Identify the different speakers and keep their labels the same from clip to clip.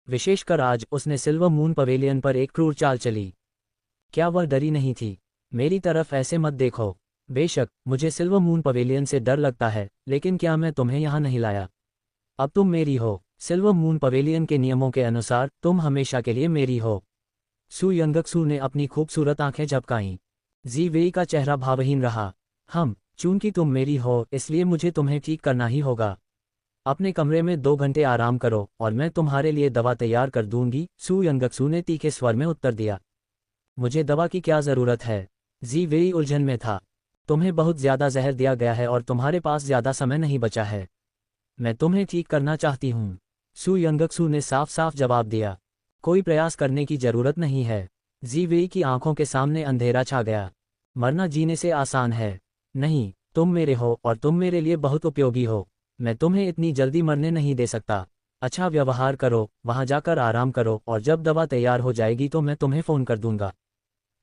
Speaker 1: विशेषकर आज उसने सिल्वर मून पवेलियन पर एक क्रूर चाल चली। क्या वह डरी नहीं थी? मेरी तरफ ऐसे मत देखो। बेशक मुझे सिल्वर मून पवेलियन से डर लगता है, लेकिन क्या मैं तुम्हें यहाँ नहीं लाया? अब तुम मेरी हो। सिल्वर मून पवेलियन के नियमों के अनुसार तुम हमेशा के लिए मेरी हो। सू यंगक्सू ने अपनी खूबसूरत आंखें झपकाईं। जी वेई का चेहरा भावहीन रहा। चूंकि तुम मेरी हो इसलिए मुझे तुम्हें ठीक करना ही होगा। अपने कमरे में 2 घंटे आराम करो और मैं तुम्हारे लिए दवा तैयार कर दूंगी, सू यंगक्सू ने तीखे स्वर में उत्तर दिया। मुझे दवा की क्या ज़रूरत है? जी वेई उलझन में था। तुम्हें बहुत ज़्यादा जहर दिया गया है और तुम्हारे पास ज़्यादा समय नहीं बचा है। मैं तुम्हें ठीक करना चाहती हूँ, सू यंगक्सू ने साफ साफ जवाब दिया। कोई प्रयास करने की ज़रूरत नहीं है। जी वेई की आंखों के सामने अंधेरा छा गया। मरना जीने से आसान है। नहीं, तुम मेरे हो और तुम मेरे लिए बहुत उपयोगी हो। मैं तुम्हें इतनी जल्दी मरने नहीं दे सकता। अच्छा व्यवहार करो, वहां जाकर आराम करो और जब दवा तैयार हो जाएगी तो मैं तुम्हें फ़ोन कर दूंगा।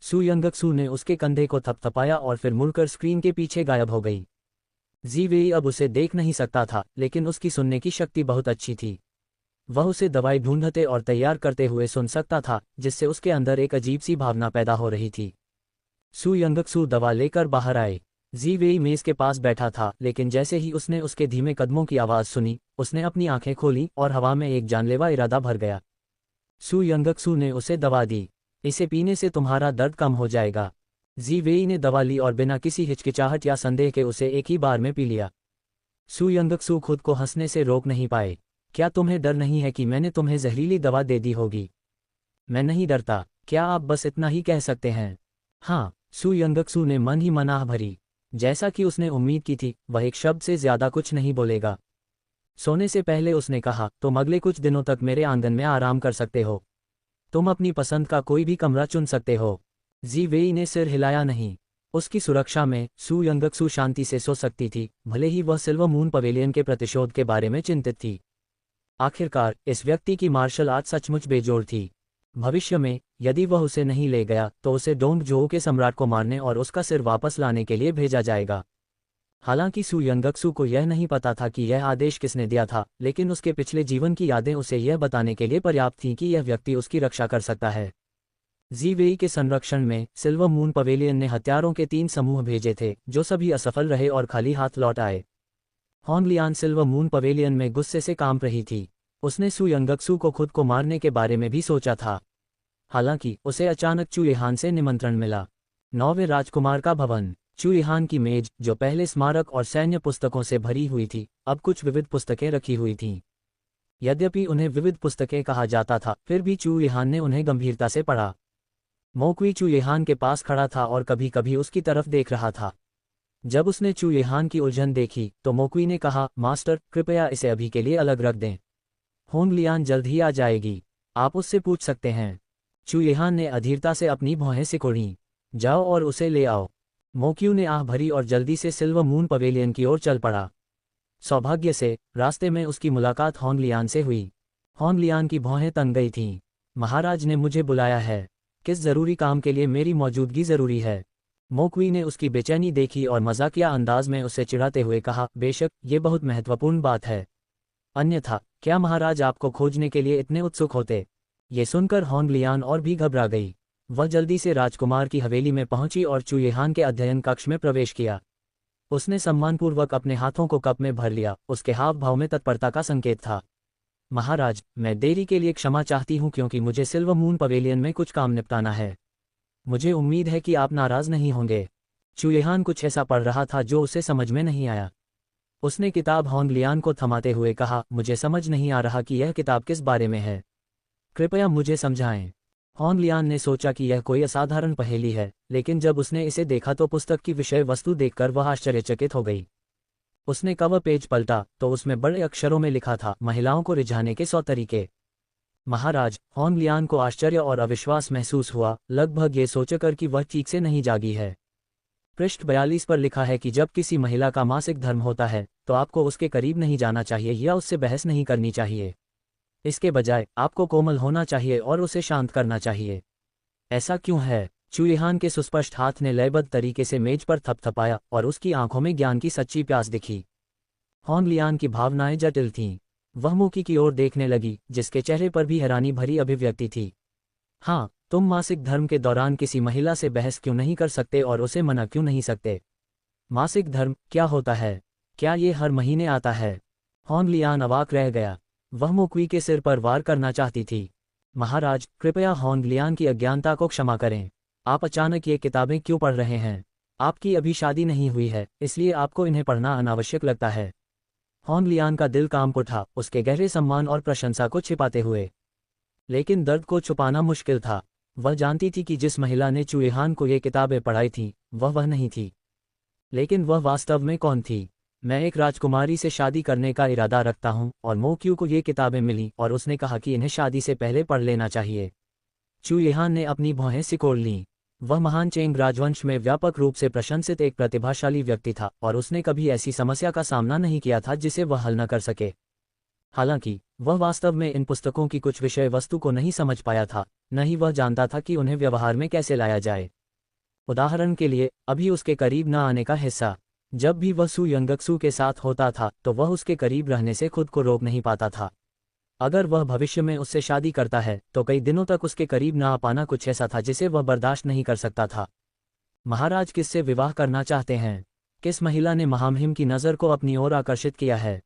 Speaker 1: सू यंगक्सू ने उसके कंधे को थपथपाया और फिर मुड़कर स्क्रीन के पीछे गायब हो गई। जी वेई अब उसे देख नहीं सकता था, लेकिन उसकी सुनने की शक्ति बहुत अच्छी थी। वह उसे दवाई ढूंढते और तैयार करते हुए सुन सकता था, जिससे उसके अंदर एक अजीब सी भावना पैदा हो रही थी। सू यंगक्सू दवा लेकर बाहर आए। जी वेई मेज के पास बैठा था, लेकिन जैसे ही उसने उसके धीमे कदमों की आवाज़ सुनी, उसने अपनी आंखें खोली और हवा में एक जानलेवा इरादा भर गया। सू यंगक्सू ने उसे दवा दी। इसे पीने से तुम्हारा दर्द कम हो जाएगा। जी वेई ने दवा ली और बिना किसी हिचकिचाहट या संदेह के उसे एक ही बार में पी लिया। सू यंगक्सू खुद को हंसने से रोक नहीं पाए। क्या तुम्हें डर नहीं है कि मैंने तुम्हें जहरीली दवा दे दी होगी? मैं नहीं डरता। क्या आप बस इतना ही कह सकते हैं? हाँ, सू यंगक्सू ने मन ही मन आह भरी। जैसा कि उसने उम्मीद की थी, वह एक शब्द से ज्यादा कुछ नहीं बोलेगा। सोने से पहले उसने कहा, तुम अगले कुछ दिनों तक मेरे आंगन में आराम कर सकते हो। तुम अपनी पसंद का कोई भी कमरा चुन सकते हो। जी वेई ने सिर हिलाया नहीं। उसकी सुरक्षा में सू यंगक्सू शांति से सो सकती थी, भले ही वह सिल्वर मून पवेलियन के प्रतिशोध के बारे में चिंतित थी। आखिरकार इस व्यक्ति की मार्शल आर्ट सचमुच बेजोड़ थी। भविष्य में यदि वह उसे नहीं ले गया तो उसे डोंग जोऊ के सम्राट को मारने और उसका सिर वापस लाने के लिए भेजा जाएगा। हालांकि सू यंगक्सू को यह नहीं पता था कि यह आदेश किसने दिया था, लेकिन उसके पिछले जीवन की यादें उसे यह बताने के लिए पर्याप्त थीं कि यह व्यक्ति उसकी रक्षा कर सकता है। जी वेई के संरक्षण में सिल्वर मून पवेलियन ने हत्यारों के 3 समूह भेजे थे, जो सभी असफल रहे और खाली हाथ लौट आए। होंगलियान सिल्वर मून पवेलियन में गुस्से से कांप रही थी। उसने सू यंगक्सू को खुद को मारने के बारे में भी सोचा था। हालांकि उसे अचानक चुयहान से निमंत्रण मिला। 9वें राजकुमार का भवन। चुयहान की मेज, जो पहले स्मारक और सैन्य पुस्तकों से भरी हुई थी, अब कुछ विविध पुस्तकें रखी हुई थीं। यद्यपि उन्हें विविध पुस्तकें कहा जाता था, फिर भी चुयहान ने उन्हें गंभीरता से पढ़ा। मोक्वी चुयहान के पास खड़ा था और कभी कभी उसकी तरफ देख रहा था। जब उसने चुयहान की उलझन देखी तो मोक्वी ने कहा, मास्टर, कृपया इसे अभी के लिए अलग रख दें। होंगलियान जल्द ही आ जाएगी, आप उससे पूछ सकते हैं। चुयहान ने अधीरता से अपनी भौहें सिकोड़ीं। जाओ और उसे ले आओ। मोक्यू ने आह भरी और जल्दी से सिल्वर मून पवेलियन की ओर चल पड़ा। सौभाग्य से रास्ते में उसकी मुलाकात होंगलियान से हुई। होंगलियान की भौहें तन गई थीं। महाराज ने मुझे बुलाया है। किस जरूरी काम के लिए मेरी मौजूदगी जरूरी है? मोक्वी ने उसकी बेचैनी देखी और मजाकिया अंदाज में उसे चिढ़ाते हुए कहा, बेशक ये बहुत महत्वपूर्ण बात है। अन्यथा क्या महाराज आपको खोजने के लिए इतने उत्सुक होते? ये सुनकर होंगलियान और भी घबरा गई। वह जल्दी से राजकुमार की हवेली में पहुंची और चुयहान के अध्ययन कक्ष में प्रवेश किया। उसने सम्मानपूर्वक अपने हाथों को कप में भर लिया। उसके हाव भाव में तत्परता का संकेत था। महाराज, मैं देरी के लिए क्षमा चाहती हूँ क्योंकि मुझे सिल्वर मून पवेलियन में कुछ काम निपटाना है। मुझे उम्मीद है कि आप नाराज नहीं होंगे। चुयहान कुछ ऐसा पढ़ रहा था जो उसे समझ में नहीं आया। उसने किताब होंगलियान को थमाते हुए कहा, मुझे समझ नहीं आ रहा कि यह किताब किस बारे में है। कृपया मुझे समझाएं। होंगलियान ने सोचा कि यह कोई असाधारण पहेली है, लेकिन जब उसने इसे देखा तो पुस्तक की विषय वस्तु देखकर वह आश्चर्यचकित हो गई। उसने कवर पेज पलटा तो उसमें बड़े अक्षरों में लिखा था, महिलाओं को रिझाने के 100 तरीके। महाराज, होंगलियान को आश्चर्य और अविश्वास महसूस हुआ, लगभग ये सोचकर कि वह ठीक से नहीं जागी है। पृष्ठ 42 पर लिखा है कि जब किसी महिला का मासिक धर्म होता है तो आपको उसके करीब नहीं जाना चाहिए या उससे बहस नहीं करनी चाहिए। इसके बजाय आपको कोमल होना चाहिए और उसे शांत करना चाहिए। ऐसा क्यों है? चुयहान के सुस्पष्ट हाथ ने लयबद्ध तरीके से मेज पर थपथपाया और उसकी आंखों में ज्ञान की सच्ची प्यास दिखी। होंगलियान की भावनाएं जटिल थीं। वह मोकी की ओर देखने लगी, जिसके चेहरे पर भी हैरानी भरी अभिव्यक्ति थी। हाँ, तुम मासिक धर्म के दौरान किसी महिला से बहस क्यों नहीं कर सकते और उसे मना क्यों नहीं सकते? मासिक धर्म क्या होता है? क्या ये हर महीने आता है? हॉन लियान अवाक रह गया। वह मोक्वी के सिर पर वार करना चाहती थी। महाराज, कृपया हॉन लियान की अज्ञानता को क्षमा करें। आप अचानक ये किताबें क्यों पढ़ रहे हैं? आपकी अभी शादी नहीं हुई है, इसलिए आपको इन्हें पढ़ना अनावश्यक लगता है। हॉन लियान का दिल कांप उठा, उसके गहरे सम्मान और प्रशंसा को छिपाते हुए। लेकिन दर्द को छुपाना मुश्किल था। वह जानती थी कि जिस महिला ने चुएहान को ये किताबें पढ़ाई थीं, वह नहीं थी। लेकिन वह वास्तव में कौन थी? मैं एक राजकुमारी से शादी करने का इरादा रखता हूँ और मोक्यू को ये किताबें मिली और उसने कहा कि इन्हें शादी से पहले पढ़ लेना चाहिए। चुएहान ने अपनी भौहें सिकोड़ लीं। वह महान चेंग राजवंश में व्यापक रूप से प्रशंसित एक प्रतिभाशाली व्यक्ति था और उसने कभी ऐसी समस्या का सामना नहीं किया था जिसे वह हल न कर सके। हालांकि वह वास्तव में इन पुस्तकों की कुछ विषय वस्तु को नहीं समझ पाया था, न ही वह जानता था कि उन्हें व्यवहार में कैसे लाया जाए। उदाहरण के लिए, अभी उसके करीब न आने का हिस्सा। जब भी वह सू यंगक्सू के साथ होता था तो वह उसके करीब रहने से खुद को रोक नहीं पाता था। अगर वह भविष्य में उससे शादी करता है तो कई दिनों तक उसके करीब न आ पाना कुछ ऐसा था जिसे वह बर्दाश्त नहीं कर सकता था। महाराज किससे विवाह करना चाहते हैं? किस महिला ने महामहिम की नज़र को अपनी ओर आकर्षित किया है?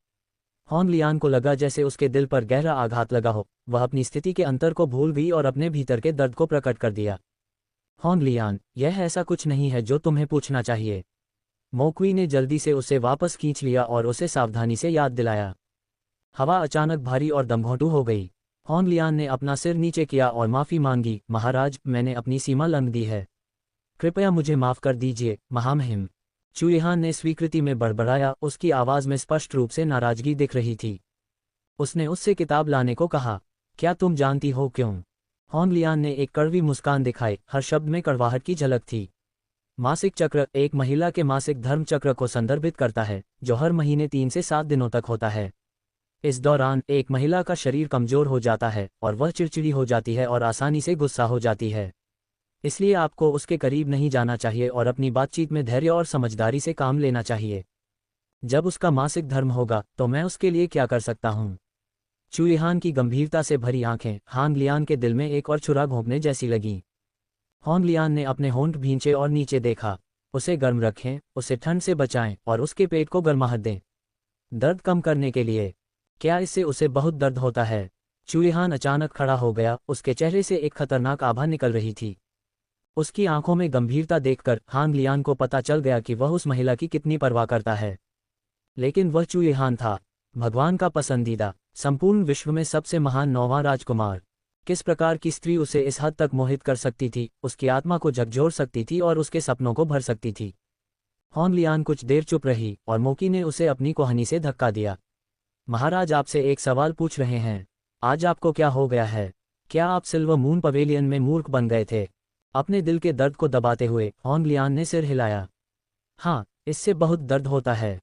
Speaker 1: हॉन लियान को लगा जैसे उसके दिल पर गहरा आघात लगा हो। वह अपनी स्थिति के अंतर को भूल गई और अपने भीतर के दर्द को प्रकट कर दिया। हॉन लियान, यह ऐसा कुछ नहीं है जो तुम्हें पूछना चाहिए। मोक्वी ने जल्दी से उसे वापस खींच लिया और उसे सावधानी से याद दिलाया। हवा अचानक भारी और दमघोंटू हो गई। हॉन लियान ने अपना सिर नीचे किया और माफ़ी मांगी। महाराज, मैंने अपनी सीमा लंघ दी है। कृपया मुझे माफ़ कर दीजिए महामहिम। चुएहान ने स्वीकृति में बड़बड़ाया, उसकी आवाज़ में स्पष्ट रूप से नाराज़गी दिख रही थी। उसने उससे किताब लाने को कहा। क्या तुम जानती हो क्यों? हॉन लियान ने एक कड़वी मुस्कान दिखाई, हर शब्द में कड़वाहट की झलक थी। मासिक चक्र एक महिला के मासिक धर्म चक्र को संदर्भित करता है, जो हर महीने 3 से 7 दिनों तक होता है। इस दौरान एक महिला का शरीर कमज़ोर हो जाता है और वह चिड़चिड़ी हो जाती है और आसानी से गुस्सा हो जाती है। इसलिए आपको उसके करीब नहीं जाना चाहिए और अपनी बातचीत में धैर्य और समझदारी से काम लेना चाहिए। जब उसका मासिक धर्म होगा तो मैं उसके लिए क्या कर सकता हूँ? चुएहान की गंभीरता से भरी आंखें हॉन लियान के दिल में एक और छुरा घोंपने जैसी लगीं। हॉन लियान ने अपने होंठ भींचे और नीचे देखा। उसे गर्म रखें, उसे ठंड से बचाएं और उसके पेट को गर्माहट दें। दर्द कम करने के लिए। क्या इससे उसे बहुत दर्द होता है? चुएहान अचानक खड़ा हो गया, उसके चेहरे से एक खतरनाक आभा निकल रही थी। उसकी आंखों में गंभीरता देखकर हॉन लियान को पता चल गया कि वह उस महिला की कितनी परवाह करता है। लेकिन वह चुएहान था, भगवान का पसंदीदा, संपूर्ण विश्व में सबसे महान 9वां राजकुमार। किस प्रकार की स्त्री उसे इस हद तक मोहित कर सकती थी, उसकी आत्मा को झकझोर सकती थी और उसके सपनों को भर सकती थी? हॉन लियान कुछ देर चुप रही और मोकी ने उसे अपनी कोहनी से धक्का दिया। महाराज, आपसे एक सवाल पूछ रहे हैं। आज आपको क्या हो गया है? क्या आप सिल्वर मून पवेलियन में मूर्ख बन गए थे? अपने दिल के दर्द को दबाते हुए हॉन लियान ने सिर हिलाया। हाँ, इससे बहुत दर्द होता है।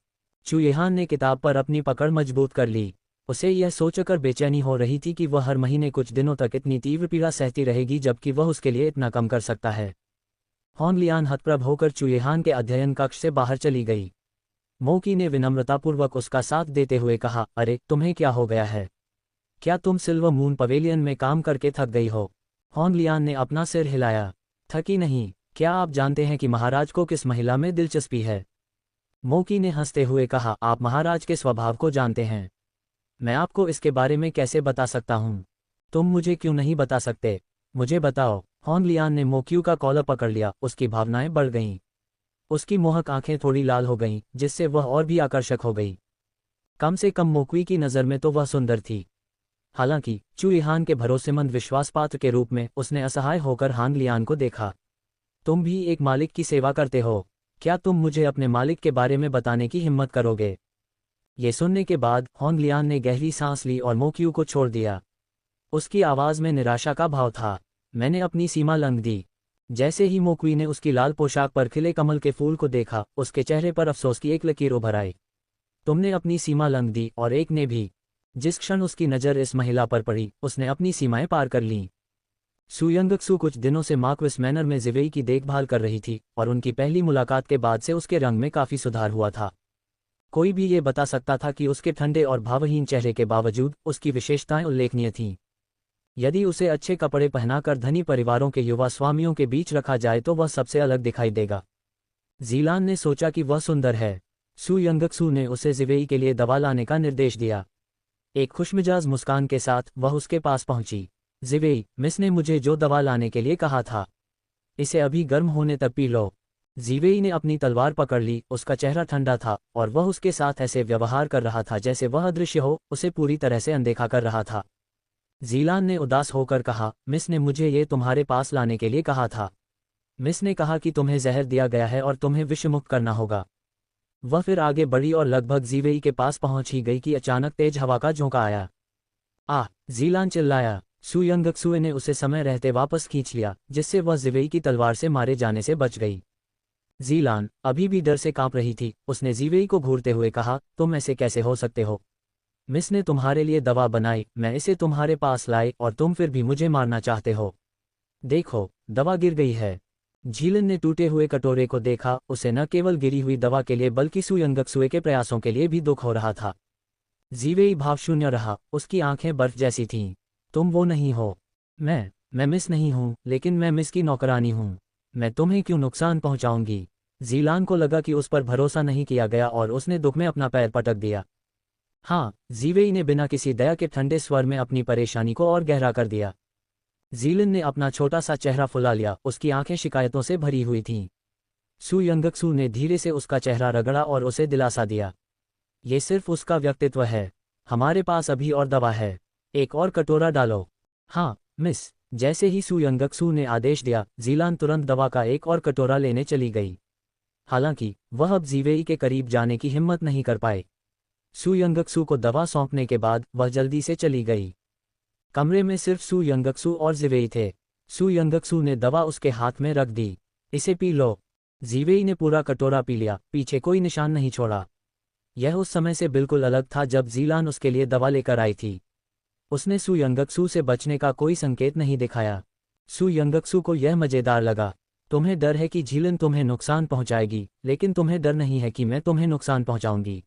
Speaker 1: चुएहान ने किताब पर अपनी पकड़ मजबूत कर ली। उसे यह सोचकर बेचैनी हो रही थी कि वह हर महीने कुछ दिनों तक इतनी तीव्र पीड़ा सहती रहेगी जबकि वह उसके लिए इतना कम कर सकता है। हॉन लियान हतप्रभ होकर चुएहान के अध्ययन कक्ष से बाहर चली गई। मोकी ने विनम्रतापूर्वक उसका साथ देते हुए कहा, अरे तुम्हें क्या हो गया है? क्या तुम सिल्वर मून पवेलियन में काम करके थक गई हो? हॉन लियान ने अपना सिर हिलाया। थकी नहीं। क्या आप जानते हैं कि महाराज को किस महिला में दिलचस्पी है? मोकी ने हंसते हुए कहा, आप महाराज के स्वभाव को जानते हैं। मैं आपको इसके बारे में कैसे बता सकता हूँ? तुम मुझे क्यों नहीं बता सकते? मुझे बताओ। हॉन लियान ने मोक्यू का कॉलर पकड़ लिया, उसकी भावनाएं बढ़ गईं। उसकी मोहक आंखें थोड़ी लाल हो गईं, जिससे वह और भी आकर्षक हो गई। कम से कम मोक्वी की नज़र में तो वह सुंदर थी। हालांकि चुएहान के भरोसेमंद विश्वासपात्र के रूप में उसने असहाय होकर हॉन लियान को देखा। तुम भी एक मालिक की सेवा करते हो। क्या तुम मुझे अपने मालिक के बारे में बताने की हिम्मत करोगे? ये सुनने के बाद हॉन लियान ने गहरी सांस ली और मोक्यू को छोड़ दिया। उसकी आवाज़ में निराशा का भाव था। मैंने अपनी सीमा लंघ दी। जैसे ही मोक्वी ने उसकी लाल पोशाक पर खिले कमल के फूल को देखा, उसके चेहरे पर अफसोस की एक लकीर उभर आई। तुमने अपनी सीमा लंघ दी और एक ने भी। जिस क्षण उसकी नज़र इस महिला पर पड़ी, उसने अपनी सीमाएं पार कर लीं। सू यंगक्सू कुछ दिनों से मार्क्विस मैनर में जिवेई की देखभाल कर रही थी और उनकी पहली मुलाकात के बाद से उसके रंग में काफ़ी सुधार हुआ था। कोई भी ये बता सकता था कि उसके ठंडे और भावहीन चेहरे के बावजूद उसकी विशेषताएं उल्लेखनीय थीं। यदि उसे अच्छे कपड़े पहनाकर धनी परिवारों के युवा स्वामियों के बीच रखा जाए तो वह सबसे अलग दिखाई देगा। जीलान ने सोचा कि वह सुंदर है। सू यंगक्सू ने उसे जिवेई के लिए दवा लाने का निर्देश दिया। एक खुशमिजाज मुस्कान के साथ वह उसके पास पहुंची। जिवेई, मिस ने मुझे जो दवा लाने के लिए कहा था, इसे अभी गर्म होने तक पी लो। जिवेई ने अपनी तलवार पकड़ ली। उसका चेहरा ठंडा था और वह उसके साथ ऐसे व्यवहार कर रहा था जैसे वह अदृश्य हो, उसे पूरी तरह से अनदेखा कर रहा था। जीलान ने उदास होकर कहा, मिस ने मुझे ये तुम्हारे पास लाने के लिए कहा था। मिस ने कहा कि तुम्हें जहर दिया गया है और तुम्हें विषमुक्त करना होगा। वह फिर आगे बढ़ी और लगभग जिवेई के पास पहुंच ही गई कि अचानक तेज हवा का झोंका आया। जीलान चिल्लाया। सू यंगक्सुए ने उसे समय रहते वापस खींच लिया, जिससे वह जिवेई की तलवार से मारे जाने से बच गई। जीलान अभी भी डर से कांप रही थी। उसने जिवेई को घूरते हुए कहा, तुम ऐसे कैसे हो सकते हो? मिस ने तुम्हारे लिए दवा बनाई, मैं इसे तुम्हारे पास लाई और तुम फिर भी मुझे मारना चाहते हो। देखो, दवा गिर गई है। झीलन ने टूटे हुए कटोरे को देखा। उसे न केवल गिरी हुई दवा के लिए बल्कि सू यंगक्सुए के प्रयासों के लिए भी दुख हो रहा था। जिवेई भावशून्य रहा। उसकी आंखें बर्फ जैसी थीं। तुम वो नहीं हो। मैं मिस नहीं हूं, लेकिन मैं मिस की नौकरानी हूं। मैं तुम्हें क्यों नुकसान पहुंचाऊंगी? जीलान को लगा कि उस पर भरोसा नहीं किया गया और उसने दुख में अपना पैर पटक दिया। हाँ, जिवेई ने बिना किसी दया के ठंडे स्वर में अपनी परेशानी को और गहरा कर दिया। जीलन ने अपना छोटा सा चेहरा फुला लिया। उसकी आंखें शिकायतों से भरी हुई थीं। सू यंगक्सू ने धीरे से उसका चेहरा रगड़ा और उसे दिलासा दिया। ये सिर्फ उसका व्यक्तित्व है। हमारे पास अभी और दवा है। एक और कटोरा डालो। हाँ, मिस। जैसे ही सू यंगक्सू ने आदेश दिया, जीलान तुरंत दवा का एक और कटोरा लेने चली गई। हालांकि वह अब जिवेई के करीब जाने की हिम्मत नहीं कर पाए। सू यंगक्सू को दवा सौंपने के बाद वह जल्दी से चली गई। कमरे में सिर्फ सू यंगक्सू और जिवेई थे। सू यंगक्सू ने दवा उसके हाथ में रख दी। इसे पी लो। जिवेई ने पूरा कटोरा पी लिया, पीछे कोई निशान नहीं छोड़ा। यह उस समय से बिल्कुल अलग था जब जीलान उसके लिए दवा लेकर आई थी। उसने सू यंगक्सू से बचने का कोई संकेत नहीं दिखाया। सू यंगक्सू को यह मजेदार लगा। तुम्हें डर है कि झीलन तुम्हें नुकसान पहुंचाएगी, लेकिन तुम्हें डर नहीं है कि मैं तुम्हें नुकसान पहुंचाऊंगी।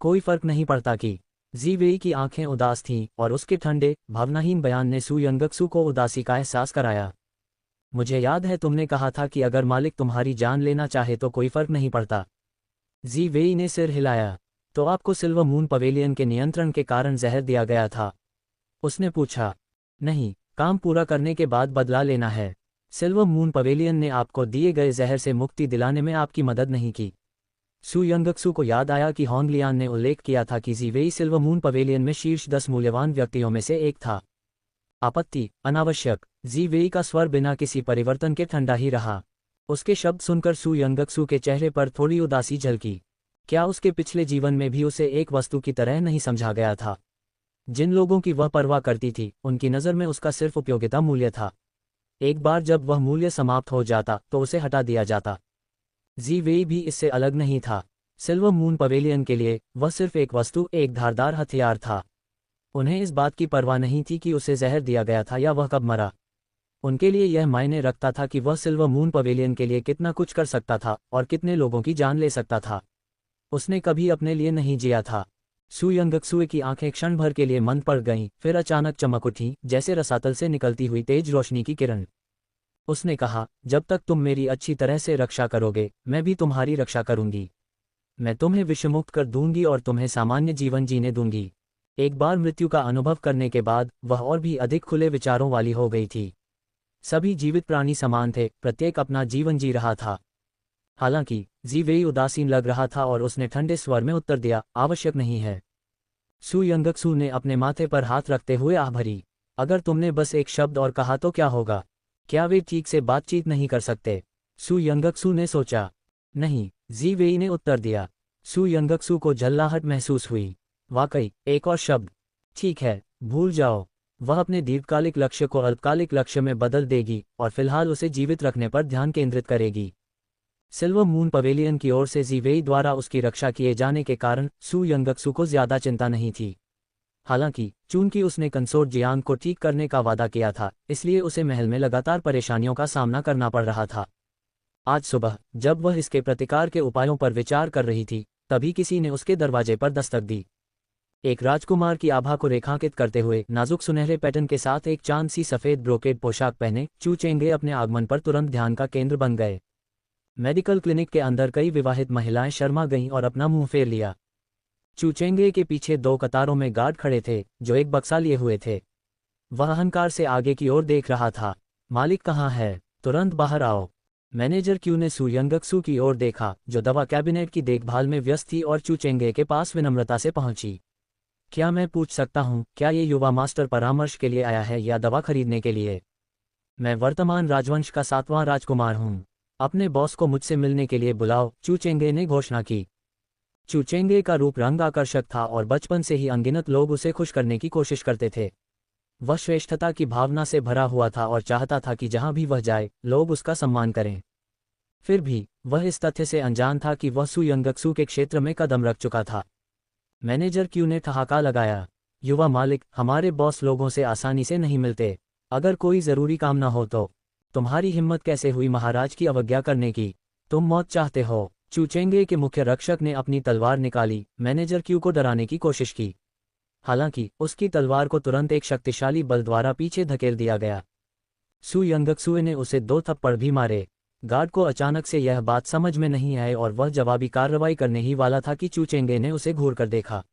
Speaker 1: कोई फर्क नहीं पड़ता कि। जिवेई की आंखें उदास थीं और उसके ठंडे, भावनाहीन बयान ने सू यंगक्सू को उदासी का एहसास कराया। मुझे याद है तुमने कहा था कि अगर मालिक तुम्हारी जान लेना चाहे तो कोई फर्क नहीं पड़ता। जिवेई ने सिर हिलाया। तो आपको सिल्वर मून पवेलियन के नियंत्रण के कारण जहर दिया गया था? उसने पूछा। नहीं, काम पूरा करने के बाद बदला लेना है। सिल्वर मून पवेलियन ने आपको दिए गए जहर से मुक्ति दिलाने में आपकी मदद नहीं की। सू यंगक्सू को याद आया कि होंगलियान ने उल्लेख किया था कि जिवेई सिल्वर मून पवेलियन में शीर्ष 10 मूल्यवान व्यक्तियों में से एक था। आपत्ति, अनावश्यक। जिवेई का स्वर बिना किसी परिवर्तन के ठंडा ही रहा। उसके शब्द सुनकर सू यंगक्सू के चेहरे पर थोड़ी उदासी झलकी। क्या उसके पिछले जीवन में भी उसे एक वस्तु की तरह नहीं समझा गया था? जिन लोगों की वह परवाह करती थी, उनकी नज़र में उसका सिर्फ उपयोगिता मूल्य था। एक बार जब वह मूल्य समाप्त हो जाता तो उसे हटा दिया जाता। जिवेई भी इससे अलग नहीं था। सिल्वर मून पवेलियन के लिए वह सिर्फ एक वस्तु, एक धारदार हथियार था। उन्हें इस बात की परवाह नहीं थी कि उसे जहर दिया गया था या वह कब मरा। उनके लिए यह मायने रखता था कि वह सिल्वर मून पवेलियन के लिए कितना कुछ कर सकता था और कितने लोगों की जान ले सकता था। उसने कभी अपने लिए नहीं जिया था। सू यंगक्सुए की आंखें क्षण भर के लिए मंद पड़ गईं, फिर अचानक चमक उठीं, जैसे रसातल से निकलती हुई तेज रोशनी की किरण। उसने कहा, जब तक तुम मेरी अच्छी तरह से रक्षा करोगे, मैं भी तुम्हारी रक्षा करूंगी। मैं तुम्हें विषमुक्त कर दूंगी और तुम्हें सामान्य जीवन जीने दूंगी। एक बार मृत्यु का अनुभव करने के बाद वह और भी अधिक खुले विचारों वाली हो गई थी। सभी जीवित प्राणी समान थे, प्रत्येक अपना जीवन जी रहा था। हालांकि जिवेई उदासीन लग रहा था और उसने ठंडे स्वर में उत्तर दिया, आवश्यक नहीं है। सू यंगक्सू ने अपने माथे पर हाथ रखते हुए आह भरी। अगर तुमने बस एक शब्द और कहा तो क्या होगा? क्या वे ठीक से बातचीत नहीं कर सकते? सू यंगक्सू ने सोचा। नहीं, जिवेई ने उत्तर दिया। सू यंगक्सू को झल्लाहट महसूस हुई। वाकई, एक और शब्द। ठीक है, भूल जाओ। वह अपने दीर्घकालिक लक्ष्य को अल्पकालिक लक्ष्य में बदल देगी और फिलहाल उसे जीवित रखने पर ध्यान केंद्रित करेगी। सिल्वर मून पवेलियन की ओर से जिवेई द्वारा उसकी रक्षा किए जाने के कारण सू यंगक्सू को ज्यादा चिंता नहीं थी। हालांकि चूंकि उसने कंसोर्ट जियांग को ठीक करने का वादा किया था, इसलिए उसे महल में लगातार परेशानियों का सामना करना पड़ रहा था। आज सुबह जब वह इसके प्रतिकार के उपायों पर विचार कर रही थी, तभी किसी ने उसके दरवाजे पर दस्तक दी। एक राजकुमार की आभा को रेखांकित करते हुए नाजुक सुनहरे पैटर्न के साथ एक चांद सी सफ़ेद ब्रोकेड पोशाक पहने चू चेंगे अपने आगमन पर तुरंत ध्यान का केंद्र बन गए। मेडिकल क्लिनिक के अंदर कई विवाहित महिलाएं शर्मा गईं और अपना मुंह फेर लिया। चू चेंगे के पीछे 2 कतारों में गार्ड खड़े थे जो एक बक्सा लिए हुए थे। वह अहंकार से आगे की ओर देख रहा था। मालिक कहाँ है? तुरंत बाहर आओ। मैनेजर क्यू ने सू यंगक्सू की ओर देखा जो दवा कैबिनेट की देखभाल में व्यस्त थी और चू चेंगे के पास विनम्रता से पहुंची। क्या मैं पूछ सकता हूं, क्या ये युवा मास्टर परामर्श के लिए आया है या दवा खरीदने के लिए? मैं वर्तमान राजवंश का 7वां राजकुमार हूं। अपने बॉस को मुझसे मिलने के लिए बुलाओ, चू चेंगे ने घोषणा की। चू चेंगे का रूप रंग आकर्षक था और बचपन से ही अनगिनत लोग उसे खुश करने की कोशिश करते थे। वह श्रेष्ठता की भावना से भरा हुआ था और चाहता था कि जहां भी वह जाए लोग उसका सम्मान करें। फिर भी वह इस तथ्य से अनजान था कि वह सू यंगक्सू के क्षेत्र में कदम रख चुका था। मैनेजर क्यू ने ठहाका लगाया, युवा मालिक, हमारे बॉस लोगों से आसानी से नहीं मिलते। अगर कोई ज़रूरी काम न हो तो तुम्हारी हिम्मत कैसे हुई महाराज की अवज्ञा करने की? तुम मौत चाहते हो? चू चेंगे के मुख्य रक्षक ने अपनी तलवार निकाली मैनेजर क्यू को डराने की कोशिश की। हालांकि उसकी तलवार को तुरंत एक शक्तिशाली बल द्वारा पीछे धकेल दिया गया। सू यंगक्सुए ने उसे 2 थप्पड़ भी मारे। गार्ड को अचानक से यह बात समझ में नहीं आई और वह जवाबी कार्रवाई करने ही वाला था कि चू चेंगे ने उसे घूरकर देखा।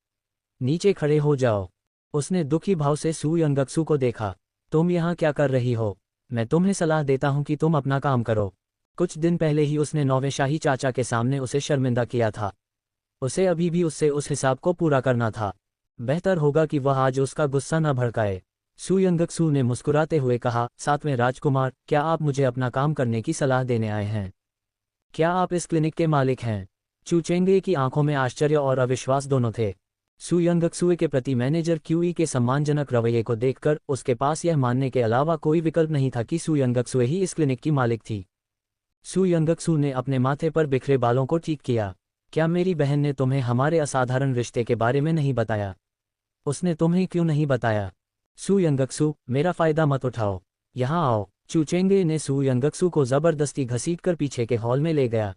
Speaker 1: नीचे खड़े हो जाओ। उसने दुखी भाव से सू यंगक्सू को देखा। तुम यहाँ क्या कर रही हो? मैं तुम्हें सलाह देता हूँ कि तुम अपना काम करो। कुछ दिन पहले ही उसने 9वें शाही चाचा के सामने उसे शर्मिंदा किया था। उसे अभी भी उससे उस हिसाब को पूरा करना था। बेहतर होगा कि वह आज उसका गुस्सा न भड़काए। सू यंगक्सू ने मुस्कुराते हुए कहा, 7वें राजकुमार, क्या आप मुझे अपना काम करने की सलाह देने आए हैं? क्या आप इस क्लिनिक के मालिक हैं? चू चेंगे की आंखों में आश्चर्य और अविश्वास दोनों थे। सू यंगक्सुए के प्रति मैनेजर क्यूई के सम्मानजनक रवैये को देखकर उसके पास यह मानने के अलावा कोई विकल्प नहीं था कि सू यंगक्सुए ही इस क्लिनिक की मालिक थी। सू यंगक्सू ने अपने माथे पर बिखरे बालों को ठीक किया। क्या मेरी बहन ने तुम्हें हमारे असाधारण रिश्ते के बारे में नहीं बताया? उसने तुम्हें क्यों नहीं बताया? सू यंगक्सू, मेरा फायदा मत उठाओ। यहाँ आओ। चू चेंगे ने सू यंगक्सू को जबरदस्ती घसीटकर पीछे के हॉल में ले गया।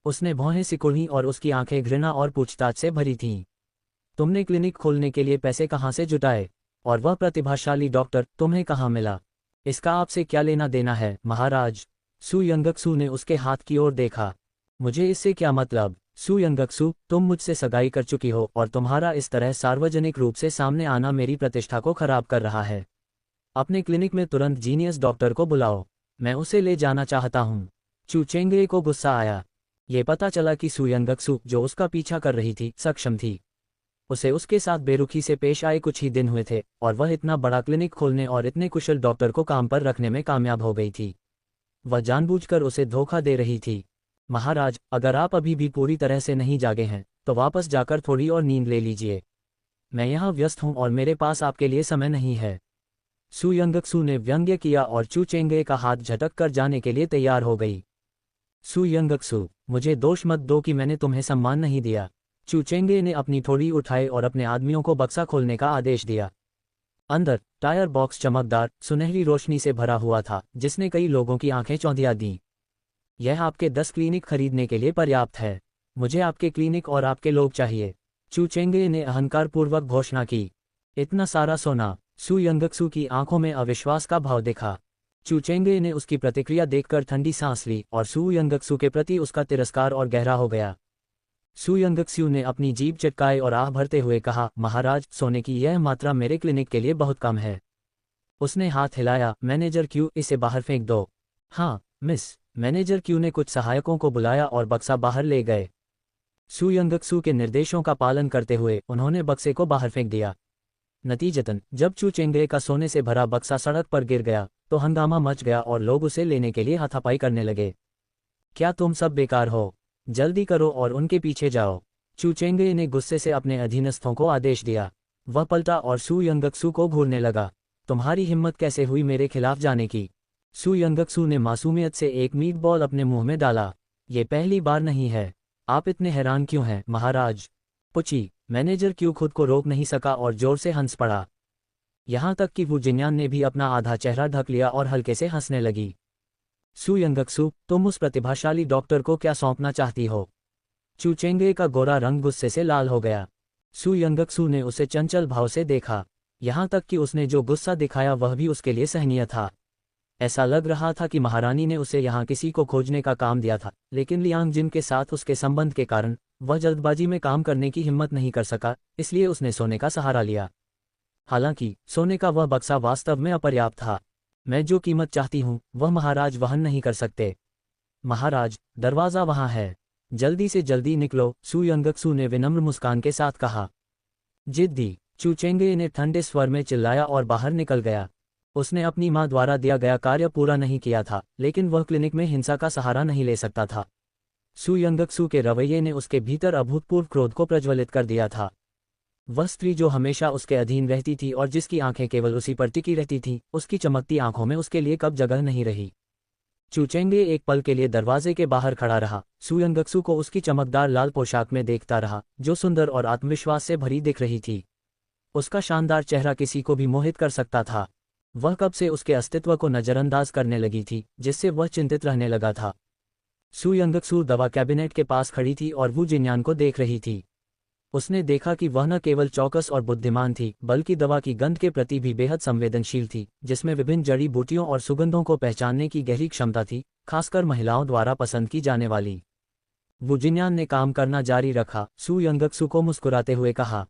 Speaker 1: उसने भौहें सिकुड़ी और उसकी आंखें घृणा और पूछताछ से भरी थीं। तुमने क्लिनिक खोलने के लिए पैसे कहाँ से जुटाए? और वह प्रतिभाशाली डॉक्टर तुम्हें कहाँ मिला? इसका आपसे क्या लेना देना है महाराज? सू यंगक्सू ने उसके हाथ की ओर देखा। मुझे इससे क्या मतलब? सू यंगक्सू, तुम मुझसे सगाई कर चुकी हो और तुम्हारा इस तरह सार्वजनिक रूप से सामने आना मेरी प्रतिष्ठा को खराब कर रहा है। अपने क्लिनिक में तुरंत जीनियस डॉक्टर को बुलाओ। मैं उसे ले जाना चाहता हूँ। चू चेंगे को गुस्सा आया। ये पता चला कि सू यंगक्सू, जो उसका पीछा कर रही थी, सक्षम थी। उसे उसके साथ बेरुखी से पेश आए कुछ ही दिन हुए थे और वह इतना बड़ा क्लिनिक खोलने और इतने कुशल डॉक्टर को काम पर रखने में कामयाब हो गई थी। वह जानबूझकर उसे धोखा दे रही थी। महाराज, अगर आप अभी भी पूरी तरह से नहीं जागे हैं तो वापस जाकर थोड़ी और नींद ले लीजिए। मैं यहाँ व्यस्त हूँ और मेरे पास आपके लिए समय नहीं है। सू यंगक्सू ने व्यंग्य किया और चू चेंगे का हाथ झटक कर जाने के लिए तैयार हो गई। सू यंगक्सू, मुझे दोष मत दो कि मैंने तुम्हें सम्मान नहीं दिया। चू चेंगे ने अपनी थोड़ी उठाई और अपने आदमियों को बक्सा खोलने का आदेश दिया। अंदर टायर बॉक्स चमकदार सुनहरी रोशनी से भरा हुआ था जिसने कई लोगों की आंखें चौंधिया दीं। यह आपके 10 क्लिनिक खरीदने के लिए पर्याप्त है। मुझे आपके क्लिनिक और आपके लोग चाहिए। चू चेंगे ने अहंकारपूर्वक घोषणा की। इतना सारा सोना? सू यंगक्सू की आंखों में अविश्वास का भाव देखा। चू चेंगे ने उसकी प्रतिक्रिया देखकर ठंडी सांस ली और सू यंगक्सू के प्रति उसका तिरस्कार और गहरा हो गया। सू यंगक्सू ने अपनी जीभ चटकाई और आह भरते हुए कहा, महाराज, सोने की यह मात्रा मेरे क्लिनिक के लिए बहुत कम है। उसने हाथ हिलाया। मैनेजर क्यू, इसे बाहर फेंक दो। हाँ मिस। मैनेजर क्यू ने कुछ सहायकों को बुलाया और बक्सा बाहर ले गए। सू यंगक्सू के निर्देशों का पालन करते हुए उन्होंने बक्से को बाहर फेंक दिया। नतीजतन जब चू चेंगे का सोने से भरा बक्सा सड़क पर गिर गया तो हंगामा मच गया और लोग उसे लेने के लिए हाथापाई करने लगे। क्या तुम सब बेकार हो? जल्दी करो और उनके पीछे जाओ। चू चेंगे ने गुस्से से अपने अधीनस्थों को आदेश दिया। वह पलटा और सू यंगक्सू को घूरने लगा। तुम्हारी हिम्मत कैसे हुई मेरे खिलाफ जाने की? सू यंगक्सू ने मासूमियत से एक मीट बॉल अपने मुंह में डाला। ये पहली बार नहीं है। आप इतने हैरान क्यों हैं महाराज? पुची। मैनेजर क्यू खुद को रोक नहीं सका और जोर से हंस पड़ा। यहाँ तक कि वू जिन्यान ने भी अपना आधा चेहरा ढक लिया और हल्के से हंसने लगी। सू यंगक्सू, तुम उस प्रतिभाशाली डॉक्टर को क्या सौंपना चाहती हो? चू चेंगे का गोरा रंग गुस्से से लाल हो गया। सू यंगक्सू ने उसे चंचल भाव से देखा, यहाँ तक कि उसने जो गुस्सा दिखाया वह भी उसके लिए सहनीय था। ऐसा लग रहा था कि महारानी ने उसे यहाँ किसी को खोजने का काम दिया था, लेकिन लियांग जिन के साथ उसके संबंध के कारण वह जल्दबाजी में काम करने की हिम्मत नहीं कर सका, इसलिए उसने सोने का सहारा लिया। हालांकि सोने का वह बक्सा वास्तव में अपर्याप्त था। मैं जो कीमत चाहती हूँ वह महाराज वहन नहीं कर सकते। महाराज, दरवाज़ा वहाँ है, जल्दी से जल्दी निकलो, सू यंगक्सू ने विनम्र मुस्कान के साथ कहा। जिद्दी, चू चेंगे ने ठंडे स्वर में चिल्लाया और बाहर निकल गया। उसने अपनी माँ द्वारा दिया गया कार्य पूरा नहीं किया था, लेकिन वह क्लिनिक में हिंसा का सहारा नहीं ले सकता था। सू यंगक्सू के रवैये ने उसके भीतर अभूतपूर्व क्रोध को प्रज्वलित कर दिया था। वह स्त्री जो हमेशा उसके अधीन रहती थी और जिसकी आंखें केवल उसी पर टिकी रहती थीं, उसकी चमकती आंखों में उसके लिए कब जगह नहीं रही। चू चेंगे एक पल के लिए दरवाजे के बाहर खड़ा रहा। सू यंगक्सू को उसकी चमकदार लाल पोशाक में देखता रहा, जो सुंदर और आत्मविश्वास से भरी दिख रही थी। उसका शानदार चेहरा किसी को भी मोहित कर सकता था। वह कब से उसके अस्तित्व को नजरअंदाज करने लगी थी, जिससे वह चिंतित रहने लगा था। सू यंगक्सू दवा कैबिनेट के पास खड़ी थी और वू जिन्यान को देख रही थी। उसने देखा कि वह न केवल चौकस और बुद्धिमान थी, बल्कि दवा की गंध के प्रति भी बेहद संवेदनशील थी, जिसमें विभिन्न जड़ी बूटियों और सुगंधों को पहचानने की गहरी क्षमता थी, खासकर महिलाओं द्वारा पसंद की जाने वाली। वू जिन्यान ने काम करना जारी रखा। सू यंगक्सू को मुस्कुराते हुए कहा,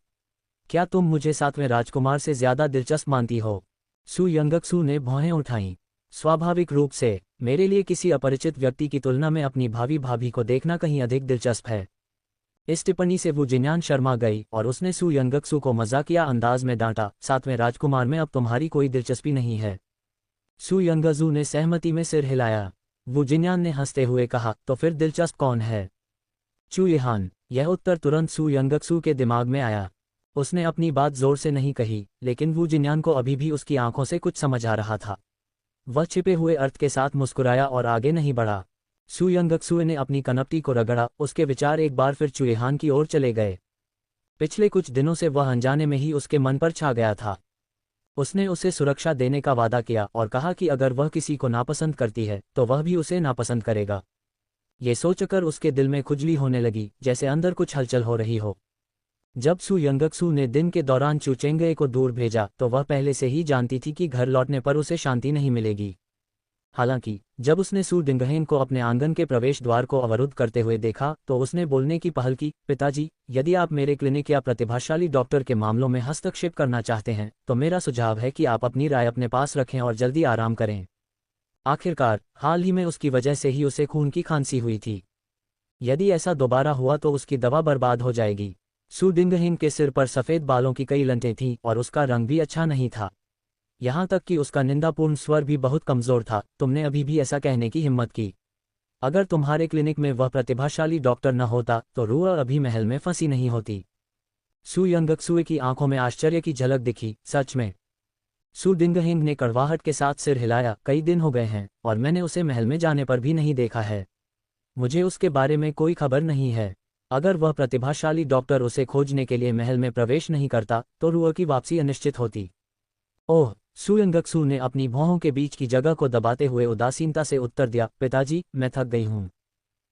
Speaker 1: क्या तुम मुझे 7वें राजकुमार से ज्यादा दिलचस्प मानती हो? सू यंगक्सू ने भौहें उठाईं। स्वाभाविक रूप से, मेरे लिए किसी अपरिचित व्यक्ति की तुलना में अपनी भावी भाभी को देखना कहीं अधिक दिलचस्प है। इस टिप्पणी से वू जिन्यान शर्मा गई और उसने सू यंगक्सू को मजाकिया अंदाज में डांटा, 7वें राजकुमार में अब तुम्हारी कोई दिलचस्पी नहीं है। सू यंगक्सू ने सहमति में सिर हिलाया। वू जिन्यान ने हंसते हुए कहा, तो फिर दिलचस्प कौन है? चू यहान। यह उत्तर तुरंत सू यंगक्सू के दिमाग में आया। उसने अपनी बात जोर से नहीं कही, लेकिन वू जिन्यान को अभी भी उसकी आंखों से कुछ समझ आ रहा था। वह छिपे हुए अर्थ के साथ मुस्कुराया और आगे नहीं बढ़ा। सू यंगक्सू ने अपनी कनपटी को रगड़ा। उसके विचार एक बार फिर चुएहान की ओर चले गए। पिछले कुछ दिनों से वह अनजाने में ही उसके मन पर छा गया था। उसने उसे सुरक्षा देने का वादा किया और कहा कि अगर वह किसी को नापसंद करती है तो वह भी उसे नापसंद करेगा। ये सोचकर उसके दिल में खुजली होने लगी, जैसे अंदर कुछ हलचल हो रही हो। जब सू यंगक्सू ने दिन के दौरान चू चेंगे को दूर भेजा तो वह पहले से ही जानती थी कि घर लौटने पर उसे शांति नहीं मिलेगी। हालांकि जब उसने सू डिंगहेन को अपने आंगन के प्रवेश द्वार को अवरुद्ध करते हुए देखा तो उसने बोलने की पहल की, पिताजी, यदि आप मेरे क्लिनिक या प्रतिभाशाली डॉक्टर के मामलों में हस्तक्षेप करना चाहते हैं तो मेरा सुझाव है कि आप अपनी राय अपने पास रखें और जल्दी आराम करें। आखिरकार हाल ही में उसकी वजह से ही उसे खून की खांसी हुई थी। यदि ऐसा दोबारा हुआ तो उसकी दवा बर्बाद हो जाएगी। सू डिंगहेन के सिर पर सफ़ेद बालों की कई लंटें थीं और उसका रंग भी अच्छा नहीं था। यहाँ तक कि उसका निंदापूर्ण स्वर भी बहुत कमज़ोर था। तुमने अभी भी ऐसा कहने की हिम्मत की? अगर तुम्हारे क्लिनिक में वह प्रतिभाशाली डॉक्टर न होता तो रूआ अभी महल में फंसी नहीं होती। सू यंगक्सू की आंखों में आश्चर्य की झलक दिखी। सच में? सू डिंगहेन ने कड़वाहट के साथ सिर हिलाया। कई दिन हो गए हैं और मैंने उसे महल में जाने पर भी नहीं देखा है। मुझे उसके बारे में कोई खबर नहीं है। अगर वह प्रतिभाशाली डॉक्टर उसे खोजने के लिए महल में प्रवेश नहीं करता तो रूआ की वापसी अनिश्चित होती। ओह, सू यंगक्सू ने अपनी भौहों के बीच की जगह को दबाते हुए उदासीनता से उत्तर दिया, पिताजी, मैं थक गई हूँ।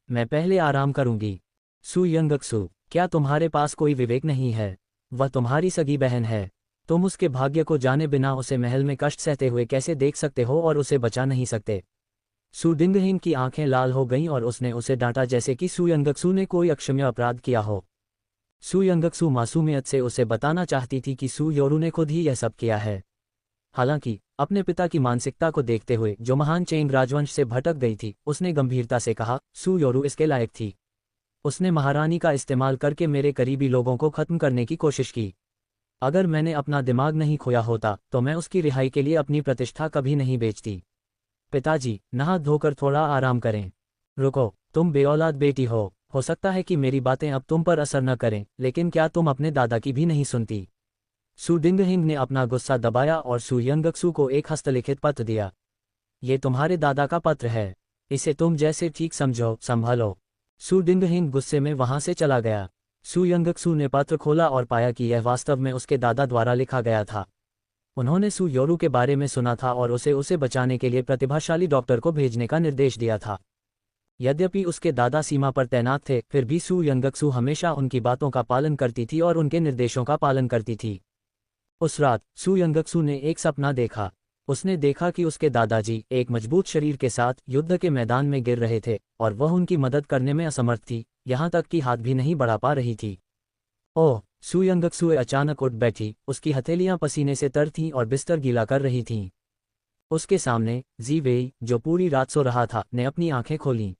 Speaker 1: मैं पहले आराम करूंगी। सू यंगक्सू, क्या तुम्हारे पास कोई विवेक नहीं है? वह तुम्हारी सगी बहन है। तुम उसके भाग्य को जाने बिना उसे महल में कष्ट सहते हुए कैसे देख सकते हो और उसे बचा नहीं सकते? सू डिंगहेन की आंखें लाल हो गईं और उसने उसे डांटा जैसे कि सू यंगक्सू ने कोई अक्षम्य अपराध किया हो। सू यंगक्सू मासूमियत से उसे बताना चाहती थी कि सू योरू ने खुद ही यह सब किया है। हालांकि अपने पिता की मानसिकता को देखते हुए, जो महान चेंग राजवंश से भटक गई थी, उसने गंभीरता से कहा, सू योरू इसके लायक थी। उसने महारानी का इस्तेमाल करके मेरे करीबी लोगों को खत्म करने की कोशिश की। अगर मैंने अपना दिमाग नहीं खोया होता तो मैं उसकी रिहाई के लिए अपनी प्रतिष्ठा कभी नहीं बेचती। पिताजी, नहा धोकर थोड़ा आराम करें। रुको, तुम बेऔलाद बेटी हो सकता है कि मेरी बातें अब तुम पर असर न करें, लेकिन क्या तुम अपने दादा की भी नहीं सुनती? सू डिंगहेन ने अपना गुस्सा दबाया और सू यंगक्सू को एक हस्तलिखित पत्र दिया। ये तुम्हारे दादा का पत्र है। इसे तुम जैसे ठीक समझो संभालो। सू डिंगहेन गुस्से में वहां से चला गया। सू यंगक्सू ने पत्र खोला और पाया कि यह वास्तव में उसके दादा द्वारा लिखा गया था। उन्होंने सू योरू के बारे में सुना था और उसे बचाने के लिए प्रतिभाशाली डॉक्टर को भेजने का निर्देश दिया था। यद्यपि उसके दादा सीमा पर तैनात थे, फिर भी सू यंगक्सू हमेशा उनकी बातों का पालन करती थी और उनके निर्देशों का पालन करती थी। उस रात सू यंगक्सू ने एक सपना देखा। उसने देखा कि उसके दादाजी एक मजबूत शरीर के साथ युद्ध के मैदान में गिर रहे थे और वह उनकी मदद करने में असमर्थ थी, यहाँ तक कि हाथ भी नहीं बढ़ा पा रही थी। ओह! सू यंगक्सू अचानक उठ बैठी, उसकी हथेलियां पसीने से तर थीं और बिस्तर गीला कर रही थीं। उसके सामने जी वेई, जो पूरी रात सो रहा था, ने अपनी आंखें खोलीं।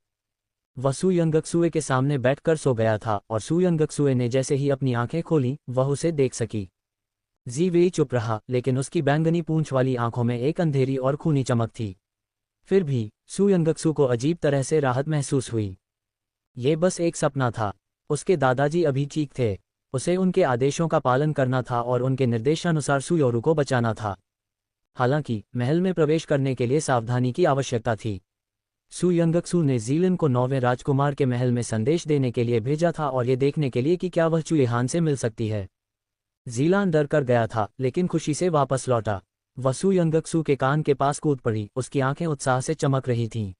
Speaker 1: वह सू यंगक्सुए के सामने बैठकर सो गया था और सू यंगक्सुए ने जैसे ही अपनी आंखें खोलीं, वह उसे देख सकी। जी वेई चुप रहा, लेकिन उसकी बैंगनी पूंछ वाली आंखों में एक अंधेरी और खूनी चमक थी। फिर भी सू यंगक्सू को अजीब तरह से राहत महसूस हुई। ये बस एक सपना था। उसके दादाजी अभी ठीक थे। उसे उनके आदेशों का पालन करना था और उनके निर्देशानुसार सुयोरू को बचाना था। हालांकि महल में प्रवेश करने के लिए सावधानी की आवश्यकता थी। सू यंगक्सू ने जीलन को 9वें राजकुमार के महल में संदेश देने के लिए भेजा था और ये देखने के लिए कि क्या वह चुएहान से मिल सकती है। जीलान डर कर गया था, लेकिन खुशी से वापस लौटा। वह सू यंगक्सू के कान के पास कूद पड़ी, उसकी आंखें उत्साह से चमक रही थीं।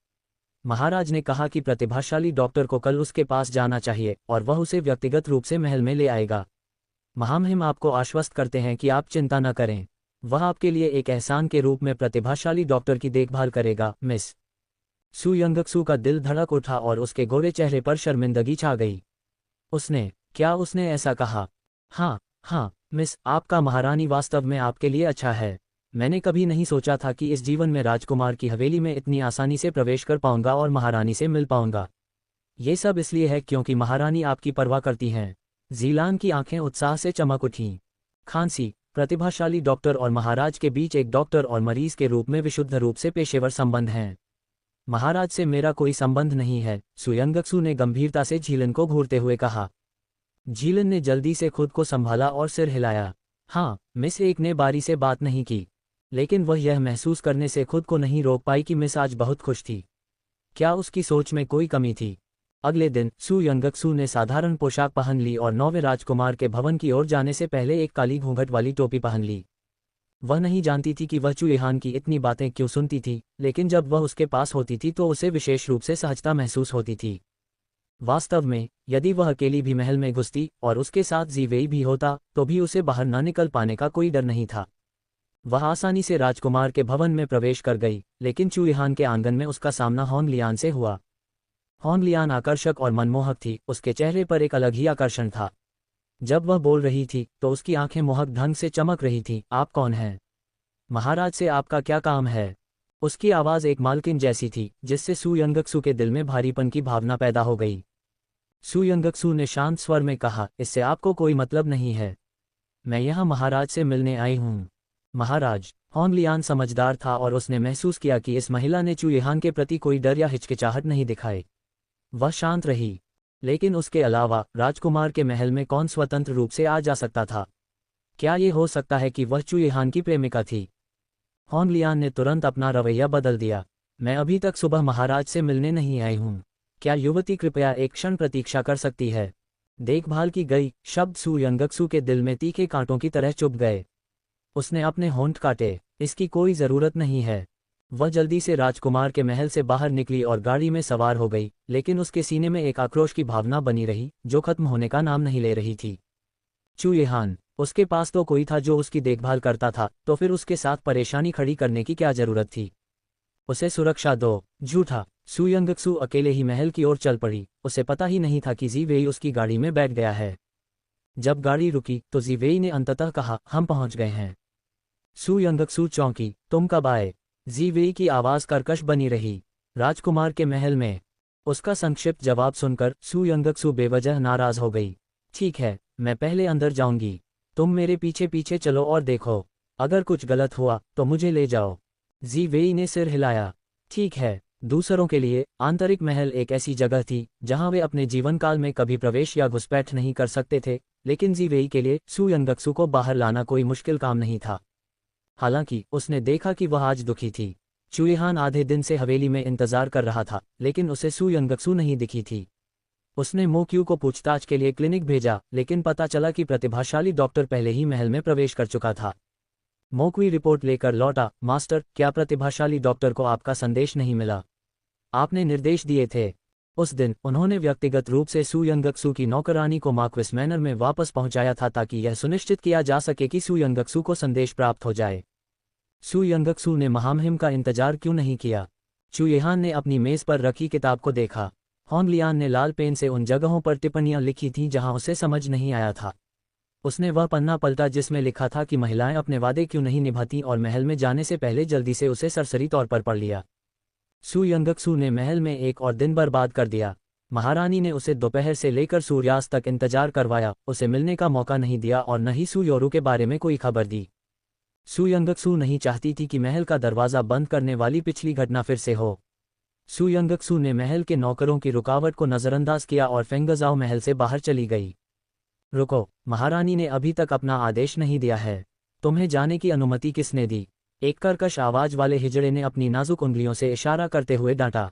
Speaker 1: महाराज ने कहा कि प्रतिभाशाली डॉक्टर को कल उसके पास जाना चाहिए और वह उसे व्यक्तिगत रूप से महल में ले आएगा। महामहिम आपको आश्वस्त करते हैं कि आप चिंता न करें। वह आपके लिए एक एहसान के रूप में प्रतिभाशाली डॉक्टर की देखभाल करेगा, मिस। सू यंगक्सू का दिल धड़क उठा और उसके गोरे चेहरे पर शर्मिंदगी छा गई। क्या उसने ऐसा कहा? हाँ, मिस, आपका महारानी वास्तव में आपके लिए अच्छा है। मैंने कभी नहीं सोचा था कि इस जीवन में राजकुमार की हवेली में इतनी आसानी से प्रवेश कर पाऊंगा और महारानी से मिल पाऊंगा। ये सब इसलिए है क्योंकि महारानी आपकी परवाह करती हैं। जीलान की आंखें उत्साह से चमक उठीं। खांसी, प्रतिभाशाली डॉक्टर और महाराज के बीच एक डॉक्टर और मरीज के रूप में विशुद्ध रूप से पेशेवर संबंध हैं। महाराज से मेरा कोई संबंध नहीं है, सू यंगक्सू ने गंभीरता से झीलन को घूरते हुए कहा। झीलन ने जल्दी से खुद को संभाला और सिर हिलाया। हाँ, मिस एक ने बारी से बात नहीं की, लेकिन वह यह महसूस करने से खुद को नहीं रोक पाई कि मिस आज बहुत खुश थी। क्या उसकी सोच में कोई कमी थी? अगले दिन सू यंगक्सू ने साधारण पोशाक पहन ली और 9वें राजकुमार के भवन की ओर जाने से पहले एक काली घूंघट वाली टोपी पहन ली। वह नहीं जानती थी कि वह चुएहान की इतनी बातें क्यों सुनती थी, लेकिन जब वह उसके पास होती थी तो उसे विशेष रूप से सहजता महसूस होती थी। वास्तव में यदि वह अकेली भी महल में घुसती और उसके साथ जी वेई भी होता, तो भी उसे बाहर न निकल पाने का कोई डर नहीं था। वह आसानी से राजकुमार के भवन में प्रवेश कर गई, लेकिन चुएहान के आंगन में उसका सामना होंगलियान से हुआ। होंगलियान आकर्षक और मनमोहक थी, उसके चेहरे पर एक अलग ही आकर्षण था। जब वह बोल रही थी तो उसकी आंखें मोहक ढंग से चमक रही थीं। आप कौन हैं? महाराज से आपका क्या काम है? उसकी आवाज़ एक मालकिन जैसी थी, जिससे सू यंगक्सू के दिल में भारीपन की भावना पैदा हो गई। सू यंगक्सू ने शांत स्वर में कहा, इससे आपको कोई मतलब नहीं है। मैं यहाँ महाराज से मिलने आई हूँ। महाराज। होंगलियान समझदार था और उसने महसूस किया कि इस महिला ने चुएहान के प्रति कोई डर या हिचकिचाहट नहीं दिखाई। वह शांत रही। लेकिन उसके अलावा राजकुमार के महल में कौन स्वतंत्र रूप से आ जा सकता था? क्या ये हो सकता है कि वह चुएहान की प्रेमिका थी? होंगलियान ने तुरंत अपना रवैया बदल दिया। मैं अभी तक सुबह महाराज से मिलने नहीं आई हूँ। क्या युवती कृपया एक क्षण प्रतीक्षा कर सकती है? देखभाल की गई शब्द सू यंगक्सू के दिल में तीखे कांटों की तरह चुभ गए। उसने अपने होंठ काटे। इसकी कोई ज़रूरत नहीं है। वह जल्दी से राजकुमार के महल से बाहर निकली और गाड़ी में सवार हो गई, लेकिन उसके सीने में एक आक्रोश की भावना बनी रही, जो खत्म होने का नाम नहीं ले रही थी। चुएहान। उसके पास तो कोई था जो उसकी देखभाल करता था, तो फिर उसके साथ परेशानी खड़ी करने की क्या जरूरत थी? उसे सुरक्षा दो। झूठा। सू यंगक्सू अकेले ही महल की ओर चल पड़ी। उसे पता ही नहीं था कि जी वेई उसकी गाड़ी में बैठ गया है। जब गाड़ी रुकी तो जी वेई ने अंततः कहा, हम पहुंच गए हैं। सू यंगक्सू चौंकी। तुम कब आए? जी वेई की आवाज़ कर्कश बनी रही। राजकुमार के महल में। उसका संक्षिप्त जवाब सुनकर सू यंगक्सू बेवजह नाराज हो गई। ठीक है, मैं पहले अंदर जाऊंगी। तुम मेरे पीछे पीछे चलो और देखो। अगर कुछ गलत हुआ तो मुझे ले जाओ। जी वेई ने सिर हिलाया। ठीक है। दूसरों के लिए आंतरिक महल एक ऐसी जगह थी जहां वे अपने जीवन काल में कभी प्रवेश या घुसपैठ नहीं कर सकते थे, लेकिन जी वेई के लिए सू यंगक्सू को बाहर लाना कोई मुश्किल काम नहीं था। हालांकि उसने देखा कि वह आज दुखी थी। चुएहान आधे दिन से हवेली में इंतजार कर रहा था, लेकिन उसे सू यंगक्सू नहीं दिखी थी। उसने मोक्यू को पूछताछ के लिए क्लिनिक भेजा, लेकिन पता चला कि प्रतिभाशाली डॉक्टर पहले ही महल में प्रवेश कर चुका था। मोक्वी रिपोर्ट लेकर लौटा। मास्टर, क्या प्रतिभाशाली डॉक्टर को आपका संदेश नहीं मिला? आपने निर्देश दिए थे। उस दिन उन्होंने व्यक्तिगत रूप से सू यंगक्सू की नौकरानी को मार्क्विस मैनर में वापस पहुंचाया था ताकि यह सुनिश्चित किया जा सके कि सू यंगक्सू को संदेश प्राप्त हो जाए। सू यंगक्सू ने महामहिम का इंतजार क्यों नहीं किया? चुयहान ने अपनी मेज पर रखी किताब को देखा। होंगलियान ने लाल पेन से उन जगहों पर टिप्पणियां लिखी थीं जहां उसे समझ नहीं आया था। उसने वह पन्ना पलटा जिसमें लिखा था कि महिलाएं अपने वादे क्यों नहीं निभाती और महल में जाने से पहले जल्दी से उसे सरसरी तौर पर पढ़ लिया। सू यंगक्सू ने महल में एक और दिन बर्बाद कर दिया। महारानी ने उसे दोपहर से लेकर सूर्यास्त तक इंतजार करवाया, उसे मिलने का मौका नहीं दिया और न ही सू योरू के बारे में कोई खबर दी। सू यंगक्सू नहीं चाहती थी कि महल का दरवाज़ा बंद करने वाली पिछली घटना फिर से हो। सू यंगक्सू ने महल के नौकरों की रुकावट को नज़रअंदाज किया और फेंगजाओ महल से बाहर चली गई। रुको, महारानी ने अभी तक अपना आदेश नहीं दिया है। तुम्हें जाने की अनुमति किसने दी? एक कर्कश आवाज वाले हिजड़े ने अपनी नाजुक उंगलियों से इशारा करते हुए डांटा।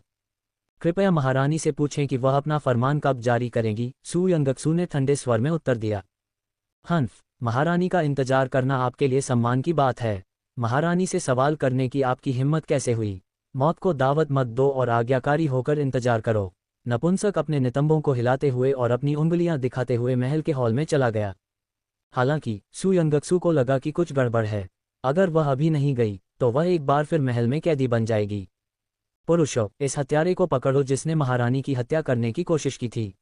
Speaker 1: कृपया महारानी से पूछें कि वह अपना फरमान कब जारी करेंगी, सू यंगक्सू ने ठंडे स्वर में उत्तर दिया। हन्फ, महारानी का इंतजार करना आपके लिए सम्मान की बात है। महारानी से सवाल करने की आपकी हिम्मत कैसे हुई? मौत को दावत मत दो और आज्ञाकारी होकर इंतजार करो। नपुंसक अपने नितंबों को हिलाते हुए और अपनी उंगलियां दिखाते हुए महल के हॉल में चला गया। हालांकि सू यंगक्सू को लगा कि कुछ गड़बड़ है। अगर वह अभी नहीं गई तो वह एक बार फिर महल में कैदी बन जाएगी। पुरुषों, इस हत्यारे को पकड़ो जिसने महारानी की हत्या करने की कोशिश की थी।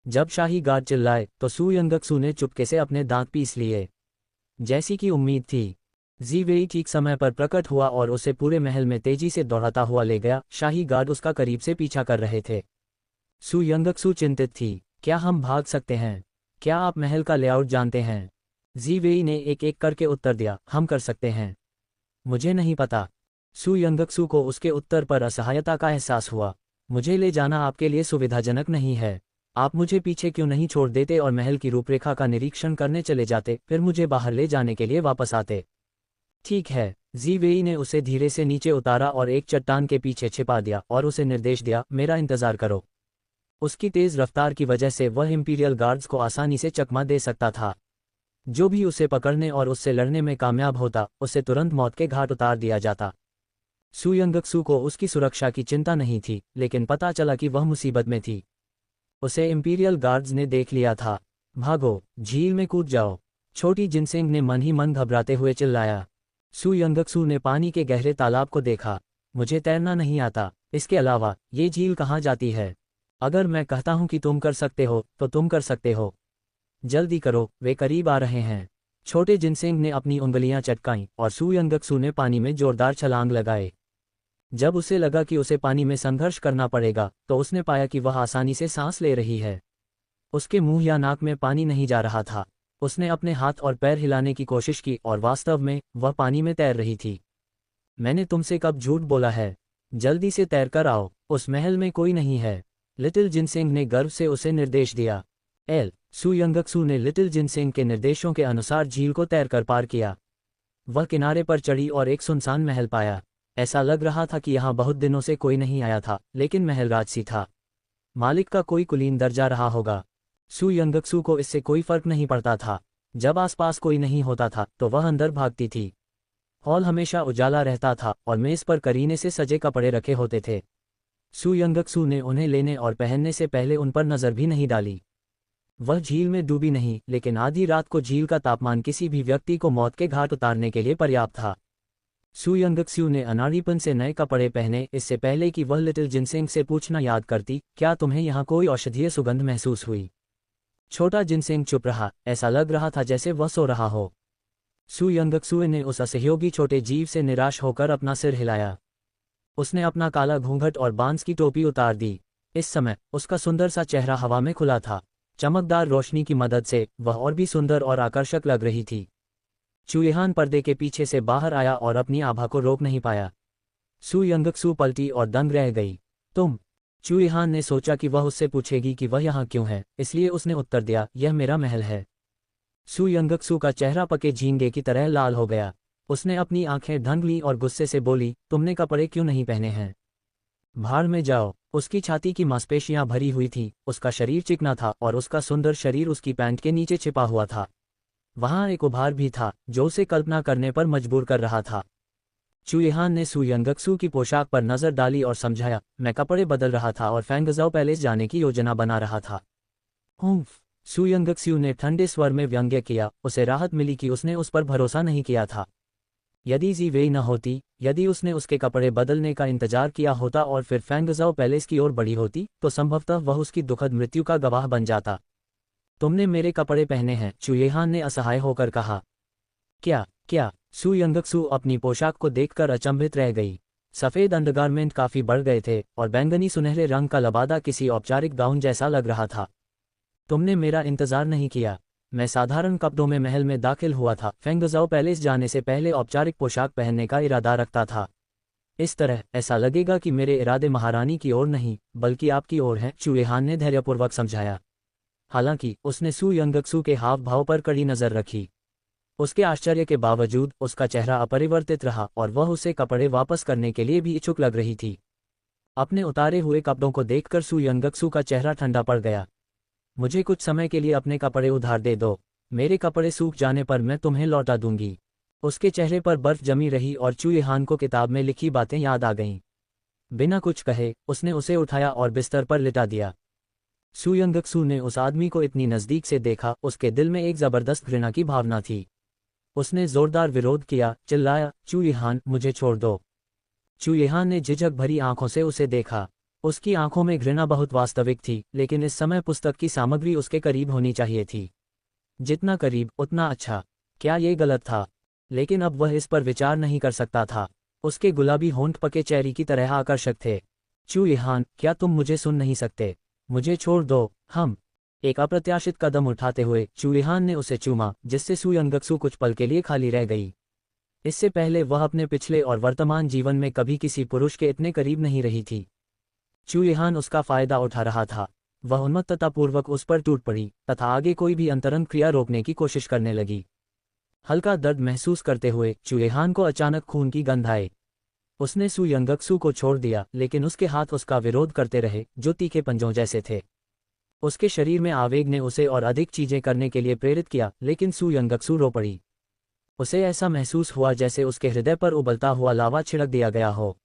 Speaker 1: जब शाही गार्ड चिल्लाए तो सू यंगक्सू ने चुपके से अपने दांत पीस लिए। जैसी कि उम्मीद थी, जी वेई ठीक समय पर प्रकट हुआ और उसे पूरे महल में तेजी से दौड़ाता हुआ ले गया। शाही गार्ड उसका करीब से पीछा कर रहे थे। सू यंगक्सू चिंतित थी। क्या हम भाग सकते हैं? क्या आप महल का लेआउट जानते हैं? जी वेई ने एक एक करके उत्तर दिया, हम कर सकते हैं। मुझे नहीं पता। सू यंगक्सू को उसके उत्तर पर असहायता का एहसास हुआ। मुझे ले जाना आपके लिए सुविधाजनक नहीं है। आप मुझे पीछे क्यों नहीं छोड़ देते और महल की रूपरेखा का निरीक्षण करने चले जाते, फिर मुझे बाहर ले जाने के लिए वापस आते। ठीक है। जी वेई ने उसे धीरे से नीचे उतारा और एक चट्टान के पीछे छिपा दिया और उसे निर्देश दिया, मेरा इंतजार करो। उसकी तेज रफ्तार की वजह से वह इंपीरियल गार्ड्स को आसानी से चकमा दे सकता था। जो भी उसे पकड़ने और उससे लड़ने में कामयाब होता, उसे तुरंत मौत के घाट उतार दिया जाता। सू यंगक्सू को उसकी सुरक्षा की चिंता नहीं थी, लेकिन पता चला कि वह मुसीबत में थी। उसे इंपीरियल गार्ड्स ने देख लिया था। भागो, झील में कूद जाओ, छोटी जिनसेंग ने मन ही मन घबराते हुए चिल्लाया। सू यंगक्सू ने पानी के गहरे तालाब को देखा। मुझे तैरना नहीं आता, इसके अलावा ये झील कहाँ जाती है? अगर मैं कहता हूं कि तुम कर सकते हो तो तुम कर सकते हो। जल्दी करो, वे करीब आ रहे हैं। छोटे जिनसेंग ने अपनी उंगलियां चटकाईं और सू यंगक्सू ने पानी में जोरदार छलांग लगाए। जब उसे लगा कि उसे पानी में संघर्ष करना पड़ेगा तो उसने पाया कि वह आसानी से सांस ले रही है। उसके मुंह या नाक में पानी नहीं जा रहा था। उसने अपने हाथ और पैर हिलाने की कोशिश की और वास्तव में वह पानी में तैर रही थी। मैंने तुमसे कब झूठ बोला है? जल्दी से तैर कर आओ, उस महल में कोई नहीं है। लिटिल जिनसेंग ने गर्व से उसे निर्देश दिया। सू यंगक्सू ने लिटिल जिनसेंग के निर्देशों के अनुसार झील को तैरकर पार किया। वह किनारे पर चढ़ी और एक सुनसान महल पाया। ऐसा लग रहा था कि यहाँ बहुत दिनों से कोई नहीं आया था, लेकिन महल राजसी था। मालिक का कोई कुलीन दर्जा रहा होगा। सू यंगक्सू को इससे कोई फर्क नहीं पड़ता था। जब आसपास कोई नहीं होता था तो वह अंदर भागती थी। हॉल हमेशा उजाला रहता था और मेज पर करीने से सजे कपड़े रखे होते थे। सू यंगक्सू ने उन्हें लेने और पहनने से पहले उन पर नज़र भी नहीं डाली। वह झील में डूबी नहीं, लेकिन आधी रात को झील का तापमान किसी भी व्यक्ति को मौत के घाट उतारने के लिए पर्याप्त था। सू यंगक्सू ने अनाड़ीपन से नए कपड़े पहने इससे पहले कि वह लिटिल जिनसेंग से पूछना याद करती, क्या तुम्हें यहाँ कोई औषधीय सुगंध महसूस हुई? छोटा जिनसेंग चुप रहा, ऐसा लग रहा था जैसे वह सो रहा हो। सू यंगक्सू ने उस असहयोगी छोटे जीव से निराश होकर अपना सिर हिलाया। उसने अपना काला घूंघट और बांस की टोपी उतार दी। इस समय उसका सुंदर सा चेहरा हवा में खुला था। चमकदार रोशनी की मदद से वह और भी सुंदर और आकर्षक लग रही थी। चुयहान पर्दे के पीछे से बाहर आया और अपनी आभा को रोक नहीं पाया। सू यंगक्सू पलटी और दंग रह गई। तुम? चुयहान ने सोचा कि वह उससे पूछेगी कि वह यहाँ क्यों है, इसलिए उसने उत्तर दिया, यह मेरा महल है। सू यंगक्सू का चेहरा पके झींगे की तरह लाल हो गया। उसने अपनी आंखें ढंग लीं और गुस्से से बोली, तुमने कपड़े क्यों नहीं पहने हैं? भाड़ में जाओ। उसकी छाती की मांसपेशियां भरी हुई थीं, उसका शरीर चिकना था और उसका सुंदर शरीर उसकी पैंट के नीचे छिपा हुआ था। वहां एक उभार भी था जो उसे कल्पना करने पर मजबूर कर रहा था। चुयहान ने सू यंगक्सू की पोशाक पर नजर डाली और समझाया, मैं कपड़े बदल रहा था और फैंगजाओ पैलेस जाने की योजना बना रहा था। हुम्फ। सू यंगक्सू ने ठंडे स्वर में व्यंग्य किया। उसे राहत मिली कि उसने उस पर भरोसा नहीं किया था। यदि जी वेई न होती, यदि उसने उसके कपड़े बदलने का इंतजार किया होता और फिर फैंगजाओ पैलेस की ओर बढ़ी होती, तो संभवतः वह उसकी दुखद मृत्यु का गवाह बन जाता। तुमने मेरे कपड़े पहने हैं, चुयहान ने असहाय होकर कहा। क्या क्या? सू यंगक्सू अपनी पोशाक को देखकर अचंभित रह गई। सफ़ेद अंडरगारमेंट काफी बढ़ गए थे और बैंगनी सुनहरे रंग का लबादा किसी औपचारिक गाउन जैसा लग रहा था। तुमने मेरा इंतजार नहीं किया। मैं साधारण कपड़ों में महल में दाखिल हुआ था। फैंगजाओ पैलेस जाने से पहले औपचारिक पोशाक पहनने का इरादा रखता था। इस तरह ऐसा लगेगा कि मेरे इरादे महारानी की ओर नहीं, बल्कि आपकी ओर हैं, चुयहान ने धैर्यपूर्वक समझाया। हालांकि उसने सू यंगक्सू के हाव भाव पर कड़ी नजर रखी। उसके आश्चर्य के बावजूद उसका चेहरा अपरिवर्तित रहा और वह उसे कपड़े वापस करने के लिए भी इच्छुक लग रही थी। अपने उतारे हुए कपड़ों को देखकर सू यंगक्सू का चेहरा ठंडा पड़ गया। मुझे कुछ समय के लिए अपने कपड़े उधार दे दो। मेरे कपड़े सूख जाने पर मैं तुम्हें लौटा दूंगी। उसके चेहरे पर बर्फ जमी रही और चुयहान को किताब में लिखी बातें याद आ गईं। बिना कुछ कहे उसने उसे उठाया और बिस्तर पर लिटा दिया। सू यंगक्सू ने उस आदमी को इतनी नज़दीक से देखा, उसके दिल में एक जबरदस्त घृणा की भावना थी। उसने जोरदार विरोध किया, चिल्लाया, चुयहान, मुझे छोड़ दो। चुयहान ने झिझक भरी आंखों से उसे देखा। उसकी आंखों में घृणा बहुत वास्तविक थी, लेकिन इस समय पुस्तक की सामग्री उसके करीब होनी चाहिए थी। जितना करीब उतना अच्छा। क्या ये गलत था? लेकिन अब वह इस पर विचार नहीं कर सकता था। उसके गुलाबी होंठ पके चेरी की तरह आकर्षक थे। चुयहान, क्या तुम मुझे सुन नहीं सकते? मुझे छोड़ दो। हम। एक अप्रत्याशित कदम उठाते हुए चुयहान ने उसे चूमा, जिससे सू यंगक्सू कुछ पल के लिए खाली रह गई। इससे पहले वह अपने पिछले और वर्तमान जीवन में कभी किसी पुरुष के इतने करीब नहीं रही थी। चुयहान उसका फायदा उठा रहा था। वह उन्मत्ततापूर्वक उस पर टूट पड़ी तथा आगे कोई भी अंतरंग क्रिया रोकने की कोशिश करने लगी। हल्का दर्द महसूस करते हुए चुयहान को अचानक खून की गंध आई। उसने सू यंगक्सू को छोड़ दिया, लेकिन उसके हाथ उसका विरोध करते रहे, जो तीखे पंजों जैसे थे। उसके शरीर में आवेग ने उसे और अधिक चीजें करने के लिए प्रेरित किया, लेकिन सू यंगक्सू रो पड़ी। उसे ऐसा महसूस हुआ जैसे उसके हृदय पर उबलता हुआ लावा छिड़क दिया गया हो।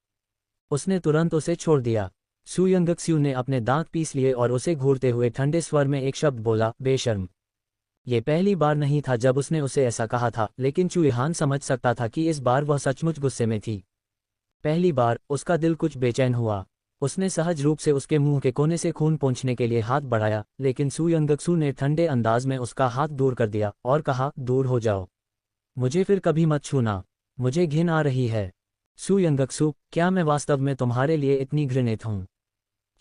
Speaker 1: उसने तुरंत उसे छोड़ दिया। सू यंगक्सू ने अपने दांत पीस लिए और उसे घूरते हुए ठंडे स्वर में एक शब्द बोला, बेशर्म। ये पहली बार नहीं था जब उसने उसे ऐसा कहा था, लेकिन चुयहान समझ सकता था कि इस बार वह सचमुच गुस्से में थी। पहली बार उसका दिल कुछ बेचैन हुआ। उसने सहज रूप से उसके मुंह के कोने से खून पोंछने के लिए हाथ बढ़ाया, लेकिन सू यंगक्सू ने ठंडे अंदाज में उसका हाथ दूर कर दिया और कहा, दूर हो जाओ। मुझे फिर कभी मत छूना। मुझे घिन आ रही है। सू यंगक्सू, क्या मैं वास्तव में तुम्हारे लिए इतनी घृणित हूं?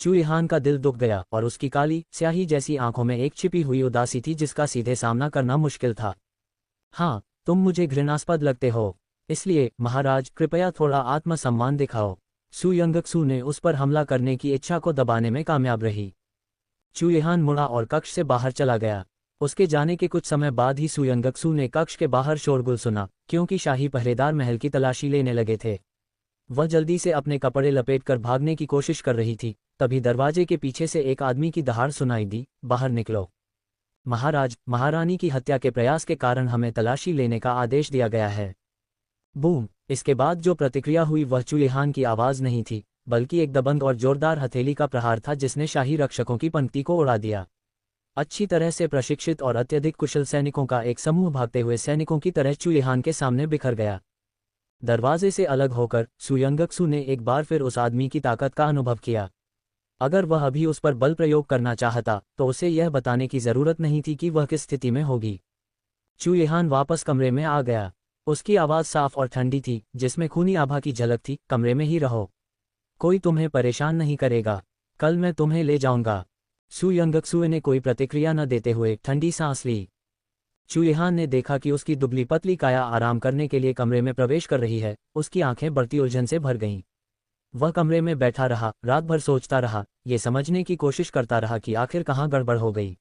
Speaker 1: चुयहान का दिल दुख गया और उसकी काली स्याही जैसी आंखों में एक छिपी हुई उदासी थी जिसका सीधे सामना करना मुश्किल था। हाँ, तुम मुझे घृणास्पद लगते हो। इसलिए महाराज, कृपया थोड़ा आत्मसम्मान दिखाओ। सू यंगक्सू ने उस पर हमला करने की इच्छा को दबाने में कामयाब रही। चुयहान मुड़ा और कक्ष से बाहर चला गया। उसके जाने के कुछ समय बाद ही सू यंगक्सू ने कक्ष के बाहर शोरगुल सुना, क्योंकि शाही पहरेदार महल की तलाशी लेने लगे थे। वह जल्दी से अपने कपड़े लपेटकर भागने की कोशिश कर रही थी, तभी दरवाजे के पीछे से एक आदमी की दहाड़ सुनाई दी, बाहर निकलो। महाराज, महारानी की हत्या के प्रयास के कारण हमें तलाशी लेने का आदेश दिया गया है। बूम। इसके बाद जो प्रतिक्रिया हुई वह चुयहान की आवाज नहीं थी, बल्कि एक दबंग और जोरदार हथेली का प्रहार था जिसने शाही रक्षकों की पंक्ति को उड़ा दिया। अच्छी तरह से प्रशिक्षित और अत्यधिक कुशल सैनिकों का एक समूह भागते हुए सैनिकों की तरह चुयहान के सामने बिखर गया। दरवाजे से अलग होकर सू यंगक्सू ने एक बार फिर उस आदमी की ताकत का अनुभव किया। अगर वह अभी उस पर बल प्रयोग करना चाहता तो उसे यह बताने की जरूरत नहीं थी कि वह किस स्थिति में होगी। चुयहान वापस कमरे में आ गया। उसकी आवाज साफ और ठंडी थी, जिसमें खूनी आभा की झलक थी, कमरे में ही रहो। कोई तुम्हें परेशान नहीं करेगा। कल मैं तुम्हें ले जाऊंगा। सू यंगक्सू ने कोई प्रतिक्रिया न देते हुए ठंडी सांस ली। चुयहान ने देखा कि उसकी दुबली पतली काया आराम करने के लिए कमरे में प्रवेश कर रही है। उसकी आंखें बढ़ती उलझन से भर गईं। वह कमरे में बैठा रहा, रात भर सोचता रहा, ये समझने की कोशिश करता रहा कि आखिर कहाँ गड़बड़ हो गई।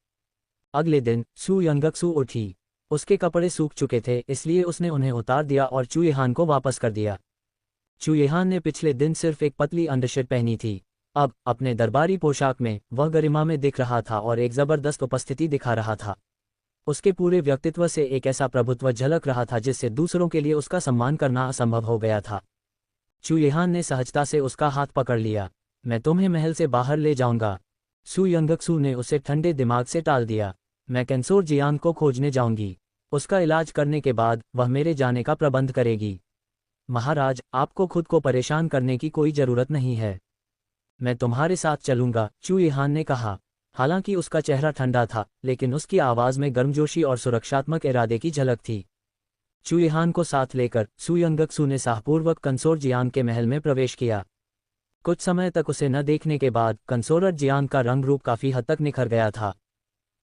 Speaker 1: अगले दिन सू यंगक्सू उठी। उसके कपड़े सूख चुके थे, इसलिए उसने उन्हें उतार दिया और चुयहान को वापस कर दिया। चुयहान ने पिछले दिन सिर्फ एक पतली अंडरशर्ट पहनी थी। अब अपने दरबारी पोशाक में वह गरिमा में दिख रहा था और एक जबरदस्त उपस्थिति दिखा रहा था। उसके पूरे व्यक्तित्व से एक ऐसा प्रभुत्व झलक रहा था जिससे दूसरों के लिए उसका सम्मान करना असंभव हो गया था। चू येहान ने सहजता से उसका हाथ पकड़ लिया। मैं तुम्हें महल से बाहर ले जाऊंगा। सू यंगक्सू ने उसे ठंडे दिमाग से टाल दिया। मैं कंसोर जियांग को खोजने जाऊंगी। उसका इलाज करने के बाद वह मेरे जाने का प्रबंध करेगी। महाराज, आपको खुद को परेशान करने की कोई जरूरत नहीं है। मैं तुम्हारे साथ चलूंगा, चू येहान ने कहा। हालांकि उसका चेहरा ठंडा था, लेकिन उसकी आवाज में गर्मजोशी और सुरक्षात्मक इरादे की झलक थी। चू येहान को साथ लेकर सू यंगक्सू ने साहपूर्वक कंसोर जियांग के महल में प्रवेश किया। कुछ समय तक उसे न देखने के बाद कंसोरर जियांग का रंग रूप काफी हद तक निखर गया था।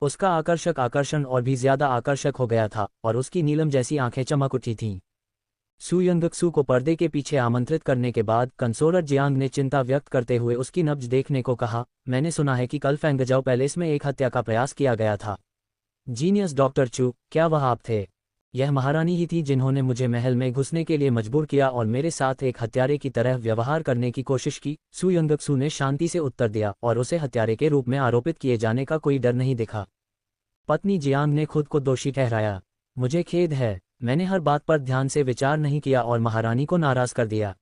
Speaker 1: उसका आकर्षक आकर्षण और भी ज्यादा आकर्षक हो गया था और उसकी नीलम जैसी आंखें चमक उठी थीं। सू यंगक्सू को पर्दे के पीछे आमंत्रित करने के बाद कंसोरर जियांग ने चिंता व्यक्त करते हुए उसकी नब्ज देखने को कहा। मैंने सुना है कि कल फेंगजाओ पैलेस में एक हत्या का प्रयास किया गया था। जीनियस डॉक्टर चू, क्या वह आप थे? यह महारानी ही थी जिन्होंने मुझे महल में घुसने के लिए मजबूर किया और मेरे साथ एक हत्यारे की तरह व्यवहार करने की कोशिश की। सू यंगक्सू ने शांति से उत्तर दिया और उसे हत्यारे के रूप में आरोपित किए जाने का कोई डर नहीं दिखा। पत्नी जियांग ने खुद को दोषी ठहराया। मुझे खेद है, मैंने हर बात पर ध्यान से विचार नहीं किया और महारानी को नाराज कर दिया।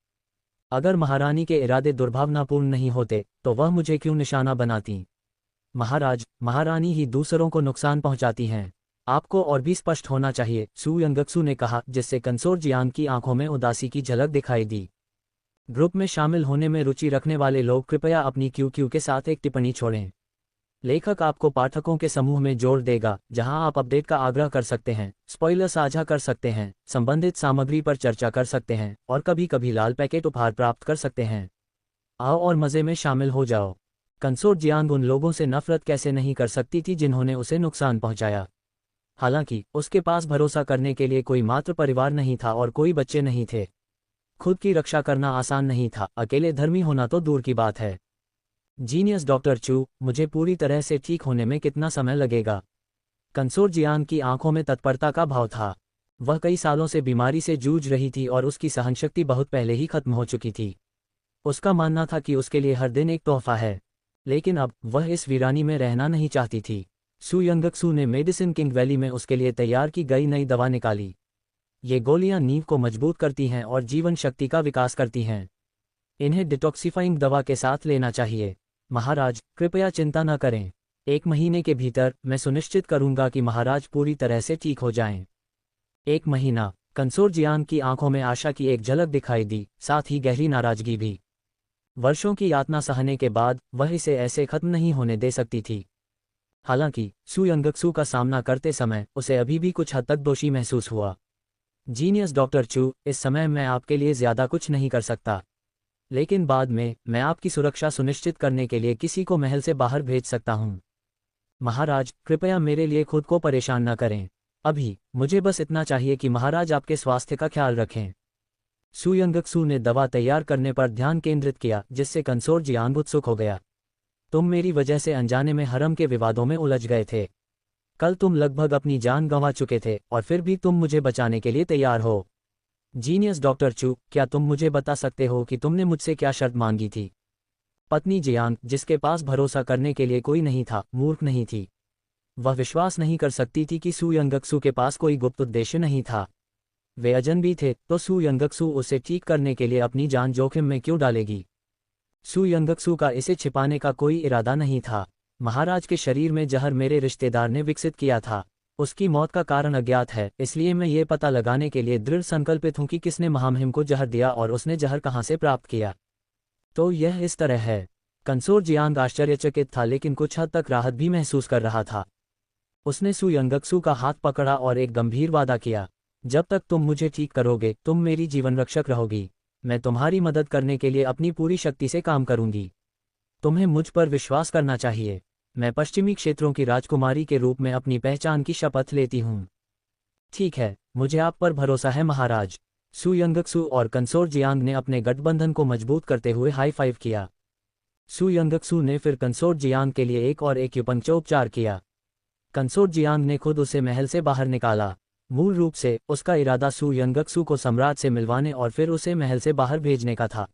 Speaker 1: अगर महारानी के इरादे दुर्भावनापूर्ण नहीं होते तो वह मुझे क्यों निशाना बनाती? महाराज, महारानी ही दूसरों को नुकसान पहुंचाती हैं। आपको और भी स्पष्ट होना चाहिए, सू यंगक्सू ने कहा, जिससे कंसोर जियांग की आंखों में उदासी की झलक दिखाई दी। ग्रुप में शामिल होने में रुचि रखने वाले लोग कृपया अपनी क्यू के साथ एक टिप्पणी छोड़ें। लेखक आपको पाठकों के समूह में जोड़ देगा जहां आप अपडेट का आग्रह कर सकते हैं, स्पॉइलर साझा कर सकते हैं, संबंधित सामग्री पर चर्चा कर सकते हैं और कभी कभी लाल पैकेट उपहार प्राप्त कर सकते हैं। आओ और मजे में शामिल हो जाओ। कंसोर जियांग उन लोगों से नफरत कैसे नहीं कर सकती थी जिन्होंने उसे नुकसान पहुंचाया। हालांकि उसके पास भरोसा करने के लिए कोई मात्र परिवार नहीं था और कोई बच्चे नहीं थे। खुद की रक्षा करना आसान नहीं था, अकेले धर्मी होना तो दूर की बात है। जीनियस डॉक्टर चू, मुझे पूरी तरह से ठीक होने में कितना समय लगेगा? कंसोर जियांग की आंखों में तत्परता का भाव था। वह कई सालों से बीमारी से जूझ रही थी और उसकी सहनशक्ति बहुत पहले ही खत्म हो चुकी थी। उसका मानना था कि उसके लिए हर दिन एक तोहफा है, लेकिन अब वह इस वीरानी में रहना नहीं चाहती थी। सू यंगक्सू ने मेडिसिन किंग वैली में उसके लिए तैयार की गई नई दवा निकाली। ये गोलियां नींव को मजबूत करती हैं और जीवन शक्ति का विकास करती हैं। इन्हें डिटॉक्सिफाइंग दवा के साथ लेना चाहिए। महाराज, कृपया चिंता न करें। 1 महीने के भीतर मैं सुनिश्चित करूंगा कि महाराज पूरी तरह से ठीक हो जाएं। 1 महीना? कंसोर जियांग की आंखों में आशा की एक झलक दिखाई दी, साथ ही गहरी नाराजगी भी। वर्षों की यातना सहने के बाद वह इसे ऐसे खत्म नहीं होने दे सकती थी। हालांकि सू यंगक्सू का सामना करते समय उसे अभी भी कुछ हद तक दोषी महसूस हुआ। जीनियस डॉक्टर चू, इस समय मैं आपके लिए ज्यादा कुछ नहीं कर सकता, लेकिन बाद में मैं आपकी सुरक्षा सुनिश्चित करने के लिए किसी को महल से बाहर भेज सकता हूं। महाराज, कृपया मेरे लिए खुद को परेशान न करें। अभी मुझे बस इतना चाहिए कि महाराज आपके स्वास्थ्य का ख्याल रखें। सू यंगक्सू ने दवा तैयार करने पर ध्यान केंद्रित किया, जिससे कंसोर जियांग उत्सुक हो गया। तुम मेरी वजह से अनजाने में हरम के विवादों में उलझ गए थे। कल तुम लगभग अपनी जान गंवा चुके थे और फिर भी तुम मुझे बचाने के लिए तैयार हो। जीनियस डॉक्टर चू, क्या तुम मुझे बता सकते हो कि तुमने मुझसे क्या शर्त मांगी थी? पत्नी जियांग, जिसके पास भरोसा करने के लिए कोई नहीं था, मूर्ख नहीं थी। वह विश्वास नहीं कर सकती थी कि सू यंगक्सू के पास कोई गुप्त उद्देश्य नहीं था। वे अजनबी थे, तो सू यंगक्सू उसे ठीक करने के लिए अपनी जान जोखिम में क्यों डालेगी? सू यंगक्सू का इसे छिपाने का कोई इरादा नहीं था। महाराज के शरीर में जहर मेरे रिश्तेदार ने विकसित किया था। उसकी मौत का कारण अज्ञात है, इसलिए मैं ये पता लगाने के लिए दृढ़ संकल्पित हूं कि किसने महामहिम को जहर दिया और उसने जहर कहां से प्राप्त किया। तो यह इस तरह है। कंसोर जियांग आश्चर्यचकित था, लेकिन कुछ हद तक राहत भी महसूस कर रहा था। उसने सू यंगक्सू का हाथ पकड़ा और एक गंभीर वादा किया, जब तक तुम मुझे ठीक करोगे तुम मेरी जीवन रक्षक रहोगी। मैं तुम्हारी मदद करने के लिए अपनी पूरी शक्ति से काम करूंगी। तुम्हें मुझ पर विश्वास करना चाहिए। मैं पश्चिमी क्षेत्रों की राजकुमारी के रूप में अपनी पहचान की शपथ लेती हूँ। ठीक है, मुझे आप पर भरोसा है महाराज। सू यंगक्सू और कंसोर जियांग ने अपने गठबंधन को मजबूत करते हुए हाई फाइव किया। सू यंगक्सू ने फिर कंसोर जियांग के लिए एक और एक्यूपंक्चरोपचार किया। कंसोर जियांग ने खुद उसे महल से बाहर निकाला। मूल रूप से उसका इरादा सू यंगक्सू को सम्राट से मिलवाने और फिर उसे महल से बाहर भेजने का था।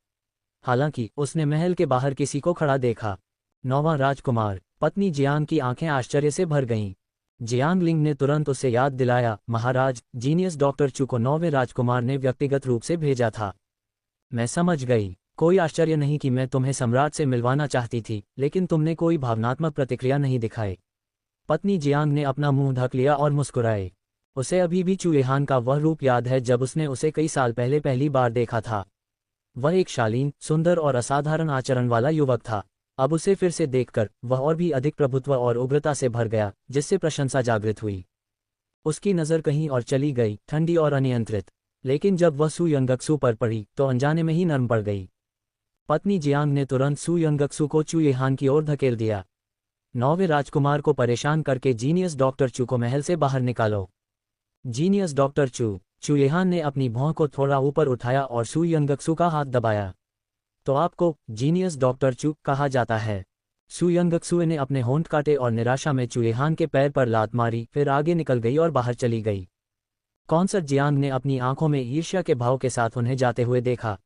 Speaker 1: हालांकि उसने महल के बाहर किसी को खड़ा देखा। 9वां राजकुमार। पत्नी जियांग की आंखें आश्चर्य से भर गईं। जियांग लिंग ने तुरंत उसे याद दिलाया, महाराज, जीनियस डॉक्टर चू को 9वें राजकुमार ने व्यक्तिगत रूप से भेजा था। मैं समझ गई। कोई आश्चर्य नहीं कि मैं तुम्हें सम्राट से मिलवाना चाहती थी, लेकिन तुमने कोई भावनात्मक प्रतिक्रिया नहीं दिखाई। पत्नी जियांग ने अपना मुंह ढक लिया और मुस्कुराए। उसे अभी भी चुएहान का वह रूप याद है जब उसने उसे कई साल पहले पहली बार देखा था। वह एक शालीन, सुंदर और असाधारण आचरण वाला युवक था। अब उसे फिर से देखकर वह और भी अधिक प्रभुत्व और उग्रता से भर गया, जिससे प्रशंसा जागृत हुई। उसकी नज़र कहीं और चली गई, ठंडी और अनियंत्रित। लेकिन जब वह सु यंगक्सु पर पड़ी तो अनजाने में ही नरम पड़ गई। पत्नी जियांग ने तुरंत सु यंगक्सु को चुएहान की ओर धकेल दिया। 9वें राजकुमार को परेशान करके जीनियस डॉक्टर चू को महल से बाहर निकालो। जीनियस डॉक्टर चू। चुएहान ने अपनी भौं को थोड़ा ऊपर उठाया और सु यंगक्सु का हाथ दबाया। तो आपको जीनियस डॉक्टर चू कहा जाता है। सु यंगक्सु ने अपने होंठ काटे और निराशा में चुएहान के पैर पर लात मारी, फिर आगे निकल गई और बाहर चली गई। कॉन्सर्ट जियांग ने अपनी आंखों में ईर्ष्या के भाव के साथ उन्हें जाते हुए देखा।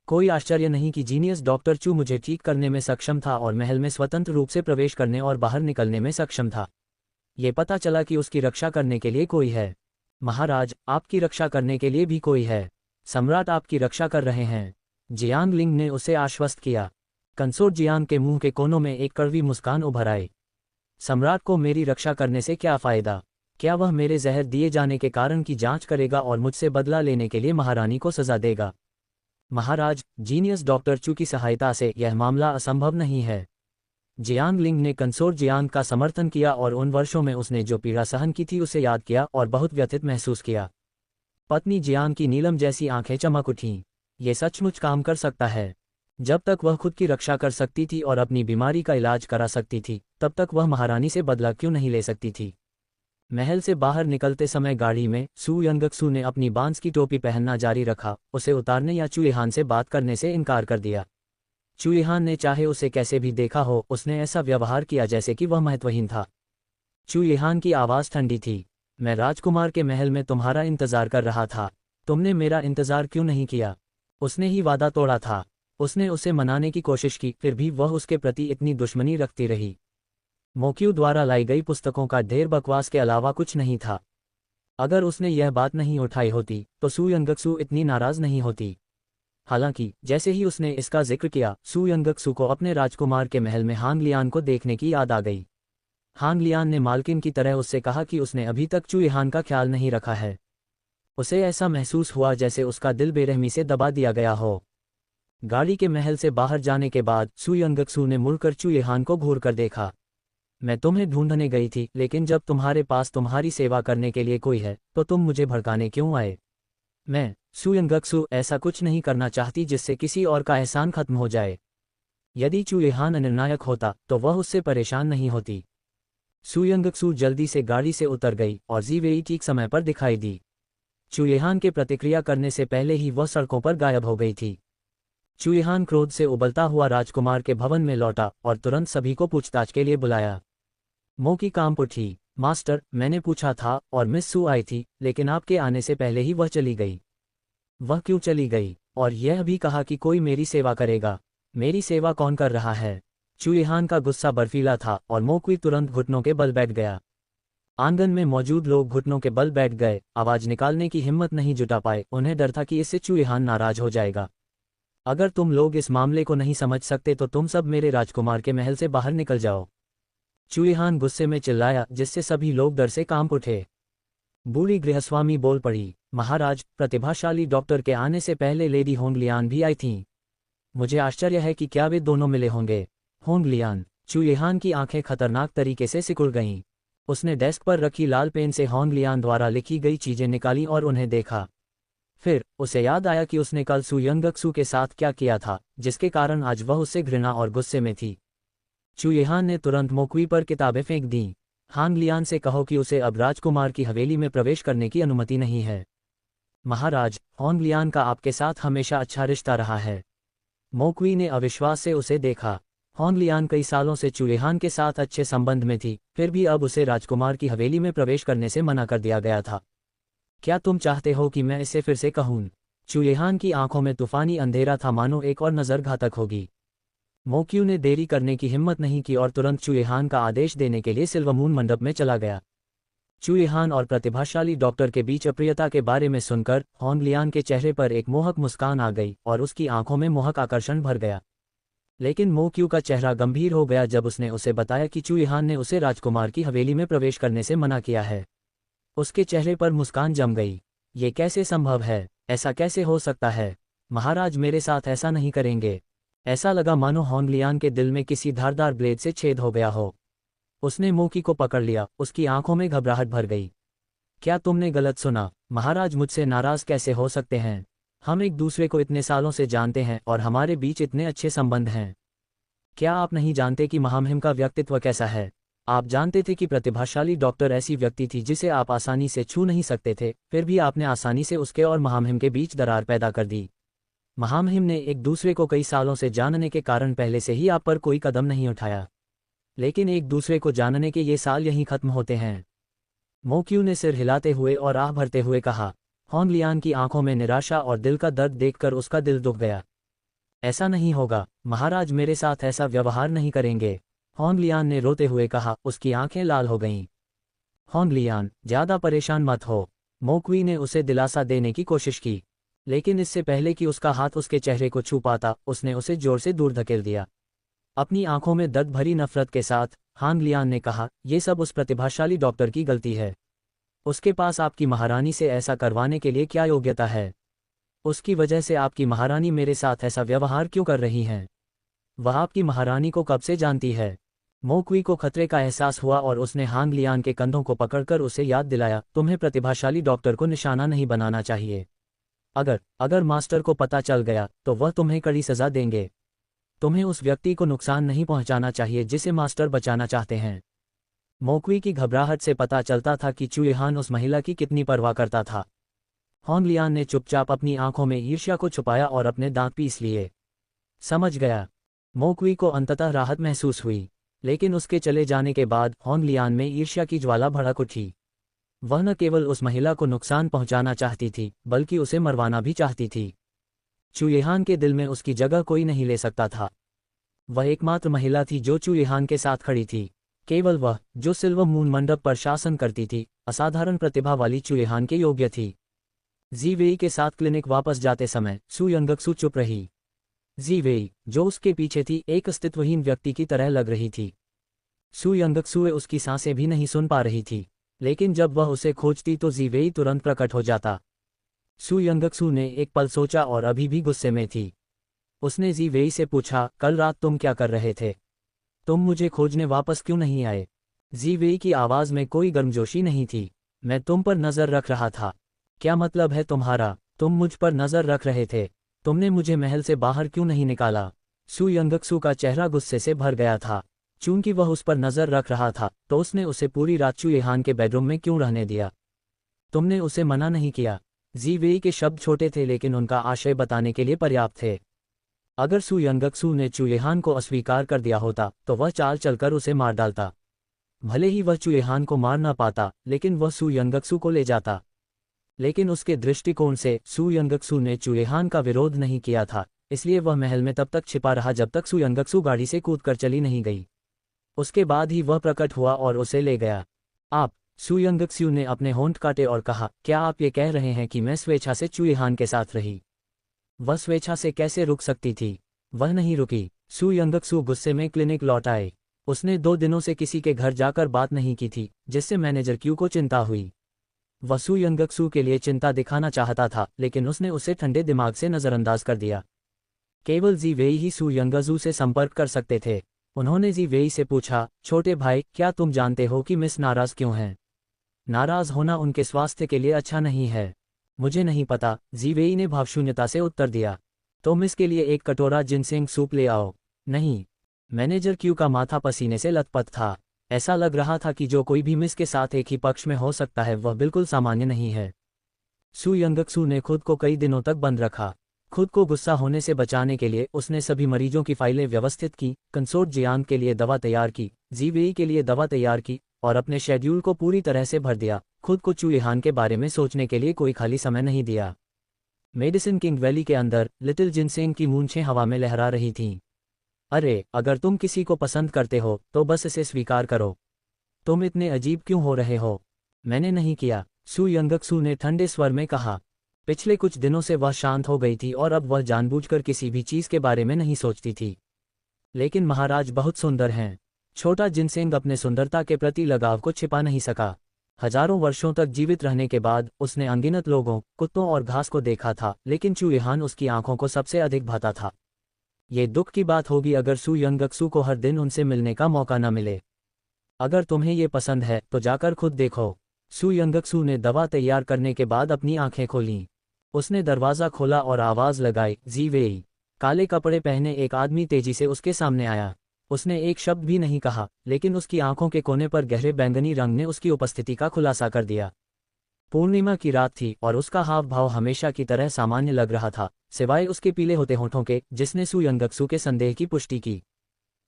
Speaker 1: कोई आश्चर्य नहीं कि जीनियस डॉक्टर चू मुझे ठीक करने में सक्षम था और महल में स्वतंत्र रूप से प्रवेश करने और बाहर निकलने में सक्षम था। ये पता चला कि उसकी रक्षा करने के लिए कोई है। महाराज, आपकी रक्षा करने के लिए भी कोई है। सम्राट आपकी रक्षा कर रहे हैं, जियांग लिंग ने उसे आश्वस्त किया। कंसोर्ट जियांग के मुंह के कोनों में एक कड़वी मुस्कान उभर आई। सम्राट को मेरी रक्षा करने से क्या फायदा? क्या वह मेरे जहर दिए जाने के कारण की जांच करेगा और मुझसे बदला लेने के लिए महारानी को सजा देगा? महाराज, जीनियस डॉक्टर चू की सहायता से यह मामला असंभव नहीं है। जियांग लिंग ने कंसोर्ट जियांग का समर्थन किया और उन वर्षों में उसने जो पीड़ा सहन की थी उसे याद किया और बहुत व्यथित महसूस किया। पत्नी जियांग की नीलम जैसी आंखें चमक उठीं। ये सचमुच काम कर सकता है। जब तक वह खुद की रक्षा कर सकती थी और अपनी बीमारी का इलाज करा सकती थी, तब तक वह महारानी से बदला क्यों नहीं ले सकती थी? महल से बाहर निकलते समय गाड़ी में सु यंगक्सु ने अपनी बांस की टोपी पहनना जारी रखा, उसे उतारने या चुएहान से बात करने से इनकार कर दिया। चुएहान ने चाहे उसे कैसे भी देखा हो, उसने ऐसा व्यवहार किया जैसे कि वह महत्वहीन था। चुएहान की आवाज़ ठंडी थी। मैं राजकुमार के महल में तुम्हारा इंतजार कर रहा था। तुमने मेरा इंतजार क्यों नहीं किया? उसने ही वादा तोड़ा था। उसने उसे मनाने की कोशिश की, फिर भी वह उसके प्रति इतनी दुश्मनी रखती रही। मोक्यू द्वारा लाई गई पुस्तकों का ढेर बकवास के अलावा कुछ नहीं था। अगर उसने यह बात नहीं उठाई होती तो सु यंगक्सु इतनी नाराज नहीं होती। हालांकि जैसे ही उसने इसका जिक्र किया, सु यंगक्सु को अपने राजकुमार के महल में हांग लियान को देखने की याद आ गई। हांग लियान ने मालकिन की तरह उससे कहा कि उसने अभी तक चुएहान का ख्याल नहीं रखा है। उसे ऐसा महसूस हुआ जैसे उसका दिल बेरहमी से दबा दिया गया हो। गाड़ी के महल से बाहर जाने के बाद सु यंगक्सु ने मुड़कर चुएहान को घूर कर देखा। मैं तुम्हें ढूंढने गई थी, लेकिन जब तुम्हारे पास तुम्हारी सेवा करने के लिए कोई है तो तुम मुझे भड़काने क्यों आए? मैं सु यंगक्सु ऐसा कुछ नहीं करना चाहती जिससे किसी और का एहसान खत्म हो जाए। यदि चुएहान अनिर्णायक होता तो वह उससे परेशान नहीं होती। सु यंगक्सु जल्दी से गाड़ी से उतर गई और जीवेई ठीक समय पर दिखाई दी। चुएहान के प्रतिक्रिया करने से पहले ही वह सड़कों पर गायब हो गई थी। चुएहान क्रोध से उबलता हुआ राजकुमार के भवन में लौटा और तुरंत सभी को पूछताछ के लिए बुलाया। मो की कांप उठी। मास्टर, मैंने पूछा था और मिस सु आई थी, लेकिन आपके आने से पहले ही वह चली गई। वह क्यों चली गई? और यह भी कहा कि कोई मेरी सेवा करेगा। मेरी सेवा कौन कर रहा है? चुएहान का गुस्सा बर्फीला था और मोक्वी तुरंत घुटनों के बल बैठ गया। आंगन में मौजूद लोग घुटनों के बल बैठ गए, आवाज निकालने की हिम्मत नहीं जुटा पाए। उन्हें डर था कि इससे चुएहान नाराज हो जाएगा। अगर तुम लोग इस मामले को नहीं समझ सकते तो तुम सब मेरे राजकुमार के महल से बाहर निकल जाओ। चुएहान गुस्से में चिल्लाया, जिससे सभी लोग डर से कांप उठे। बूढ़ी गृहस्वामी बोल पड़ी, महाराज, प्रतिभाशाली डॉक्टर के आने से पहले लेडी होंग लियान भी आई थीं। मुझे आश्चर्य है कि क्या वे दोनों मिले होंगे। Hong Lian. चुएहान की आंखें खतरनाक तरीके से सिकुड़ गईं। उसने डेस्क पर रखी लाल पेन से होंग लियान द्वारा लिखी गई चीजें निकाली और उन्हें देखा। फिर उसे याद आया कि उसने कल सु यंगक्सु के साथ क्या किया था, जिसके कारण आज वह उससे घृणा और गुस्से में थी। चुएहान ने तुरंत मोक्वी पर किताबें फेंक दीं। हांग लियान से कहो कि उसे अब राजकुमार की हवेली में प्रवेश करने की अनुमति नहीं है। महाराज, होंग लियान का आपके साथ हमेशा अच्छा रिश्ता रहा है। मोक्वी ने अविश्वास से उसे देखा। होंग लियान कई सालों से चुएहान के साथ अच्छे संबंध में थी, फिर भी अब उसे राजकुमार की हवेली में प्रवेश करने से मना कर दिया गया था। क्या तुम चाहते हो कि मैं इसे फिर से कहूं? चुएहान की आंखों में तूफानी अंधेरा था, मानो एक और नज़र घातक होगी। मोक्यू ने देरी करने की हिम्मत नहीं की और तुरंत चुएहान का आदेश देने के लिए सिल्वमून मंडप में चला गया। चुईहान और प्रतिभाशाली डॉक्टर के बीच अप्रियता के बारे में सुनकर होंग लियान के चेहरे पर एक मोहक मुस्कान आ गई और उसकी आंखों में मोहक आकर्षण भर गया। लेकिन मो क्यू का चेहरा गंभीर हो गया जब उसने उसे बताया कि चुईहान ने उसे राजकुमार की हवेली में प्रवेश करने से मना किया है। उसके चेहरे पर मुस्कान जम गई। ये कैसे संभव है? ऐसा कैसे हो सकता है? महाराज मेरे साथ ऐसा नहीं करेंगे। ऐसा लगा मानो होंग लियान के दिल में किसी धारदार ब्लेड से छेद हो गया हो। उसने मोकी को पकड़ लिया, उसकी आंखों में घबराहट भर गई। क्या तुमने गलत सुना? महाराज मुझसे नाराज कैसे हो सकते हैं? हम एक दूसरे को इतने सालों से जानते हैं और हमारे बीच इतने अच्छे संबंध हैं। क्या आप नहीं जानते कि महामहिम का व्यक्तित्व कैसा है? आप जानते थे कि प्रतिभाशाली डॉक्टर ऐसी व्यक्ति थी जिसे आप आसानी से छू नहीं सकते थे, फिर भी आपने आसानी से उसके और महामहिम के बीच दरार पैदा कर दी। महामहिम ने एक दूसरे को कई सालों से जानने के कारण पहले से ही आप पर कोई कदम नहीं उठाया, लेकिन एक दूसरे को जानने के ये साल यहीं खत्म होते हैं। मो क्यू ने सिर हिलाते हुए और आह भरते हुए कहा। होंग लियान की आंखों में निराशा और दिल का दर्द देखकर उसका दिल दुख गया। ऐसा नहीं होगा, महाराज मेरे साथ ऐसा व्यवहार नहीं करेंगे, होंग लियान ने रोते हुए कहा। उसकी आंखें लाल हो गईं। होंग लियान, ज्यादा परेशान मत हो। मो क्वी ने उसे दिलासा देने की कोशिश की, लेकिन इससे पहले कि उसका हाथ उसके चेहरे को छू पाता, उसने उसे जोर से दूर धकेल दिया। अपनी आंखों में दर्द भरी नफरत के साथ होंग लियान ने कहा, यह सब उस प्रतिभाशाली डॉक्टर की गलती है। उसके पास आपकी महारानी से ऐसा करवाने के लिए क्या योग्यता है? उसकी वजह से आपकी महारानी मेरे साथ ऐसा व्यवहार क्यों कर रही हैं? वह आपकी महारानी को कब से जानती है? मो क्वी को खतरे का एहसास हुआ और उसने होंग लियान के कंधों को पकड़कर उसे याद दिलाया, तुम्हें प्रतिभाशाली डॉक्टर को निशाना नहीं बनाना चाहिए। अगर मास्टर को पता चल गया तो वह तुम्हें कड़ी सजा देंगे। तुम्हें उस व्यक्ति को नुकसान नहीं पहुंचाना चाहिए जिसे मास्टर बचाना चाहते हैं। मो क्वी की घबराहट से पता चलता था कि चुईहान उस महिला की कितनी परवाह करता था। होंग लियान ने चुपचाप अपनी आंखों में ईर्ष्या को छुपाया और अपने दांत पीस लिए। समझ गया। मो क्वी को अंततः राहत महसूस हुई, लेकिन उसके चले जाने के बाद होंग लियान में ईर्ष्या की ज्वाला भड़क उठी। वह न केवल उस महिला को नुकसान पहुंचाना चाहती थी, बल्कि उसे मरवाना भी चाहती थी। चुईहान के दिल में उसकी जगह कोई नहीं ले सकता था। वह एकमात्र महिला थी जो चुईहान के साथ खड़ी थी, केवल वह जो सिल्वर मून मंडप पर शासन करती थी। असाधारण प्रतिभा वाली चुईहान के योग्य थी। जी वेई के साथ क्लिनिक वापस जाते समय सु यंगक्सु चुप रही। जी वेई, जो उसके पीछे थी, एक अस्तित्वहीन व्यक्ति की तरह लग रही थी। सु यंगक्सुए उसकी सांसें भी नहीं सुन पा रही थी, लेकिन जब वह उसे खोजती तो जी वेई तुरंत प्रकट हो जाता। सु यंगक्सु ने एक पल सोचा और अभी भी गुस्से में थी। उसने जी वेई से पूछा, कल रात तुम क्या कर रहे थे? तुम मुझे खोजने वापस क्यों नहीं आए? जी वेई की आवाज़ में कोई गर्मजोशी नहीं थी। मैं तुम पर नज़र रख रहा था। क्या मतलब है तुम्हारा? तुम मुझ पर नज़र रख रहे थे। तुमने मुझे महल से बाहर क्यों नहीं निकाला? सु यंगक्सु का चेहरा गुस्से से भर गया था। चूंकि वह उस पर नज़र रख रहा था, तो उसने उसे पूरी रात चुईहान के बेडरूम में क्यों रहने दिया? तुमने उसे मना नहीं किया। जी वेई के शब्द छोटे थे, लेकिन उनका आशय बताने के लिए पर्याप्त थे। अगर सु यंगक्सु ने चुईहान को अस्वीकार कर दिया होता, तो वह चाल चलकर उसे मार डालता। भले ही वह चुईहान को मार ना पाता, लेकिन वह सु यंगक्सु को ले जाता। लेकिन उसके दृष्टिकोण से सु यंगक्सु ने चुईहान का विरोध नहीं किया था, इसलिए वह महल में तब तक छिपा रहा जब तक सु यंगक्सु गाड़ी से कूदकर चली नहीं गई। उसके बाद ही वह प्रकट हुआ और उसे ले गया। आप? सु यंगक्सु ने अपने होंठ काटे और कहा, क्या आप ये कह रहे हैं कि मैं स्वेच्छा से चुईहान के साथ रही? वह स्वेच्छा से कैसे रुक सकती थी? वह नहीं रुकी। सु यंगक्सु गुस्से में क्लिनिक लौट आए। उसने 2 दिनों से किसी के घर जाकर बात नहीं की थी, जिससे मैनेजर क्यू को चिंता हुई। वह सु यंगक्सु के लिए चिंता दिखाना चाहता था, लेकिन उसने उसे ठंडे दिमाग से नज़रअंदाज कर दिया। केवल जी वेई ही सु यंगक्सु से संपर्क कर सकते थे। उन्होंने जी वेई से पूछा, छोटे भाई, क्या तुम जानते हो कि मिस नाराज क्यों हैं? नाराज होना उनके स्वास्थ्य के लिए अच्छा नहीं है। मुझे नहीं पता, जी वेई ने भावशून्यता से उत्तर दिया। तो मिस के लिए एक कटोरा जिनसेंग सूप ले आओ। नहीं। मैनेजर क्यू का माथा पसीने से लथपथ था। ऐसा लग रहा था कि जो कोई भी मिस के साथ एक ही पक्ष में हो सकता है, वह बिल्कुल सामान्य नहीं है। सु यंगक्सु ने खुद को कई दिनों तक बंद रखा। खुद को गुस्सा होने से बचाने के लिए उसने सभी मरीजों की फाइलें व्यवस्थित की, कंसोर्ट जियांग के लिए दवा तैयार की, जी वेई के लिए दवा तैयार की और अपने शेड्यूल को पूरी तरह से भर दिया। खुद को चुईहान के बारे में सोचने के लिए कोई खाली समय नहीं दिया। मेडिसिन किंग वैली के अंदर लिटिल जिनसेंग की मूंछें हवा में लहरा रही थीं। अरे, अगर तुम किसी को पसंद करते हो तो बस इसे स्वीकार करो। तुम इतने अजीब क्यों हो रहे हो? मैंने नहीं किया, सू यंगक्सू ने ठंडे स्वर में कहा। पिछले कुछ दिनों से वह शांत हो गई थी और अब वह जानबूझकर किसी भी चीज़ के बारे में नहीं सोचती थी। लेकिन महाराज बहुत सुंदर हैं। छोटा जिनसेंग अपने सुंदरता के प्रति लगाव को छिपा नहीं सका। हजारों वर्षों तक जीवित रहने के बाद उसने अनगिनत लोगों, कुत्तों और घास को देखा था, लेकिन चूयहान उसकी आंखों को सबसे अधिक भाता था। ये दुख की बात होगी अगर सू यंगक्सू को हर दिन उनसे मिलने का मौका न मिले। अगर तुम्हें ये पसंद है तो जाकर खुद देखो। सू यंगक्सू ने दवा तैयार करने के बाद अपनी आंखें खोलीं। उसने दरवाज़ा खोला और आवाज़ लगाई, जी वेई। काले कपड़े पहने एक आदमी तेजी से उसके सामने आया। उसने एक शब्द भी नहीं कहा, लेकिन उसकी आंखों के कोने पर गहरे बैंगनी रंग ने उसकी उपस्थिति का खुलासा कर दिया। पूर्णिमा की रात थी और उसका हाव भाव हमेशा की तरह सामान्य लग रहा था, सिवाय उसके पीले होते होठों के, जिसने सू यंगक्सू के संदेह की पुष्टि की।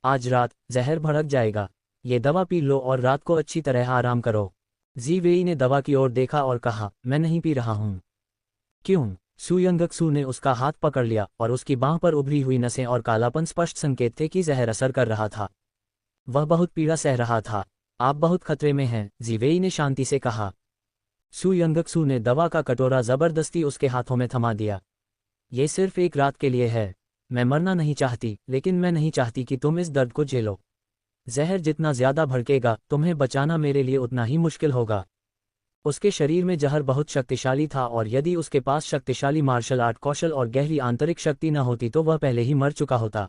Speaker 1: आज रात जहर भड़क जाएगा। ये दवा पी लो और रात को अच्छी तरह आराम करो। जी वेई ने दवा की ओर देखा और कहा, मैं नहीं पी रहा हूँ। क्यों? सू यंगक्सू ने उसका हाथ पकड़ लिया और उसकी बांह पर उभरी हुई नसें और कालापन स्पष्ट संकेत थे कि जहर असर कर रहा था। वह बहुत पीड़ा सह रहा था। आप बहुत खतरे में हैं, जी वेई ने शांति से कहा। सू यंगक्सू ने दवा का कटोरा जबरदस्ती उसके हाथों में थमा दिया। ये सिर्फ एक रात के लिए है। मैं मरना नहीं चाहती, लेकिन मैं नहीं चाहती कि तुम इस दर्द को झेलो। जहर जितना ज्यादा भड़केगा, तुम्हें बचाना मेरे लिए उतना ही मुश्किल होगा। उसके शरीर में जहर बहुत शक्तिशाली था और यदि उसके पास शक्तिशाली मार्शल आर्ट कौशल और गहरी आंतरिक शक्ति न होती तो वह पहले ही मर चुका होता।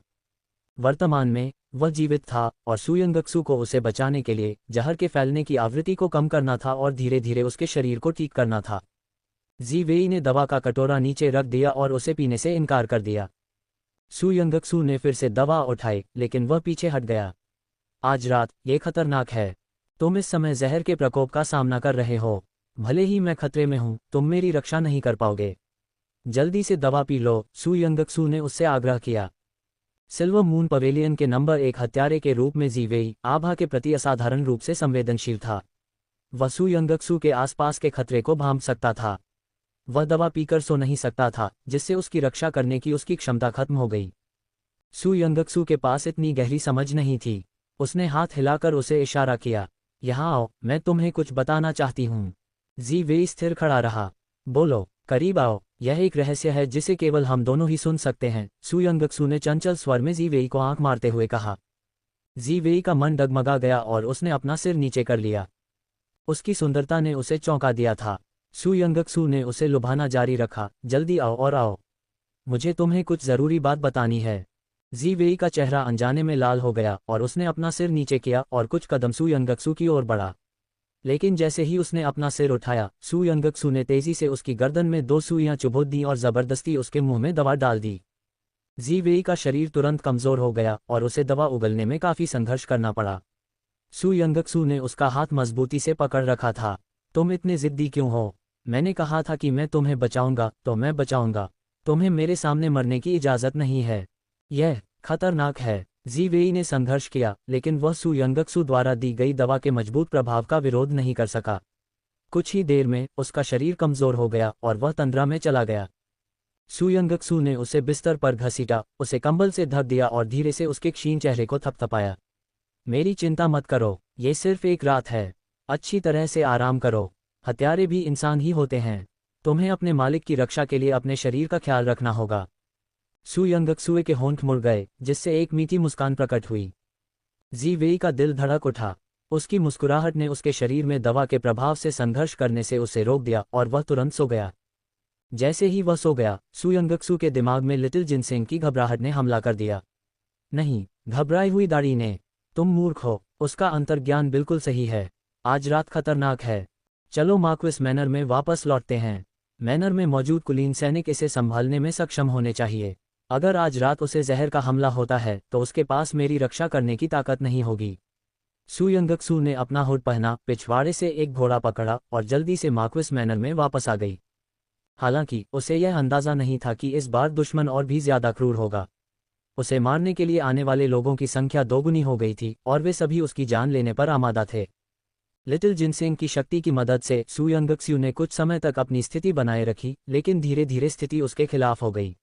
Speaker 1: वर्तमान में वह जीवित था और सू यंगक्सू को उसे बचाने के लिए जहर के फैलने की आवृत्ति को कम करना था और धीरे धीरे उसके शरीर को ठीक करना था। जी वेई ने दवा का कटोरा नीचे रख दिया और उसे पीने से इनकार कर दिया। सू यंगक्सू ने फिर से दवा उठाई, लेकिन वह पीछे हट गया। आज रात ये खतरनाक है। तुम इस समय जहर के प्रकोप का सामना कर रहे हो। भले ही मैं खतरे में हूं, तुम मेरी रक्षा नहीं कर पाओगे। जल्दी से दवा पी लो, सू यंगक्सू ने उससे आग्रह किया। सिल्वर मून पवेलियन के नंबर 1 हत्यारे के रूप में जी वेई आभा के प्रति असाधारण रूप से संवेदनशील था। वह सू यंगक्सू के आसपास के खतरे को भांप सकता था। वह दवा पीकर सो नहीं सकता था, जिससे उसकी रक्षा करने की उसकी क्षमता खत्म हो गई। सू यंगक्सू के पास इतनी गहरी समझ नहीं थी। उसने हाथ हिलाकर उसे इशारा किया, यहाँ आओ, मैं तुम्हें कुछ बताना चाहती हूँ। जी वेई स्थिर खड़ा रहा। बोलो, करीब आओ, यह एक रहस्य है जिसे केवल हम दोनों ही सुन सकते हैं, सू यंगक्सू ने चंचल स्वर में जी वेई को आंख मारते हुए कहा। जी वेई का मन डगमगा गया और उसने अपना सिर नीचे कर लिया। उसकी सुंदरता ने उसे चौंका दिया था। सू यंगक्सू ने उसे लुभाना जारी रखा, जल्दी आओ और आओ, मुझे तुम्हें कुछ जरूरी बात बतानी है। जी वेई का चेहरा अनजाने में लाल हो गया और उसने अपना सिर नीचे किया और कुछ कदम सू यंगक्सू की ओर बढ़ा। लेकिन जैसे ही उसने अपना सिर उठाया, सू यंगक्सू ने तेजी से उसकी गर्दन में 2 सुइयां चुभो दी और जबरदस्ती उसके मुंह में दवा डाल दी। जी वेई का शरीर तुरंत कमजोर हो गया और उसे दवा उगलने में काफी संघर्ष करना पड़ा। सू यंगक्सू ने उसका हाथ मजबूती से पकड़ रखा था। तुम इतने जिद्दी क्यों हो? मैंने कहा था कि मैं तुम्हें बचाऊंगा तो मैं बचाऊंगा। तुम्हें मेरे सामने मरने की इजाजत नहीं है। यह खतरनाक है। जी वेई ने संघर्ष किया, लेकिन वह सू यंगक्सू द्वारा दी गई दवा के मजबूत प्रभाव का विरोध नहीं कर सका। कुछ ही देर में उसका शरीर कमजोर हो गया और वह तंद्रा में चला गया। सू यंगक्सू ने उसे बिस्तर पर घसीटा, उसे कंबल से ढक दिया और धीरे से उसके क्षीण चेहरे को थपथपाया। मेरी चिंता मत करो, ये सिर्फ एक रात है। अच्छी तरह से आराम करो। हत्यारे भी इंसान ही होते हैं। तुम्हें अपने मालिक की रक्षा के लिए अपने शरीर का ख्याल रखना होगा। सू यंगक्सू के होंठ मुड़ गए, जिससे एक मीठी मुस्कान प्रकट हुई। जी वेई का दिल धड़क उठा। उसकी मुस्कुराहट ने उसके शरीर में दवा के प्रभाव से संघर्ष करने से उसे रोक दिया और वह तुरंत सो गया। जैसे ही वह सो गया, सू यंगक्सू के दिमाग में लिटिल जिनसेंग की घबराहट ने हमला कर दिया। नहीं, घबराई हुई दाढ़ी ने, तुम मूर्ख हो। उसका अंतर्ज्ञान बिल्कुल सही है। आज रात खतरनाक है। चलो मार्क्विस मैनर में वापस लौटते हैं। मैनर में मौजूद कुलीन सैनिक इसे संभालने में सक्षम होने चाहिए। अगर आज रात उसे जहर का हमला होता है तो उसके पास मेरी रक्षा करने की ताकत नहीं होगी। सू यंगक्सू ने अपना हुड पहना, पिछवाड़े से एक घोड़ा पकड़ा और जल्दी से मार्क्विस मैनर में वापस आ गई। हालांकि उसे यह अंदाजा नहीं था कि इस बार दुश्मन और भी ज्यादा क्रूर होगा। उसे मारने के लिए आने वाले लोगों की संख्या दोगुनी हो गई थी और वे सभी उसकी जान लेने पर आमादा थे। लिटिल जिनसेंग की शक्ति की मदद से सू यंगक्सू ने कुछ समय तक अपनी स्थिति बनाए रखी, लेकिन धीरे धीरे स्थिति उसके खिलाफ हो गई।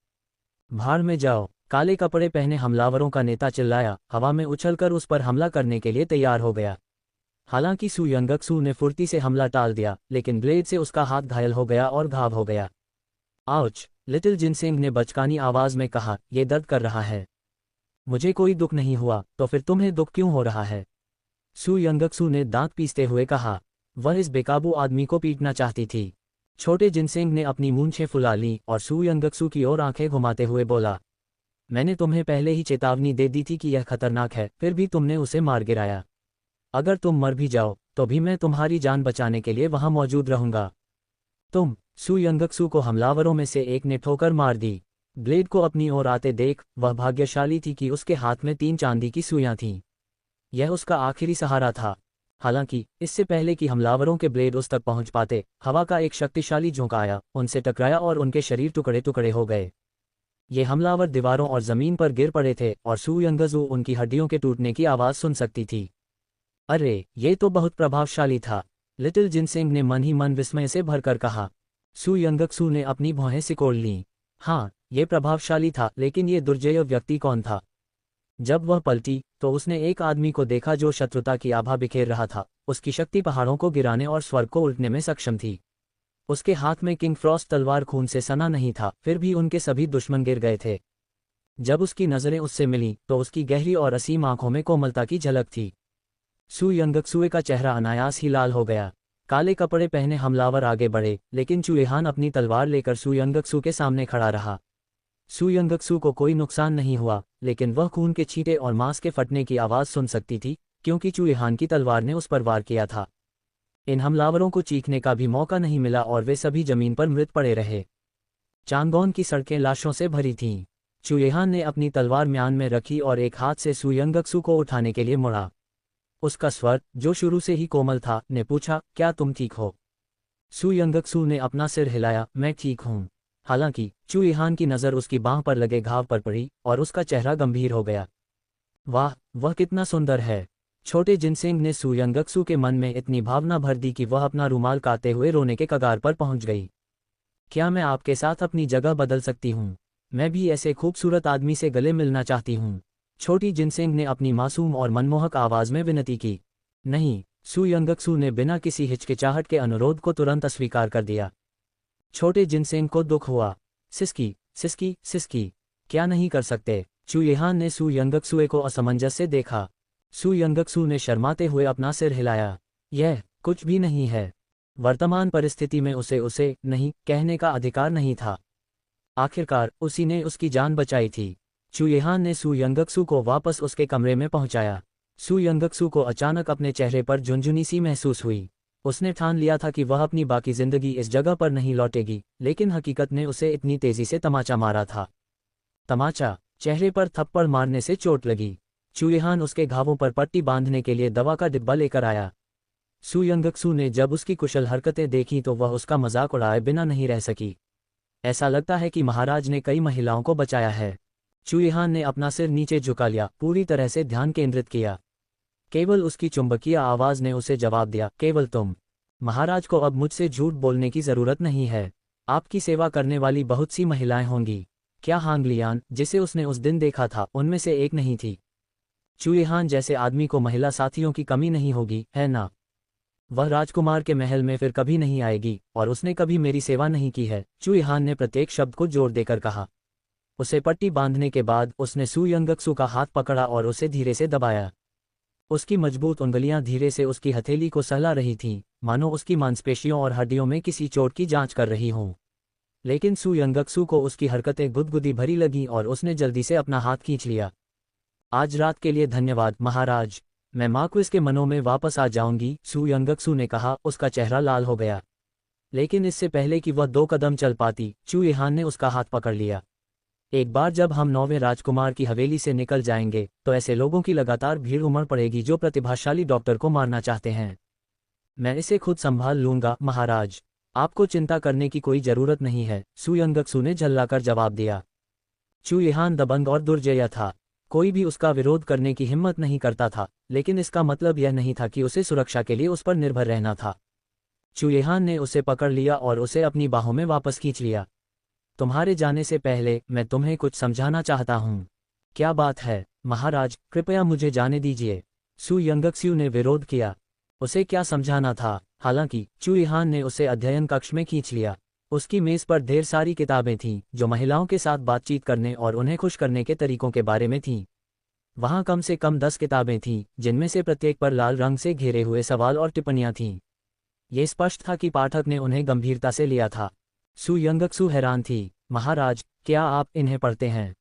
Speaker 1: भाड़ में जाओ, काले कपड़े पहने हमलावरों का नेता चिल्लाया, हवा में उछलकर उस पर हमला करने के लिए तैयार हो गया। हालांकि सू यंगक्सू ने फुर्ती से हमला टाल दिया, लेकिन ब्लेड से उसका हाथ घायल हो गया और घाव हो गया। आउच! लिटिल जिनसेंग ने बचकानी आवाज में कहा, ये दर्द कर रहा है। मुझे कोई दुख नहीं हुआ, तो फिर तुम्हें दुख क्यों हो रहा है? सू यंगक्सू ने दांत पीसते हुए कहा। वह इस बेकाबू आदमी को पीटना चाहती थी। छोटे जिनसेंग ने अपनी मूंछें फुला लीं और सू यंगक्सू की ओर आंखें घुमाते हुए बोला, मैंने तुम्हें पहले ही चेतावनी दे दी थी कि यह खतरनाक है, फिर भी तुमने उसे मार गिराया। अगर तुम मर भी जाओ तो भी मैं तुम्हारी जान बचाने के लिए वहां मौजूद रहूंगा। सू यंगक्सू को हमलावरों में से एक ने ठोकर मार दी। ब्लेड को अपनी ओर आते देख वह भाग्यशाली थी कि उसके हाथ में 3 चांदी की सुइयां थीं। यह उसका आखिरी सहारा था। हालांकि इससे पहले कि हमलावरों के ब्लेड उस तक पहुंच पाते, हवा का एक शक्तिशाली झोंका आया, उनसे टकराया और उनके शरीर टुकड़े टुकड़े हो गए। ये हमलावर दीवारों और जमीन पर गिर पड़े थे और सू यंगक्सू उनकी हड्डियों के टूटने की आवाज सुन सकती थी। अरे, ये तो बहुत प्रभावशाली था, लिटिल जिनसेंग ने मन ही मन विस्मय से भरकर कहा। सू यंगक्सू ने अपनी भौहें सिकोड़ लीं। हाँ, ये प्रभावशाली था, लेकिन ये दुर्जय व्यक्ति कौन था? जब वह पलटी तो उसने एक आदमी को देखा जो शत्रुता की आभा बिखेर रहा था। उसकी शक्ति पहाड़ों को गिराने और स्वर्ग को उल्टने में सक्षम थी। उसके हाथ में किंग फ्रॉस्ट तलवार खून से सना नहीं था, फिर भी उनके सभी दुश्मन गिर गए थे। जब उसकी नजरें उससे मिलीं तो उसकी गहरी और असीम आंखों में कोमलता की झलक थी। सू यंगक्सुए का चेहरा अनायास ही लाल हो गया। काले कपड़े पहने हमलावर आगे बढ़े, लेकिन चुएहान अपनी तलवार लेकर सू यंगक्सू के सामने खड़ा रहा। सू यंगक्सू को कोई नुकसान नहीं हुआ, लेकिन वह खून के छींटे और मांस के फटने की आवाज सुन सकती थी, क्योंकि चुएहान की तलवार ने उस पर वार किया था। इन हमलावरों को चीखने का भी मौका नहीं मिला और वे सभी जमीन पर मृत पड़े रहे। चांगोन की सड़कें लाशों से भरी थीं। चुएहान ने अपनी तलवार म्यान में रखी और एक हाथ से सू यंगक्सू को उठाने के लिए मुड़ा। उसका स्वर, जो शुरू से ही कोमल था, ने पूछा, क्या तुम ठीक हो? सू यंगक्सू ने अपना सिर हिलाया, मैं ठीक हूं। हालांकि चुएहान की नज़र उसकी बांह पर लगे घाव पर पड़ी और उसका चेहरा गंभीर हो गया। वाह, वह कितना सुंदर है! छोटे जिनसेंग ने सू यंगक्सू के मन में इतनी भावना भर दी कि वह अपना रुमाल काटते हुए रोने के कगार पर पहुंच गई। क्या मैं आपके साथ अपनी जगह बदल सकती हूँ? मैं भी ऐसे खूबसूरत आदमी से गले मिलना चाहती हूँ। छोटी जिनसेंग ने अपनी मासूम और मनमोहक आवाज में विनती की। नहीं, सू यंगक्सू ने बिना किसी हिचकिचाहट के अनुरोध को तुरंत अस्वीकार कर दिया। छोटे जिनसेंग को दुख हुआ। सिसकी सिसकी सिसकी, क्या नहीं कर सकते? चुएहान ने सू यंगक्सुए को असमंजस से देखा। सू यंगक्सू ने शर्माते हुए अपना सिर हिलाया। यह कुछ भी नहीं है। वर्तमान परिस्थिति में उसे नहीं कहने का अधिकार नहीं था। आखिरकार उसी ने उसकी जान बचाई थी। चुएहान ने सू यंगक्सू को वापस उसके कमरे में पहुंचाया। सू यंगक्सू को अचानक अपने चेहरे पर झुनझुनी सी महसूस हुई। उसने ठान लिया था कि वह अपनी बाकी जिंदगी इस जगह पर नहीं लौटेगी, लेकिन हकीकत ने उसे इतनी तेजी से तमाचा मारा था। तमाचा, चेहरे पर थप्पड़ मारने से चोट लगी। चुएहान उसके घावों पर पट्टी बांधने के लिए दवा का डिब्बा लेकर आया। सू यंगक्सू ने जब उसकी कुशल हरकतें देखीं तो वह उसका मजाक उड़ाए बिना नहीं रह सकी। ऐसा लगता है कि महाराज ने कई महिलाओं को बचाया है। चुएहान ने अपना सिर नीचे झुका लिया, पूरी तरह से ध्यान केंद्रित किया। केवल उसकी चुंबकीय आवाज ने उसे जवाब दिया, केवल तुम। महाराज को अब मुझसे झूठ बोलने की जरूरत नहीं है। आपकी सेवा करने वाली बहुत सी महिलाएं होंगी। क्या हांगलियान, जिसे उसने उस दिन देखा था, उनमें से एक नहीं थी? चुएहान जैसे आदमी को महिला साथियों की कमी नहीं होगी, है ना? वह राजकुमार के महल में फिर कभी नहीं आएगी, और उसने कभी मेरी सेवा नहीं की है। चुएहान ने प्रत्येक शब्द को जोर देकर कहा। उसे पट्टी बांधने के बाद उसने सू यंगक्सू का हाथ पकड़ा और उसे धीरे से दबाया। उसकी मजबूत उंगलियां धीरे से उसकी हथेली को सहला रही थीं, मानो उसकी मांसपेशियों और हड्डियों में किसी चोट की जांच कर रही हों। लेकिन सू यंगक्सू को उसकी हरकतें गुदगुदी भरी लगीं और उसने जल्दी से अपना हाथ खींच लिया। आज रात के लिए धन्यवाद महाराज, मैं मार्क्विस के मनों में वापस आ जाऊंगी, सू यंगक्सू ने कहा। उसका चेहरा लाल हो गया। लेकिन इससे पहले कि वह 2 कदम चल पाती, चुएहान ने उसका हाथ पकड़ लिया। एक बार जब हम 9वें राजकुमार की हवेली से निकल जाएंगे तो ऐसे लोगों की लगातार भीड़ उमड़ पड़ेगी जो प्रतिभाशाली डॉक्टर को मारना चाहते हैं। मैं इसे खुद संभाल लूंगा महाराज, आपको चिंता करने की कोई जरूरत नहीं है, सू यंगक्सू ने झल्लाकर जवाब दिया। चुएहान दबंग और दुर्जय था। कोई भी उसका विरोध करने की हिम्मत नहीं करता था, लेकिन इसका मतलब यह नहीं था कि उसे सुरक्षा के लिए उस पर निर्भर रहना था। चुएहान ने उसे पकड़ लिया और उसे अपनी बाहों में वापस खींच लिया। तुम्हारे जाने से पहले मैं तुम्हें कुछ समझाना चाहता हूँ। क्या बात है महाराज, कृपया मुझे जाने दीजिए, सू यंगक्सू ने विरोध किया। उसे क्या समझाना था। हालांकि चू यिहान ने उसे अध्ययन कक्ष में खींच लिया। उसकी मेज पर ढेर सारी किताबें थीं जो महिलाओं के साथ बातचीत करने और उन्हें खुश करने के तरीकों के बारे में थीं। वहाँ कम से कम 10 किताबें थीं जिनमें से प्रत्येक पर लाल रंग से घेरे हुए सवाल और टिप्पणियाँ थीं। ये स्पष्ट था कि पाठक ने उन्हें गंभीरता से लिया था। सू यंगक्सू हैरान थी। महाराज, क्या आप इन्हें पढ़ते हैं?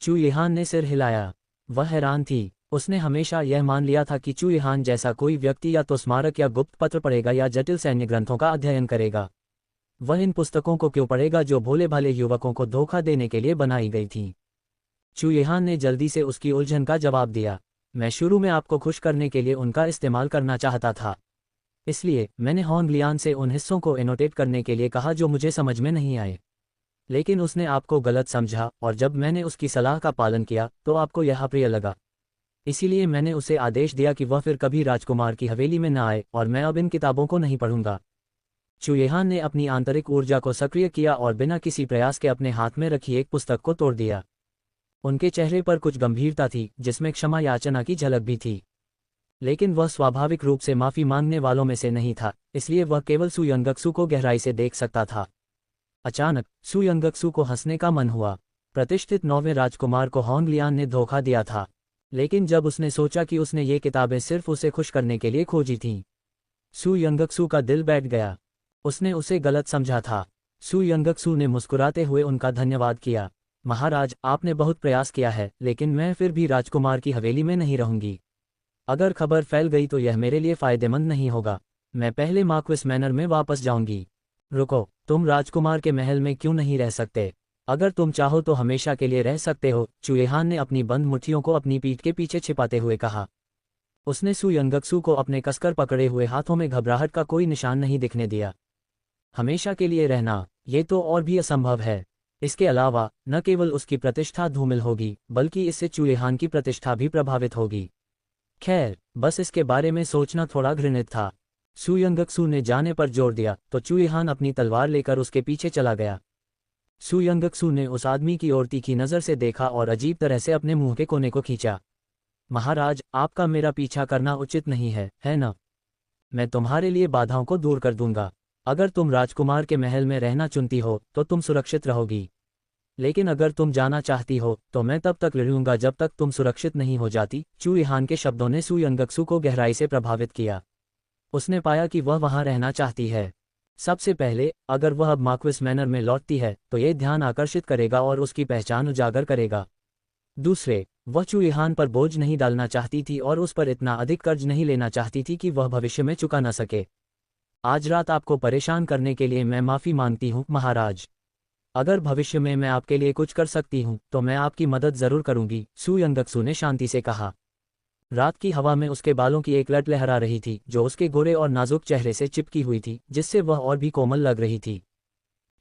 Speaker 1: चू यिहान ने सिर हिलाया। वह हैरान थी। उसने हमेशा यह मान लिया था कि चू यिहान जैसा कोई व्यक्ति या तो स्मारक या गुप्त पत्र पढ़ेगा या जटिल सैन्य ग्रंथों का अध्ययन करेगा। वह इन पुस्तकों को क्यों पढ़ेगा जो भोले भाले युवकों को धोखा देने के लिए बनाई गई थीं? चू यिहान ने जल्दी से उसकी उलझन का जवाब दिया। मैं शुरू में आपको खुश करने के लिए उनका इस्तेमाल करना चाहता था। इसलिए मैंने हॉन्गलियान से उन हिस्सों को एनोटेट करने के लिए कहा जो मुझे समझ में नहीं आए। लेकिन उसने आपको गलत समझा और जब मैंने उसकी सलाह का पालन किया तो आपको यह अप्रिय लगा। इसीलिए मैंने उसे आदेश दिया कि वह फिर कभी राजकुमार की हवेली में न आए और मैं अब इन किताबों को नहीं पढ़ूंगा। चू यिहान ने अपनी आंतरिक ऊर्जा को सक्रिय किया और बिना किसी प्रयास के अपने हाथ में रखी एक पुस्तक को तोड़ दिया। उनके चेहरे पर कुछ गंभीरता थी जिसमें क्षमा याचना की झलक भी थी। लेकिन वह स्वाभाविक रूप से माफी मांगने वालों में से नहीं था, इसलिए वह केवल सू यंगक्सू को गहराई से देख सकता था। अचानक सू यंगक्सू को हंसने का मन हुआ। प्रतिष्ठित 9वें राजकुमार को हॉन्गलियान ने धोखा दिया था। लेकिन जब उसने सोचा कि उसने ये किताबें सिर्फ उसे खुश करने के लिए खोजी थीं, सू यंगक्सू का दिल बैठ गया। उसने उसे गलत समझा था। सू यंगक्सू ने मुस्कुराते हुए उनका धन्यवाद किया। महाराज, आपने बहुत प्रयास किया है, लेकिन मैं फिर भी राजकुमार की हवेली में नहीं रहूंगी। अगर खबर फैल गई तो यह मेरे लिए फायदेमंद नहीं होगा। मैं पहले मार्क्विस मैनर में वापस जाऊंगी। रुको, तुम राजकुमार के महल में क्यों नहीं रह सकते? अगर तुम चाहो तो हमेशा के लिए रह सकते हो, चू यिहान ने अपनी बंद मुट्ठियों को अपनी पीठ के पीछे छिपाते हुए कहा। उसने सू यंगक्सू को अपने कसकर पकड़े हुए हाथों में घबराहट का कोई निशान नहीं दिखने दिया। हमेशा के लिए रहना, ये तो और भी असंभव है। इसके अलावा न केवल उसकी प्रतिष्ठा धूमिल होगी, बल्कि इससे चू यिहान की प्रतिष्ठा भी प्रभावित होगी। खैर, बस इसके बारे में सोचना थोड़ा घृणित था। सू यंगक्सू ने जाने पर जोर दिया तो चू यिहान अपनी तलवार लेकर उसके पीछे चला गया। सू यंगक्सू ने उस आदमी की ओर तीखी नज़र से देखा और अजीब तरह से अपने मुंह के कोने को खींचा। महाराज, आपका मेरा पीछा करना उचित नहीं है ना? मैं तुम्हारे लिए बाधाओं को दूर कर दूंगा। अगर तुम राजकुमार के महल में रहना चुनती हो तो तुम सुरक्षित रहोगी। लेकिन अगर तुम जाना चाहती हो तो मैं तब तक लड़ूंगा जब तक तुम सुरक्षित नहीं हो जाती। चू यिहान के शब्दों ने सू यंगक्सू को गहराई से प्रभावित किया। उसने पाया कि वह वहां रहना चाहती है। सबसे पहले, अगर वह अब मार्क्विस मैनर में लौटती है तो ये ध्यान आकर्षित करेगा और उसकी पहचान उजागर करेगा। दूसरे, वह चू यिहान पर बोझ नहीं डालना चाहती थी और उस पर इतना अधिक कर्ज नहीं लेना चाहती थी कि वह भविष्य में चुका न सके। आज रात आपको परेशान करने के लिए मैं माफ़ी मांगती हूँ महाराज। अगर भविष्य में मैं आपके लिए कुछ कर सकती हूँ तो मैं आपकी मदद ज़रूर करूँगी, सू यंगक्सू ने शांति से कहा। रात की हवा में उसके बालों की एक लट लहरा रही थी जो उसके गोरे और नाजुक चेहरे से चिपकी हुई थी, जिससे वह और भी कोमल लग रही थी।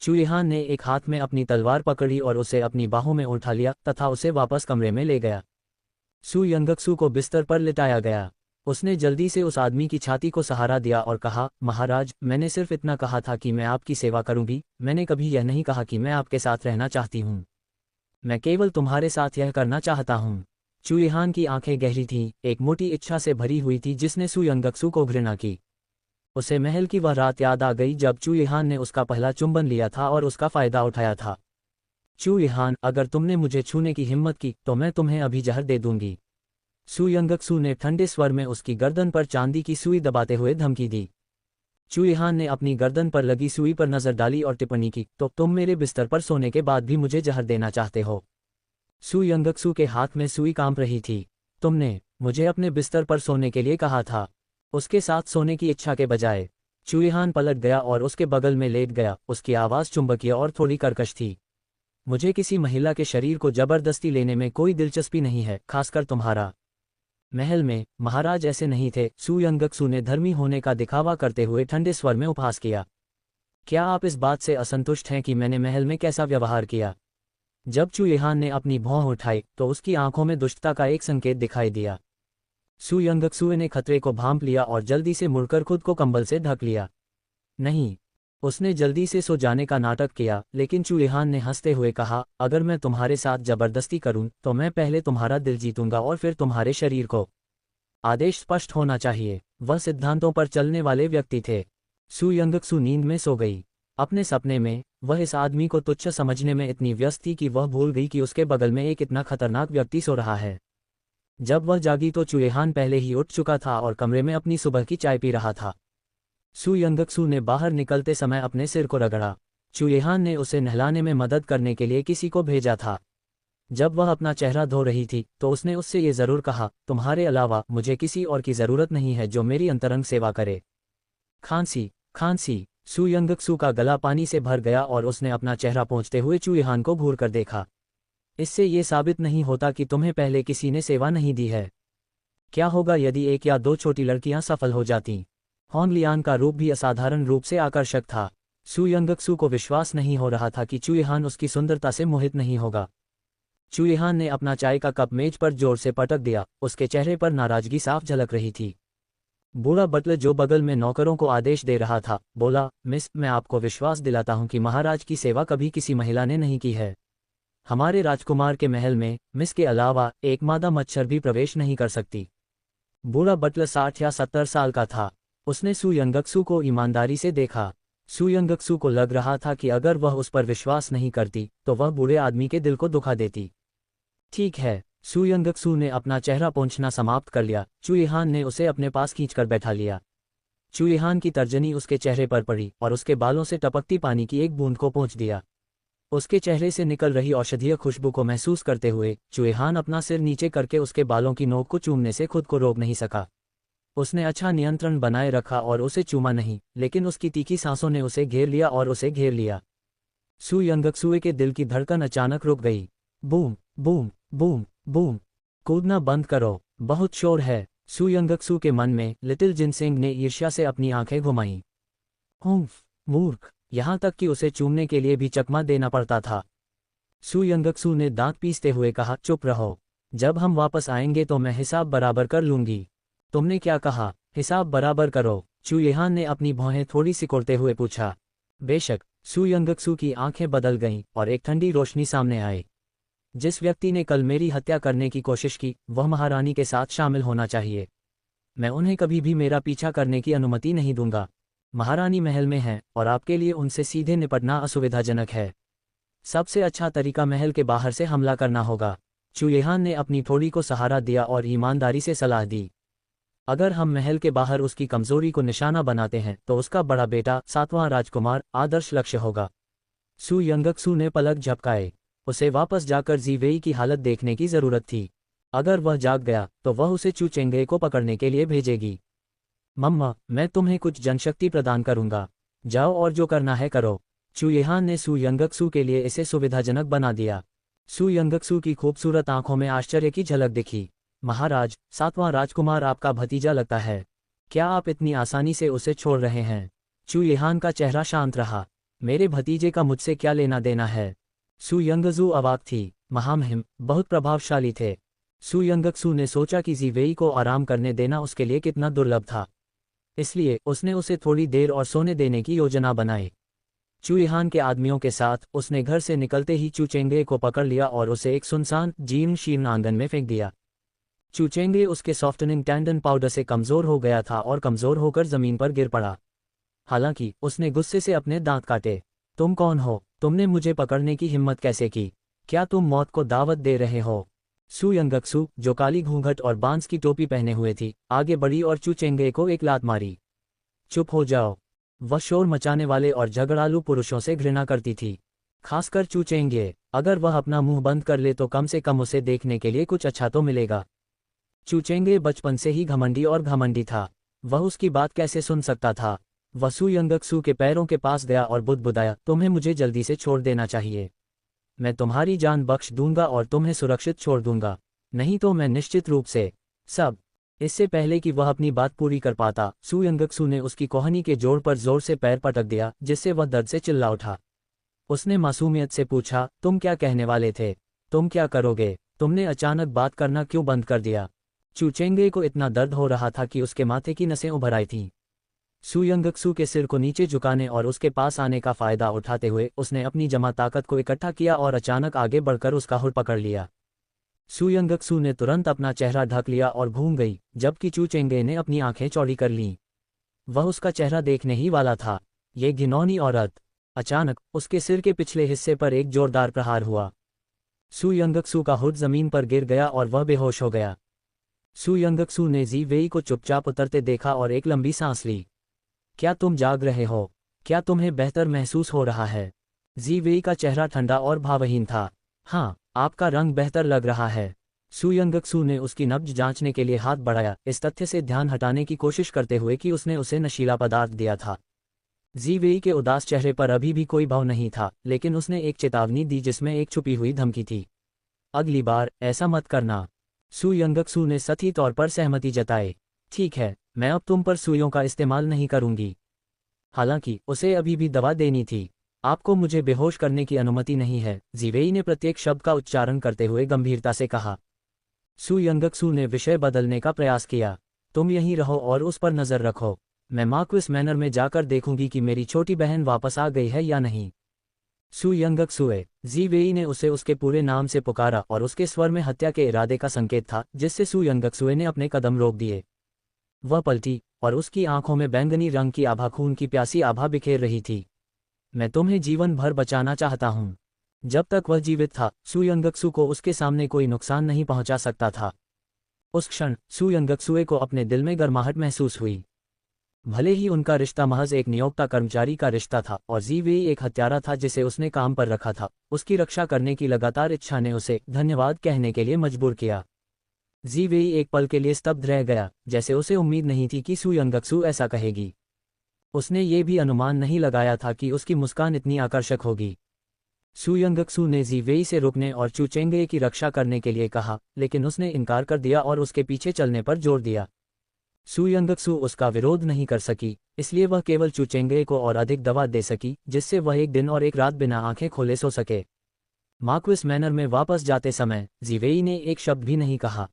Speaker 1: चू यिहान ने एक हाथ में अपनी तलवार पकड़ी और उसे अपनी बाहों में उठा लिया तथा उसे वापस कमरे में ले गया। सू यंगक्सू को बिस्तर पर लिटाया गया। उसने जल्दी से उस आदमी की छाती को सहारा दिया और कहा, महाराज, मैंने सिर्फ इतना कहा था कि मैं आपकी सेवा करूंगी। मैंने कभी यह नहीं कहा कि मैं आपके साथ रहना चाहती हूँ। मैं केवल तुम्हारे साथ यह करना चाहता हूँ। चू यिहान की आंखें गहरी थीं, एक मोटी इच्छा से भरी हुई थी जिसने सू यंगक्सू को घृणा की। उसे महल की वह रात याद आ गई जब चू यिहान ने उसका पहला चुंबन लिया था और उसका फायदा उठाया था। चू यिहान, अगर तुमने मुझे छूने की हिम्मत की तो मैं तुम्हें अभी जहर दे दूंगी। सू यंगक्सू ने ठंडे स्वर में उसकी गर्दन पर चांदी की सुई दबाते हुए धमकी दी। चू यिहान ने अपनी गर्दन पर लगी सुई पर नजर डाली और टिप्पणी की, तो तुम मेरे बिस्तर पर सोने के बाद भी मुझे जहर देना चाहते हो? सू यंगक्सू के हाथ में सुई कांप रही थी। तुमने मुझे अपने बिस्तर पर सोने के लिए कहा था, उसके साथ सोने की इच्छा के बजाय। चू यिहान पलट गया और उसके बगल में लेट गया। उसकी आवाज़ चुंबकीय और थोड़ी कर्कश थी। मुझे किसी महिला के शरीर को जबरदस्ती लेने में कोई दिलचस्पी नहीं है, खासकर तुम्हारा। महल में महाराज ऐसे नहीं थे, सू यंगक्सू ने धर्मी होने का दिखावा करते हुए ठंडे स्वर में उपहास किया। क्या आप इस बात से असंतुष्ट हैं कि मैंने महल में कैसा व्यवहार किया? जब चू यिहान ने अपनी भौं उठाई तो उसकी आंखों में दुष्टता का एक संकेत दिखाई दिया। सू यंगक्सू ने खतरे को भांप लिया और जल्दी से मुड़कर खुद को कंबल से ढक लिया। नहीं, उसने जल्दी से सो जाने का नाटक किया, लेकिन चू यिहान ने हंसते हुए कहा, अगर मैं तुम्हारे साथ जबरदस्ती करूं तो मैं पहले तुम्हारा दिल जीतूंगा और फिर तुम्हारे शरीर को। आदेश स्पष्ट होना चाहिए। वह सिद्धांतों पर चलने वाले व्यक्ति थे। सु यंगक्सु नींद में सो गई। अपने सपने में वह इस आदमी को तुच्छ समझने में इतनी व्यस्त थी कि वह भूल गई कि उसके बगल में एक इतना खतरनाक व्यक्ति सो रहा है। जब वह जागी तो चुएहान पहले ही उठ चुका था और कमरे में अपनी सुबह की चाय पी रहा था। सु यंगक्सु ने बाहर निकलते समय अपने सिर को रगड़ा। चुएहान ने उसे नहलाने में मदद करने के लिए किसी को भेजा था। जब वह अपना चेहरा धो रही थी तो उसने उससे ये जरूर कहा, तुम्हारे अलावा मुझे किसी और की जरूरत नहीं है जो मेरी अंतरंग सेवा करे। खांसी खांसी। सु यंगक्सु का गला पानी से भर गया और उसने अपना चेहरा पोंछते हुए चुएहान को घूर कर देखा। इससे ये साबित नहीं होता कि तुम्हें पहले किसी ने सेवा नहीं दी है। क्या होगा यदि एक या दो छोटी लड़कियां सफल हो जातीं? हॉन लियान का रूप भी असाधारण रूप से आकर्षक था। सु यंगक्सु को विश्वास नहीं हो रहा था कि चुएहान उसकी सुंदरता से मोहित नहीं होगा। चुएहान ने अपना चाय का कप मेज पर जोर से पटक दिया। उसके चेहरे पर नाराजगी साफ झलक रही थी। बूढ़ा बटलर जो बगल में नौकरों को आदेश दे रहा था बोला, मिस, मैं आपको विश्वास दिलाता हूं कि महाराज की सेवा कभी किसी महिला ने नहीं की है। हमारे राजकुमार के महल में मिस के अलावा एक मादा मच्छर भी प्रवेश नहीं कर सकती। बूढ़ा बटलर 60 या 70 साल का था। उसने सु यंगक्सु को ईमानदारी से देखा। सु यंगक्सु को लग रहा था कि अगर वह उस पर विश्वास नहीं करती तो वह बूढ़े आदमी के दिल को दुखा देती। ठीक है। सु यंगक्सु ने अपना चेहरा पोंछना समाप्त कर लिया। चुएहान ने उसे अपने पास खींचकर बैठा लिया। चुएहान की तर्जनी उसके चेहरे पर पड़ी और उसके बालों से टपकती पानी की एक बूंद को पोंछ दिया। उसके चेहरे से निकल रही औषधीय खुशबू को महसूस करते हुए चुएहान अपना सिर नीचे करके उसके बालों की नोक को चूमने से खुद को रोक नहीं सका। उसने अच्छा नियंत्रण बनाए रखा और उसे चूमा नहीं, लेकिन उसकी तीखी सांसों ने उसे घेर लिया और उसे घेर लिया। सु यंगक्सुए के दिल की धड़कन अचानक रुक गई। Boom boom boom boom. कूदना बंद करो, बहुत शोर है। सु यंगक्सु के मन में लिटिल जिनसिंग ने ईर्ष्या से अपनी आंखें घुमाईं। हुम्फ, मूर्ख, यहां तक कि उसे चूमने के लिए भी चकमा देना पड़ता था। सु यंगक्सु ने दांत पीसते हुए कहा, चुप रहो। जब हम वापस आएंगे तो मैं हिसाब बराबर कर लूंगी। तुमने क्या कहा? हिसाब बराबर करो? चुएहान ने अपनी भौहें थोड़ी सिकोड़ते हुए पूछा। बेशक। सु यंगक्सु की आंखें बदल गईं और एक ठंडी रोशनी सामने आई। जिस व्यक्ति ने कल मेरी हत्या करने की कोशिश की वह महारानी के साथ शामिल होना चाहिए। मैं उन्हें कभी भी मेरा पीछा करने की अनुमति नहीं दूंगा। महारानी महल में है और आपके लिए उनसे सीधे निपटना असुविधाजनक है। सबसे अच्छा तरीका महल के बाहर से हमला करना होगा। चुएहान ने अपनी थोड़ी को सहारा दिया और ईमानदारी से सलाह दी। अगर हम महल के बाहर उसकी कमजोरी को निशाना बनाते हैं तो उसका बड़ा बेटा 7वां राजकुमार आदर्श लक्ष्य होगा। सु यंगक्सु ने पलक झपकाए। उसे वापस जाकर जीवेई की हालत देखने की जरूरत थी। अगर वह जाग गया तो वह उसे चू चेंगे को पकड़ने के लिए भेजेगी। मम्मा, मैं तुम्हें कुछ जनशक्ति प्रदान करूंगा। जाओ और जो करना है करो। चुएहान ने सु यंगक्सु के लिए इसे सुविधाजनक बना दिया। सु यंगक्सु की खूबसूरत आंखों में आश्चर्य की झलक दिखी। महाराज, 7वां राजकुमार आपका भतीजा लगता है। क्या आप इतनी आसानी से उसे छोड़ रहे हैं? चुएहान का चेहरा शांत रहा। मेरे भतीजे का मुझसे क्या लेना देना है? सु यंगक्सु अवाक थी। महामहिम बहुत प्रभावशाली थे। सु यंगक्सु ने सोचा कि जीवेई को आराम करने देना उसके लिए कितना दुर्लभ था। इसलिए उसने उसे थोड़ी देर और सोने देने की योजना बनाई। चुएहान के आदमियों के साथ उसने घर से निकलते ही चुचेंगे को पकड़ लिया और उसे एक सुनसान जीर्ण शीर्ण आंगन में फेंक दिया। चुचेंगे उसके सॉफ्टनिंग टैंडन पाउडर से कमजोर हो गया था और कमजोर होकर जमीन पर गिर पड़ा। हालांकि उसने गुस्से से अपने दांत काटे। तुम कौन हो? तुमने मुझे पकड़ने की हिम्मत कैसे की? क्या तुम मौत को दावत दे रहे हो? सु यंगक्सु, जो काली घूंघट और बांस की टोपी पहने हुए थी, आगे बढ़ी और चुचेंगे को एक लात मारी। चुप हो जाओ। वह शोर मचाने वाले और झगड़ालू पुरुषों से घृणा करती थी, खासकर चुचेंगे। अगर वह अपना मुंह बंद कर ले तो कम से कम उसे देखने के लिए कुछ अच्छा तो मिलेगा। चुचेंगे बचपन से ही घमंडी और घमंडी था। वह उसकी बात कैसे सुन सकता था? वह सु यंगक्सु के पैरों के पास गया और बुदबुदाया, तुम्हें मुझे जल्दी से छोड़ देना चाहिए। मैं तुम्हारी जान बख्श दूंगा और तुम्हें सुरक्षित छोड़ दूंगा, नहीं तो मैं निश्चित रूप से सब। इससे पहले कि वह अपनी बात पूरी कर पाता, सु यंगक्सु ने उसकी कोहनी के जोड़ पर जोर से पैर पटक दिया, जिससे वह दर्द से चिल्ला उठा। उसने मासूमियत से पूछा, तुम क्या कहने वाले थे? तुम क्या करोगे? तुमने अचानक बात करना क्यों बंद कर दिया? चुचेंगे को इतना दर्द हो रहा था कि उसके माथे की नसें उभर आई थीं। सु यंगक्सु के सिर को नीचे झुकाने और उसके पास आने का फायदा उठाते हुए उसने अपनी जमा ताकत को इकट्ठा किया और अचानक आगे बढ़कर उसका हुर पकड़ लिया। सू यंगक्सू ने तुरंत अपना चेहरा ढक लिया और घूम गई, जबकि चू चेंगे ने अपनी आंखें चौड़ी कर लीं। वह उसका चेहरा देखने ही वाला था। ये घिनौनी औरत। अचानक उसके सिर के पिछले हिस्से पर एक जोरदार प्रहार हुआ। सू यंगक्सू का हुड जमीन पर गिर गया और वह बेहोश हो गया। सू यंगक्सू ने जी वेई को चुपचाप उतरते देखा और एक लंबी सांस ली। क्या तुम जाग रहे हो? क्या तुम्हें बेहतर महसूस हो रहा है? जी वेई का चेहरा ठंडा और भावहीन था। हाँ, आपका रंग बेहतर लग रहा है। सू यंगक्सू ने उसकी नब्ज जांचने के लिए हाथ बढ़ाया, इस तथ्य से ध्यान हटाने की कोशिश करते हुए कि उसने उसे नशीला पदार्थ दिया था। जी वेई के उदास चेहरे पर अभी भी कोई भाव नहीं था, लेकिन उसने एक चेतावनी दी जिसमें एक छुपी हुई धमकी थी। अगली बार ऐसा मत करना। सू यंगक्सू ने सतही तौर पर सहमति जताई। ठीक है, मैं अब तुम पर सुइयों का इस्तेमाल नहीं करूंगी। हालांकि उसे अभी भी दवा देनी थी। आपको मुझे बेहोश करने की अनुमति नहीं है, जीवेई ने प्रत्येक शब्द का उच्चारण करते हुए गंभीरता से कहा। सू यंगक्सू ने विषय बदलने का प्रयास किया। तुम यहीं रहो और उस पर नजर रखो। मैं मार्क्विस मैनर में जाकर देखूंगी कि मेरी छोटी बहन वापस आ गई है या नहीं। सू यंगक्सुए, जी वेई ने उसे उसके पूरे नाम से पुकारा और उसके स्वर में हत्या के इरादे का संकेत था, जिससे सू यंगक्सुए ने अपने कदम रोक दिए। वह पलटी और उसकी आंखों में बैंगनी रंग की आभा, खून की प्यासी आभा बिखेर रही थी। मैं तुम्हें जीवन भर बचाना चाहता हूं। जब तक वह जीवित था, सू यंगक्सू को उसके सामने कोई नुकसान नहीं पहुंचा सकता था। उस क्षण सू यंगक्सुए को अपने दिल में गर्माहट महसूस हुई। भले ही उनका रिश्ता महज एक नियोक्ता कर्मचारी का रिश्ता था और जी वेई एक हत्यारा था जिसे उसने काम पर रखा था, उसकी रक्षा करने की लगातार इच्छा ने उसे धन्यवाद कहने के लिए मजबूर किया। जी वेई एक पल के लिए स्तब्ध रह गया, जैसे उसे उम्मीद नहीं थी कि सू यंगक्सू ऐसा कहेगी। उसने ये भी अनुमान नहीं लगाया था कि उसकी मुस्कान इतनी आकर्षक होगी। सू यंगक्सू ने जी वेई से रुकने और चू चेंगे की रक्षा करने के लिए कहा, लेकिन उसने इनकार कर दिया और उसके पीछे चलने पर जोर दिया। सू यंगक्सू उसका विरोध नहीं कर सकी, इसलिए वह केवल चू चेंगे को और अधिक दवा दे सकी, जिससे वह एक दिन और एक रात बिना आंखें खोले सो सके। मार्क्विस मैनर में वापस जाते समय जी वेई ने एक शब्द भी नहीं कहा।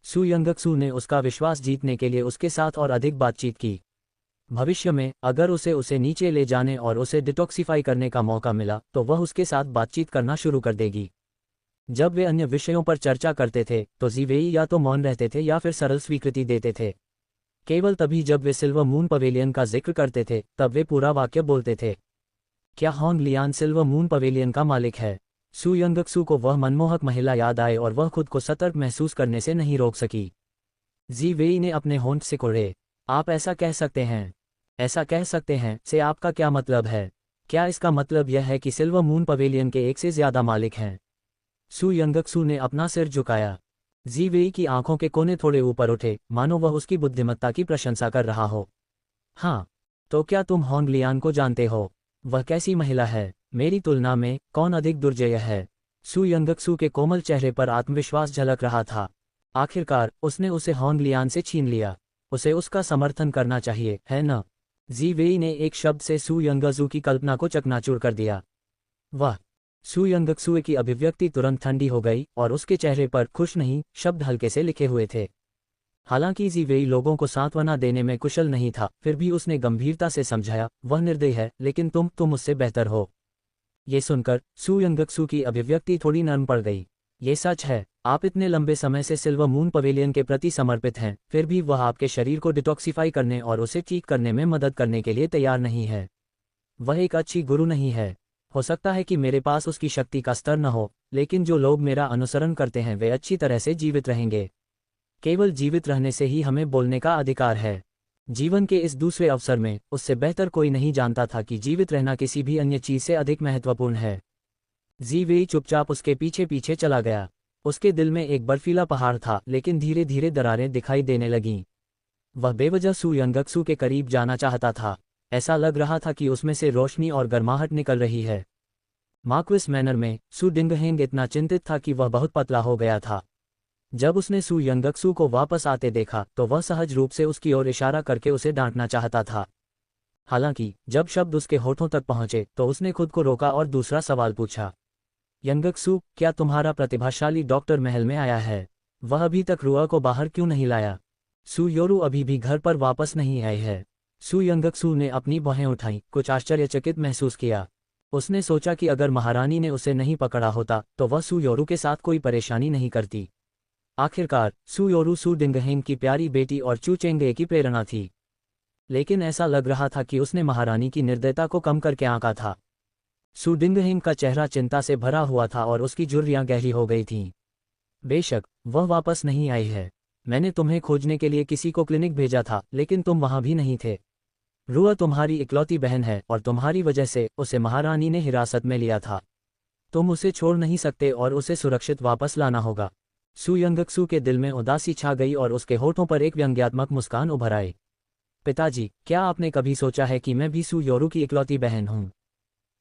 Speaker 1: सू यंगक्सू ने उसका विश्वास जीतने के लिए उसके साथ और अधिक बातचीत की। भविष्य में अगर उसे नीचे ले जाने और उसे डिटॉक्सिफाई करने का मौका मिला तो वह उसके साथ बातचीत करना शुरू कर देगी। जब वे अन्य विषयों पर चर्चा करते थे तो जी वेई या तो मौन रहते थे या फिर सरल स्वीकृति देते थे। केवल तभी जब वे सिल्वर मून पवेलियन का जिक्र करते थे तब वे पूरा वाक्य बोलते थे। क्या Hong Lian silver moon pavilion का मालिक है? सू यंगक्सू को वह मनमोहक महिला याद आए और वह खुद को सतर्क महसूस करने से नहीं रोक सकी। जी वेई ने अपने होंठ से कुड़े। आप ऐसा कह सकते हैं? ऐसा कह सकते हैं से आपका क्या मतलब है? क्या इसका मतलब यह है कि सिल्वर मून पवेलियन के एक से ज्यादा मालिक हैं? सू यंगक्सू ने अपना सिर झुकाया। जी वेई की आंखों के कोने थोड़े ऊपर उठे, मानो वह उसकी बुद्धिमत्ता की प्रशंसा कर रहा हो। हाँ, तो क्या तुम होंग लियान को जानते हो? वह कैसी महिला है? मेरी तुलना में कौन अधिक दुर्जय है? सू यंगक्सू के कोमल चेहरे पर आत्मविश्वास झलक रहा था। आखिरकार उसने उसे होंग लियान से छीन लिया। उसे उसका समर्थन करना चाहिए, है न? जी वेई ने एक शब्द से सू यंगक्सू की कल्पना को चकनाचूर कर दिया। वाह! सू यंगक्सू की अभिव्यक्ति तुरंत ठंडी हो गई और उसके चेहरे पर खुश नहीं शब्द हल्के से लिखे हुए थे। हालांकि जी वेई लोगों को सांत्वना देने में कुशल नहीं था, फिर भी उसने गंभीरता से समझाया, वह निर्दयी है, लेकिन तुम उससे बेहतर हो। ये सुनकर सू यंगक्सू की अभिव्यक्ति थोड़ी नरम पड़ गई। ये सच है, आप इतने लंबे समय से सिल्वर मून पवेलियन के प्रति समर्पित हैं, फिर भी वह आपके शरीर को डिटॉक्सिफाई करने और उसे ठीक करने में मदद करने के लिए तैयार नहीं है। वह एक अच्छी गुरु नहीं है। हो सकता है कि मेरे पास उसकी शक्ति का स्तर न हो, लेकिन जो लोग मेरा अनुसरण करते हैं वे अच्छी तरह से जीवित रहेंगे। केवल जीवित रहने से ही हमें बोलने का अधिकार है। जीवन के इस दूसरे अवसर में उससे बेहतर कोई नहीं जानता था कि जीवित रहना किसी भी अन्य चीज से अधिक महत्वपूर्ण है। जी वेई चुपचाप उसके पीछे पीछे चला गया। उसके दिल में एक बर्फीला पहाड़ था, लेकिन धीरे धीरे दरारें दिखाई देने लगीं। वह बेवजह सू यंगक्सू के करीब जाना चाहता था। ऐसा लग रहा था कि उसमें से रोशनी और गर्माहट निकल रही है। मार्क्विस मैनर में सू डिंगहेंग इतना चिंतित था कि वह बहुत पतला हो गया था। जब उसने सू यंगक्सू को वापस आते देखा तो वह सहज रूप से उसकी ओर इशारा करके उसे डांटना चाहता था। हालांकि जब शब्द उसके होठों तक पहुंचे तो उसने खुद को रोका और दूसरा सवाल पूछा। यंगक्सू, क्या तुम्हारा प्रतिभाशाली डॉक्टर महल में आया है? वह अभी तक रुआ को बाहर क्यों नहीं लाया? सू योरू अभी भी घर पर वापस नहीं आई है। सू यंगक्सू ने अपनी बाहें उठाईं, कुछ आश्चर्यचकित महसूस किया। उसने सोचा कि अगर महारानी ने उसे नहीं पकड़ा होता तो वह सू योरू के साथ कोई परेशानी नहीं करती। आखिरकार सू योरू सू डिंगहेंग की प्यारी बेटी और चू चेंगे की प्रेरणा थी। लेकिन ऐसा लग रहा था कि उसने महारानी की निर्दयता को कम करके आंका था। सू डिंगहेंग का चेहरा चिंता से भरा हुआ था और उसकी झुर्रियां गहरी हो गई थीं। बेशक वह वापस नहीं आई है। मैंने तुम्हें खोजने के लिए किसी को क्लिनिक भेजा था, लेकिन तुम वहां भी नहीं थे। रुआ तुम्हारी इकलौती बहन है और तुम्हारी वजह से उसे महारानी ने हिरासत में लिया था। तुम उसे छोड़ नहीं सकते और उसे सुरक्षित वापस लाना होगा। सू यंगक्सू के दिल में उदासी छा गई और उसके होठों पर एक व्यंग्यात्मक मुस्कान उभर आई। पिताजी, क्या आपने कभी सोचा है कि मैं भी सू योरू की इकलौती बहन हूं?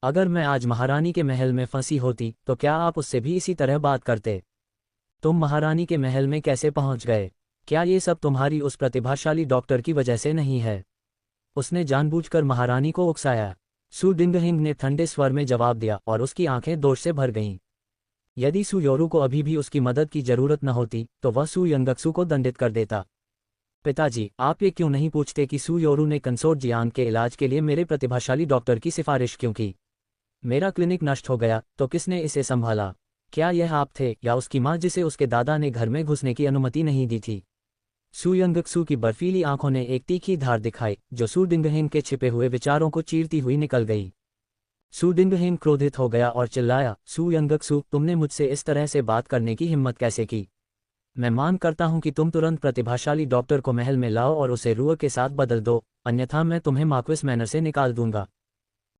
Speaker 1: अगर मैं आज महारानी के महल में फंसी होती तो क्या आप उससे भी इसी तरह बात करते? तुम महारानी के महल में कैसे पहुंच गए? क्या ये सब तुम्हारी उस प्रतिभाशाली डॉक्टर की वजह से नहीं है? उसने जानबूझकर महारानी को उकसाया। सू डिंगहिंग ने ठंडे स्वर में जवाब दिया और उसकी आंखें दोष से भर गईं। यदि सू योरू को अभी भी उसकी मदद की जरूरत न होती तो वह सू यंगक्सू को दंडित कर देता। पिताजी, आप ये क्यों नहीं पूछते कि सू योरू ने कंसोर्ट जियांग के इलाज के लिए मेरे प्रतिभाशाली डॉक्टर की सिफारिश क्यों की? मेरा क्लिनिक नष्ट हो गया तो किसने इसे संभाला? क्या यह आप थे या उसकी मां, जिसे उसके दादा ने घर में घुसने की अनुमति नहीं दी थी? सू यंगक्सू की बर्फीली आंखों ने एक तीखी धार दिखाई जो सू डिंगहेंग के छिपे हुए विचारों को चीरती हुई निकल गई। सू डिंगहेंग क्रोधित हो गया और चिल्लाया, सू यंगक्सू, तुमने मुझसे इस तरह से बात करने की हिम्मत कैसे की? मैं मांग करता हूं कि तुम तुरंत प्रतिभाशाली डॉक्टर को महल में लाओ और उसे रुआ के साथ बदल दो, अन्यथा मैं तुम्हें मार्क्विस मैनर से निकाल दूंगा।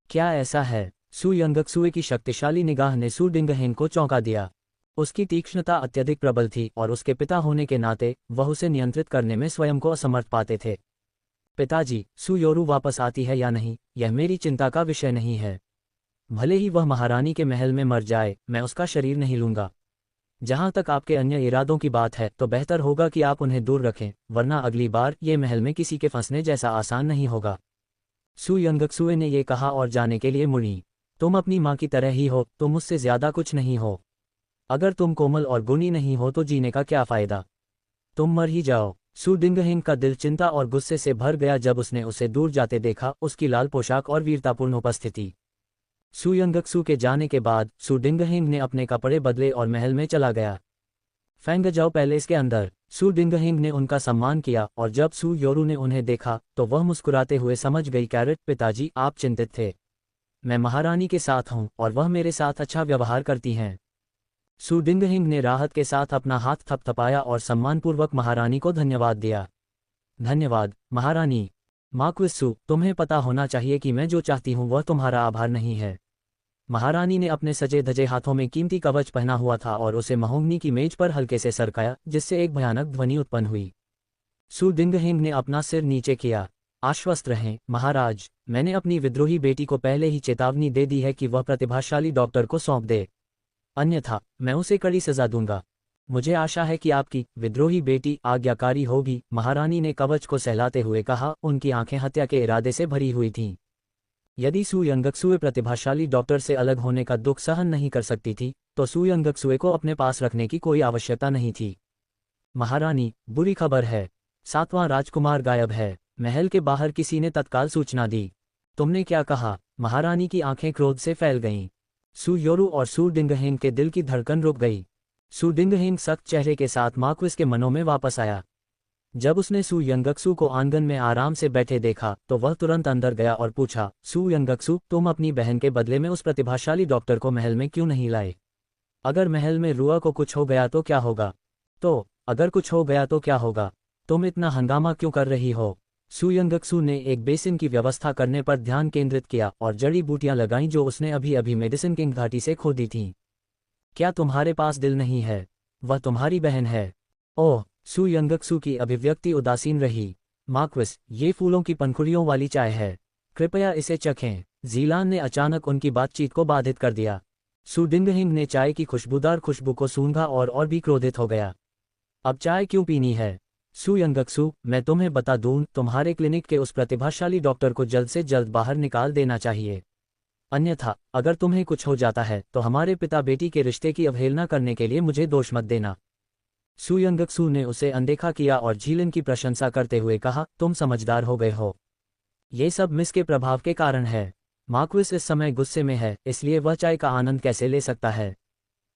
Speaker 1: क्या ऐसा है? सू यंगक्सुए की शक्तिशाली निगाह ने सू डिंगहेंग को चौंका दिया। उसकी तीक्ष्णता अत्यधिक प्रबल थी और उसके पिता होने के नाते वह उसे नियंत्रित करने में स्वयं को असमर्थ पाते थे। पिताजी, सू योरू वापस आती है या नहीं, यह मेरी चिंता का विषय नहीं है। भले ही वह महारानी के महल में मर जाए, मैं उसका शरीर नहीं लूंगा। जहां तक आपके अन्य इरादों की बात है तो बेहतर होगा कि आप उन्हें दूर रखें, वरना अगली बार ये महल में किसी के फंसने जैसा आसान नहीं होगा। सू यंगक्सुए ने ये कहा और जाने के लिए मुड़ी। तुम अपनी माँ की तरह ही हो, तुम मुझसे ज्यादा कुछ नहीं हो। अगर तुम कोमल और गुणी नहीं हो तो जीने का क्या फायदा? तुम मर ही जाओ। सू डिंगहेंग का दिल चिंता और गुस्से से भर गया जब उसने उसे दूर जाते देखा, उसकी लाल पोशाक और वीरतापूर्ण उपस्थिति। सू यंगक्सू के जाने के बाद सू डिंगहेंग ने अपने कपड़े बदले और महल में चला गया। फेंगजाओ पैलेस के अंदर सू डिंगहेंग ने उनका सम्मान किया और जब सू योरू ने उन्हें देखा तो वह मुस्कुराते हुए समझ गई, कैरेट, पिताजी, आप चिंतित थे। मैं महारानी के साथ हूं और वह मेरे साथ अच्छा व्यवहार करती हैं। सू डिंगहिंग ने राहत के साथ अपना हाथ थपथपाया और सम्मानपूर्वक महारानी को धन्यवाद दिया। धन्यवाद, महारानी। मार्क्विस सू, तुम्हें पता होना चाहिए कि मैं जो चाहती हूँ वह तुम्हारा आभार नहीं है। महारानी ने अपने सजे धजे हाथों में कीमती कवच पहना हुआ था और उसे महोगनी की मेज पर हल्के से सरकाया, जिससे एक भयानक ध्वनि उत्पन्न हुई। सू डिंगहिंग ने अपना सिर नीचे किया। आश्वस्त रहें, महाराज, मैंने अपनी विद्रोही बेटी को पहले ही चेतावनी दे दी है कि वह प्रतिभाशाली डॉक्टर को सौंप दे, अन्यथा मैं उसे कड़ी सजा दूंगा। मुझे आशा है कि आपकी विद्रोही बेटी आज्ञाकारी होगी, महारानी ने कवच को सहलाते हुए कहा, उनकी आंखें हत्या के इरादे से भरी हुई थीं। यदि सू यंगक्सुए प्रतिभाशाली डॉक्टर से अलग होने का दुख सहन नहीं कर सकती थी तो सू यंगक्सुए को अपने पास रखने की कोई आवश्यकता नहीं थी। महारानी, बुरी खबर है, 7वां राजकुमार गायब है। महल के बाहर किसी ने तत्काल सूचना दी। तुमने क्या कहा? महारानी की आंखें क्रोध से फैल गईं। सू योरू और सू डिंगहेंग के दिल की धड़कन रुक गई। सू डिंगहेंग सख्त चेहरे के साथ मार्क्विस के मनों में वापस आया। जब उसने सू यंगक्सू को आंगन में आराम से बैठे देखा तो वह तुरंत अंदर गया और पूछा, सू यंगक्सू, तुम अपनी बहन के बदले में उस प्रतिभाशाली डॉक्टर को महल में क्यों नहीं लाए? अगर महल में रुआ को कुछ हो गया तो क्या होगा? अगर कुछ हो गया तो क्या होगा? तुम इतना हंगामा क्यों कर रही हो? सू यंगक्सू ने एक बेसिन की व्यवस्था करने पर ध्यान केंद्रित किया और जड़ी बूटियां लगाईं जो उसने अभी अभी मेडिसिन किंग घाटी से खोदी थीं। क्या तुम्हारे पास दिल नहीं है? वह तुम्हारी बहन है। ओह, सू यंगक्सू की अभिव्यक्ति उदासीन रही। मार्क्विस, ये फूलों की पंखुड़ियों वाली चाय है, कृपया इसे चखें। जीलान ने अचानक उनकी बातचीत को बाधित कर दिया। सू डिंगहिंग ने चाय की खुशबूदार खुशबू को सूंघा और भी क्रोधित हो गया। अब चाय क्यों पीनी है? सू यंगक्सू, मैं तुम्हें बता दूं, तुम्हारे क्लिनिक के उस प्रतिभाशाली डॉक्टर को जल्द से जल्द बाहर निकाल देना चाहिए। अन्यथा अगर तुम्हें कुछ हो जाता है तो हमारे पिता बेटी के रिश्ते की अवहेलना करने के लिए मुझे दोष मत देना। सू यंगक्सू ने उसे अनदेखा किया और झीलन की प्रशंसा करते हुए कहा, तुम समझदार हो गए हो। ये सब मिस के प्रभाव के कारण है। मार्क्विस इस समय गुस्से में है, इसलिए वह चाय का आनंद कैसे ले सकता है।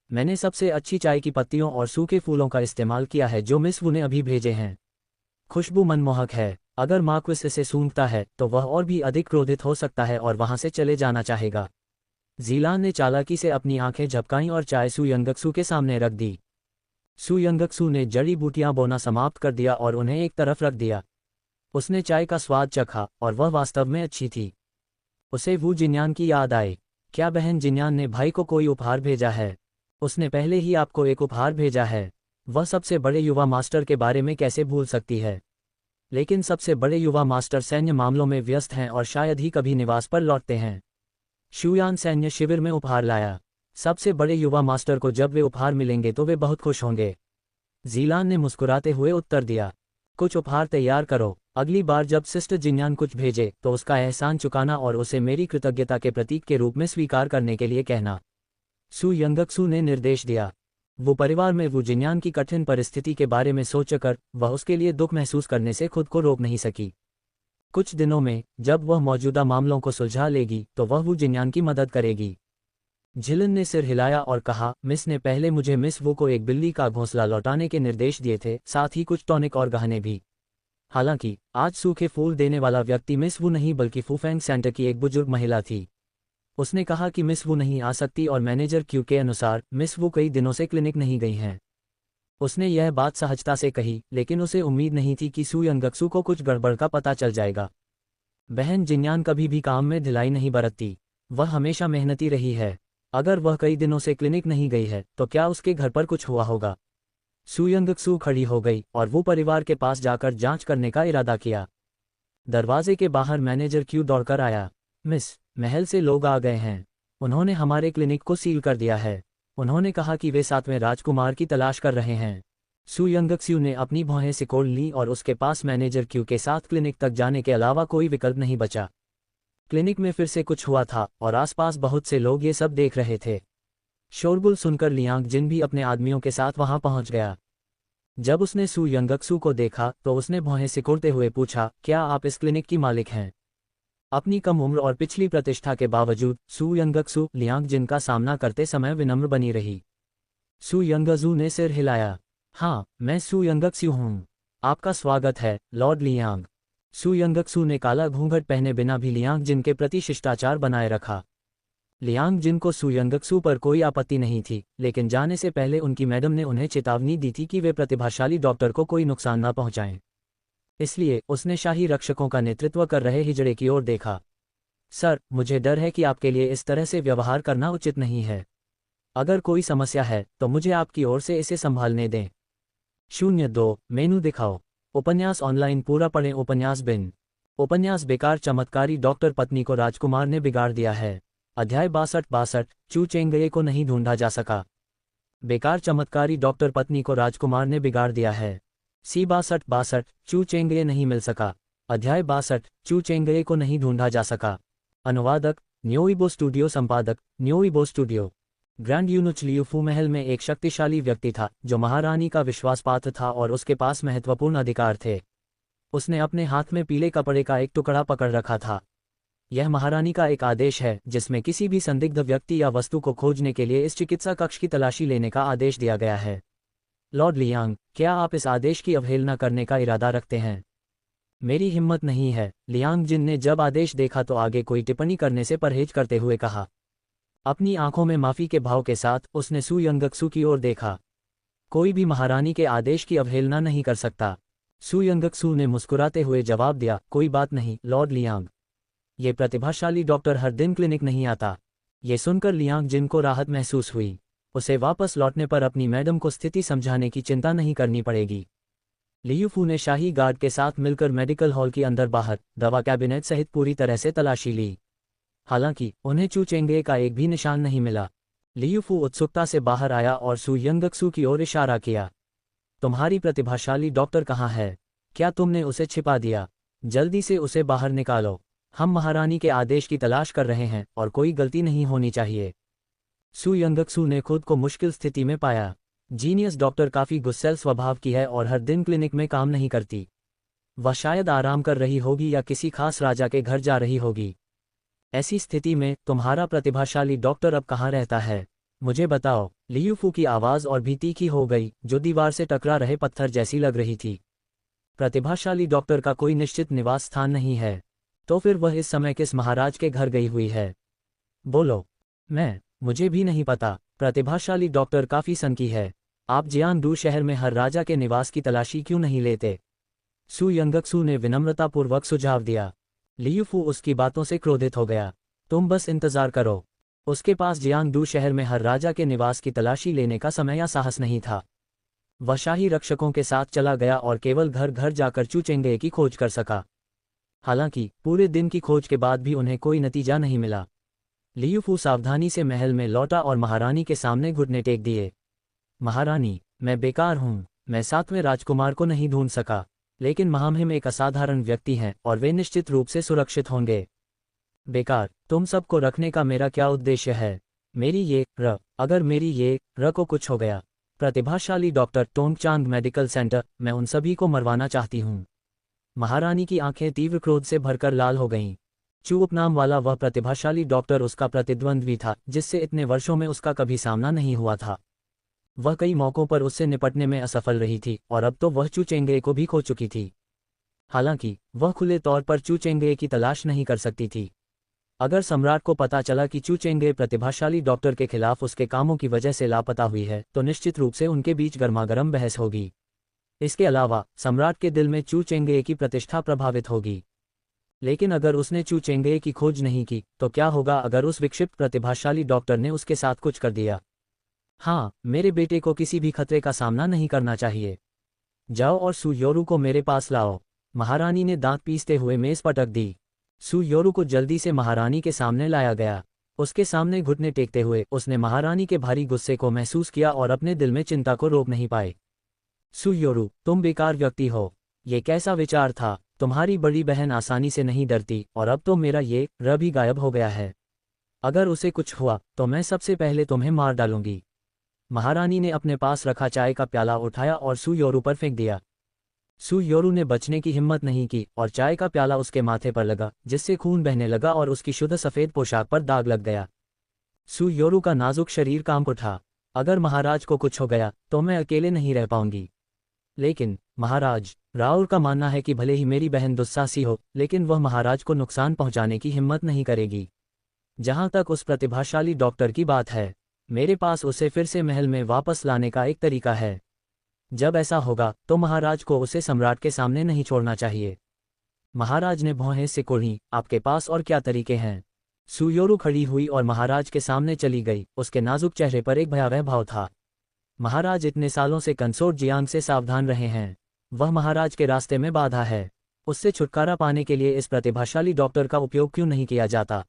Speaker 1: मैंने सबसे अच्छी चाय की पत्तियों और सूखे फूलों का इस्तेमाल किया है जो मिस वू ने अभी भेजे हैं। खुशबू मनमोहक है। अगर मार्क्विस इसे सूंघता है तो वह और भी अधिक क्रोधित हो सकता है और वहां से चले जाना चाहेगा। जीलान ने चालाकी से अपनी आंखें झपकाईं और चाय सू यंगक्सू के सामने रख दी। सू यंगक्सू ने जड़ी बूटियां बोना समाप्त कर दिया और उन्हें एक तरफ रख दिया। उसने चाय का स्वाद चखा और वह वास्तव में अच्छी थी। उसे वू जिन्यान की याद आई। क्या बहन जिन्यान ने भाई को कोई उपहार भेजा है? उसने पहले ही आपको एक उपहार भेजा है। वह सबसे बड़े युवा मास्टर के बारे में कैसे भूल सकती है? लेकिन सबसे बड़े युवा मास्टर सैन्य मामलों में व्यस्त हैं और शायद ही कभी निवास पर लौटते हैं। शुयान सैन्य शिविर में उपहार लाया। सबसे बड़े युवा मास्टर को जब वे उपहार मिलेंगे तो वे बहुत खुश होंगे। जीलान ने मुस्कुराते हुए उत्तर दिया। कुछ उपहार तैयार करो। अगली बार जब सिस्टर जिन्यान कुछ भेजे तो उसका एहसान चुकाना और उसे मेरी कृतज्ञता के प्रतीक के रूप में स्वीकार करने के लिए कहना। सू यंगक्सू ने निर्देश दिया। वो परिवार में वू जिन्यान की कठिन परिस्थिति के बारे में सोचकर वह उसके लिए दुख महसूस करने से खुद को रोक नहीं सकी। कुछ दिनों में जब वह मौजूदा मामलों को सुलझा लेगी तो वह वू जिन्यान की मदद करेगी। झिलन ने सिर हिलाया और कहा, मिस ने पहले मुझे मिस वू को एक बिल्ली का घोंसला लौटाने के निर्देश दिए थे, साथ ही कुछ टॉनिक और गहने भी। हालांकि आज सूखे फूल देने वाला व्यक्ति मिस वू नहीं बल्कि फूफेंग सेंटर की एक बुजुर्ग महिला थी। उसने कहा कि मिस वू नहीं आ सकती और मैनेजर क्यू के अनुसार मिस वू कई दिनों से क्लिनिक नहीं गई हैं। उसने यह बात सहजता से कही, लेकिन उसे उम्मीद नहीं थी कि सू यंगक्सू को कुछ गड़बड़ का पता चल जाएगा। बहन जिन्यान कभी भी काम में ढिलाई नहीं बरतती। वह हमेशा मेहनती रही है। अगर वह कई दिनों से क्लिनिक नहीं गई है तो क्या उसके घर पर कुछ हुआ होगा? सू यंगक्सू खड़ी हो गई और वो परिवार के पास जाकर जांच करने का इरादा किया। दरवाजे के बाहर मैनेजर क्यू दौड़कर आया। मिस, महल से लोग आ गए हैं। उन्होंने हमारे क्लिनिक को सील कर दिया है। उन्होंने कहा कि वे 7वें राजकुमार की तलाश कर रहे हैं। सू यंगक्सू ने अपनी भौहें सिकोड़ ली और उसके पास मैनेजर क्यू के साथ क्लिनिक तक जाने के अलावा कोई विकल्प नहीं बचा। क्लिनिक में फिर से कुछ हुआ था और आसपास बहुत से लोग ये सब देख रहे थे। शोरगुल सुनकर लियांग जिन भी अपने आदमियों के साथ वहां पहुंच गया। जब उसने सू यंगक्सू को देखा तो उसने भौहें सिकोड़ते हुए पूछा, क्या आप इस क्लिनिक की मालिक हैं? अपनी कम उम्र और पिछली प्रतिष्ठा के बावजूद सू यंगक्सू लियांग जिन का सामना करते समय विनम्र बनी रही। सू यंगजू ने सिर हिलाया। हाँ, मैं सू यंगक्सू हूँ। आपका स्वागत है, लॉर्ड लियांग। सू यंगक्सू ने काला घूंघट पहने बिना भी लियांग जिन के प्रति शिष्टाचार बनाए रखा। लियांग जिन को सू यंगक्सू पर कोई आपत्ति नहीं थी, लेकिन जाने से पहले उनकी मैडम ने उन्हें चेतावनी दी थी कि वे प्रतिभाशाली डॉक्टर को कोई नुकसान न पहुंचाएं। इसलिए उसने शाही रक्षकों का नेतृत्व कर रहे हिजड़े की ओर देखा। सर, मुझे डर है कि आपके लिए इस तरह से व्यवहार करना उचित नहीं है। अगर कोई समस्या है तो मुझे आपकी ओर से इसे संभालने दें। 02 मेनू दिखाओ। उपन्यास ऑनलाइन पूरा पढ़ें। उपन्यास बिन। उपन्यास बेकार चमत्कारी डॉक्टर पत्नी को राजकुमार ने बिगाड़ दिया है। अध्याय 62 चू चेंगए को नहीं ढूंढा जा सका। बेकार चमत्कारी डॉक्टर पत्नी को राजकुमार ने बिगाड़ दिया है। सी 62 चू चेंगए नहीं मिल सका। अध्याय 62 चू चेंगए को नहीं ढूंढा जा सका। अनुवादक न्योइबो स्टूडियो। संपादक न्योइबो स्टूडियो। ग्रैंड यूनुच लियुफू महल में एक शक्तिशाली व्यक्ति था जो महारानी का विश्वासपात्र था और उसके पास महत्वपूर्ण अधिकार थे। उसने अपने हाथ में पीले कपड़े का एक टुकड़ा पकड़ रखा था। यह महारानी का एक आदेश है जिसमें किसी भी संदिग्ध व्यक्ति या वस्तु को खोजने के लिए इस चिकित्सा कक्ष की तलाशी लेने का आदेश दिया गया है। लॉर्ड लियांग, क्या आप इस आदेश की अवहेलना करने का इरादा रखते हैं? मेरी हिम्मत नहीं है, लियांग जिन ने जब आदेश देखा तो आगे कोई टिप्पणी करने से परहेज करते हुए कहा। अपनी आंखों में माफी के भाव के साथ उसने सू यंगक्सू की ओर देखा। कोई भी महारानी के आदेश की अवहेलना नहीं कर सकता। सू यंगक्सू ने मुस्कुराते हुए जवाब दिया, कोई बात नहीं लॉर्ड लियांग। ये प्रतिभाशाली डॉक्टर हर दिन क्लिनिक नहीं आता। ये सुनकर लियांग जिन को राहत महसूस हुई। उसे वापस लौटने पर अपनी मैडम को स्थिति समझाने की चिंता नहीं करनी पड़ेगी। लियुफू ने शाही गार्ड के साथ मिलकर मेडिकल हॉल की अंदर बाहर दवा कैबिनेट सहित पूरी तरह से तलाशी ली। हालांकि उन्हें चू चेंगे का एक भी निशान नहीं मिला। लियुफू उत्सुकता से बाहर आया और सू यंगक्सू की ओर इशारा किया। तुम्हारी प्रतिभाशाली डॉक्टर कहाँ है? क्या तुमने उसे छिपा दिया? जल्दी से उसे बाहर निकालो। हम महारानी के आदेश की तलाश कर रहे हैं और कोई गलती नहीं होनी चाहिए। सू यंगक्सू ने खुद को मुश्किल स्थिति में पाया। जीनियस डॉक्टर काफी गुस्सैल स्वभाव की है और हर दिन क्लिनिक में काम नहीं करती। वह शायद आराम कर रही होगी या किसी खास राजा के घर जा रही होगी। ऐसी स्थिति में तुम्हारा प्रतिभाशाली डॉक्टर अब कहाँ रहता है? मुझे बताओ। लियूफू की आवाज़ और भी तीखी हो गई, जो दीवार से टकरा रहे पत्थर जैसी लग रही थी। प्रतिभाशाली डॉक्टर का कोई निश्चित निवास स्थान नहीं है, तो फिर वह इस समय किस महाराज के घर गई हुई है? बोलो। मुझे भी नहीं पता। प्रतिभाशाली डॉक्टर काफी सनकी है। आप जियांगडू शहर में हर राजा के निवास की तलाशी क्यों नहीं लेते? सू यंगक्सू ने विनम्रतापूर्वक सुझाव दिया। लियूफू उसकी बातों से क्रोधित हो गया। तुम बस इंतजार करो। उसके पास जियांगडू शहर में हर राजा के निवास की तलाशी लेने का समय या साहस नहीं था। वह शाही रक्षकों के साथ चला गया और केवल घर घर जाकर चू चेंगे की खोज कर सका। हालांकि पूरे दिन की खोज के बाद भी उन्हें कोई नतीजा नहीं मिला। लियूफू सावधानी से महल में लौटा और महारानी के सामने घुटने टेक दिए। महारानी, मैं बेकार हूँ। मैं 7वें राजकुमार को नहीं ढूंढ सका, लेकिन महामहिम एक असाधारण व्यक्ति हैं और वे निश्चित रूप से सुरक्षित होंगे। बेकार? तुम सबको रखने का मेरा क्या उद्देश्य है? अगर मेरी ये को कुछ हो गया? प्रतिभाशाली डॉक्टर टोंगचांग मेडिकल सेंटर, मैं उन सभी को मरवाना चाहती हूँ। महारानी की आंखें तीव्र क्रोध से भरकर लाल हो गईं। चूप नाम वाला वह प्रतिभाशाली डॉक्टर उसका प्रतिद्वंद्वी था, जिससे इतने वर्षों में उसका कभी सामना नहीं हुआ था। वह कई मौकों पर उससे निपटने में असफल रही थी और अब तो वह चू चेंगे को भी खो चुकी थी। हालांकि वह खुले तौर पर चू चेंगे की तलाश नहीं कर सकती थी। अगर सम्राट को पता चला कि चू चेंगे प्रतिभाशाली डॉक्टर के खिलाफ उसके कामों की वजह से लापता हुई है, तो निश्चित रूप से उनके बीच गर्मागर्म बहस होगी। इसके अलावा सम्राट के दिल में चू चेंगे की प्रतिष्ठा प्रभावित होगी। लेकिन अगर उसने चू चेंगे की खोज नहीं की, तो क्या होगा अगर उस विक्षिप्त प्रतिभाशाली डॉक्टर ने उसके साथ कुछ कर दिया? हाँ, मेरे बेटे को किसी भी खतरे का सामना नहीं करना चाहिए। जाओ और सू योरू को मेरे पास लाओ। महारानी ने दांत पीसते हुए मेज पटक दी। सू योरू को जल्दी से महारानी के सामने लाया गया। उसके सामने घुटने टेकते हुए उसने महारानी के भारी गुस्से को महसूस किया और अपने दिल में चिंता को रोक नहीं पाए। सू योरू, तुम बेकार व्यक्ति हो। ये कैसा विचार था? तुम्हारी बड़ी बहन आसानी से नहीं डरती और अब तो मेरा ये भी गायब हो गया है। अगर उसे कुछ हुआ तो मैं सबसे पहले तुम्हें मार डालूंगी। महारानी ने अपने पास रखा चाय का प्याला उठाया और सू योरू पर फेंक दिया। सू योरू ने बचने की हिम्मत नहीं की और चाय का प्याला उसके माथे पर लगा, जिससे खून बहने लगा और उसकी शुद्ध सफ़ेद पोशाक पर दाग लग गया। सू योरू का नाजुक शरीर कांप उठा। अगर महाराज को कुछ हो गया तो मैं अकेले नहीं रह पाऊंगी। लेकिन महाराज, राउर का मानना है कि भले ही मेरी बहन दुस्साहसी हो, लेकिन वह महाराज को नुकसान पहुंचाने की हिम्मत नहीं करेगी। जहां तक उस प्रतिभाशाली डॉक्टर की बात है, मेरे पास उसे फिर से महल में वापस लाने का एक तरीका है। जब ऐसा होगा तो महाराज को उसे सम्राट के सामने नहीं छोड़ना चाहिए। महाराज ने भौहें सिकुड़ी। आपके पास और क्या तरीके हैं? सू योरू खड़ी हुई और महाराज के सामने चली गई। उसके नाजुक चेहरे पर एक भयावह भाव था। महाराज इतने सालों से कंसोर्ट जियांग से सावधान रहे हैं। वह महाराज के रास्ते में बाधा है। उससे छुटकारा पाने के लिए इस प्रतिभाशाली डॉक्टर का उपयोग क्यों नहीं किया जाता?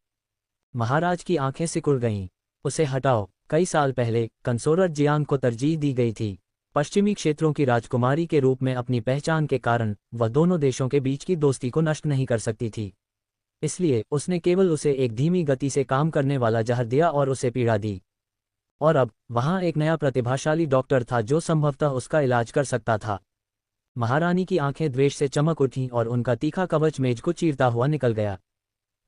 Speaker 1: महाराज की आंखें सिकुड़ गईं। उसे हटाओ। कई साल पहले कंसोर्ट जियांग को तरजीह दी गई थी। पश्चिमी क्षेत्रों की राजकुमारी के रूप में अपनी पहचान के कारण वह दोनों देशों के बीच की दोस्ती को नष्ट नहीं कर सकती थी। इसलिए उसने केवल उसे एक धीमी गति से काम करने वाला जहर दिया और उसे पीड़ा दी। और अब वहां एक नया प्रतिभाशाली डॉक्टर था जो संभवतः उसका इलाज कर सकता था। महारानी की आंखें द्वेष से चमक उठीं और उनका तीखा कवच मेज को चीरता हुआ निकल गया।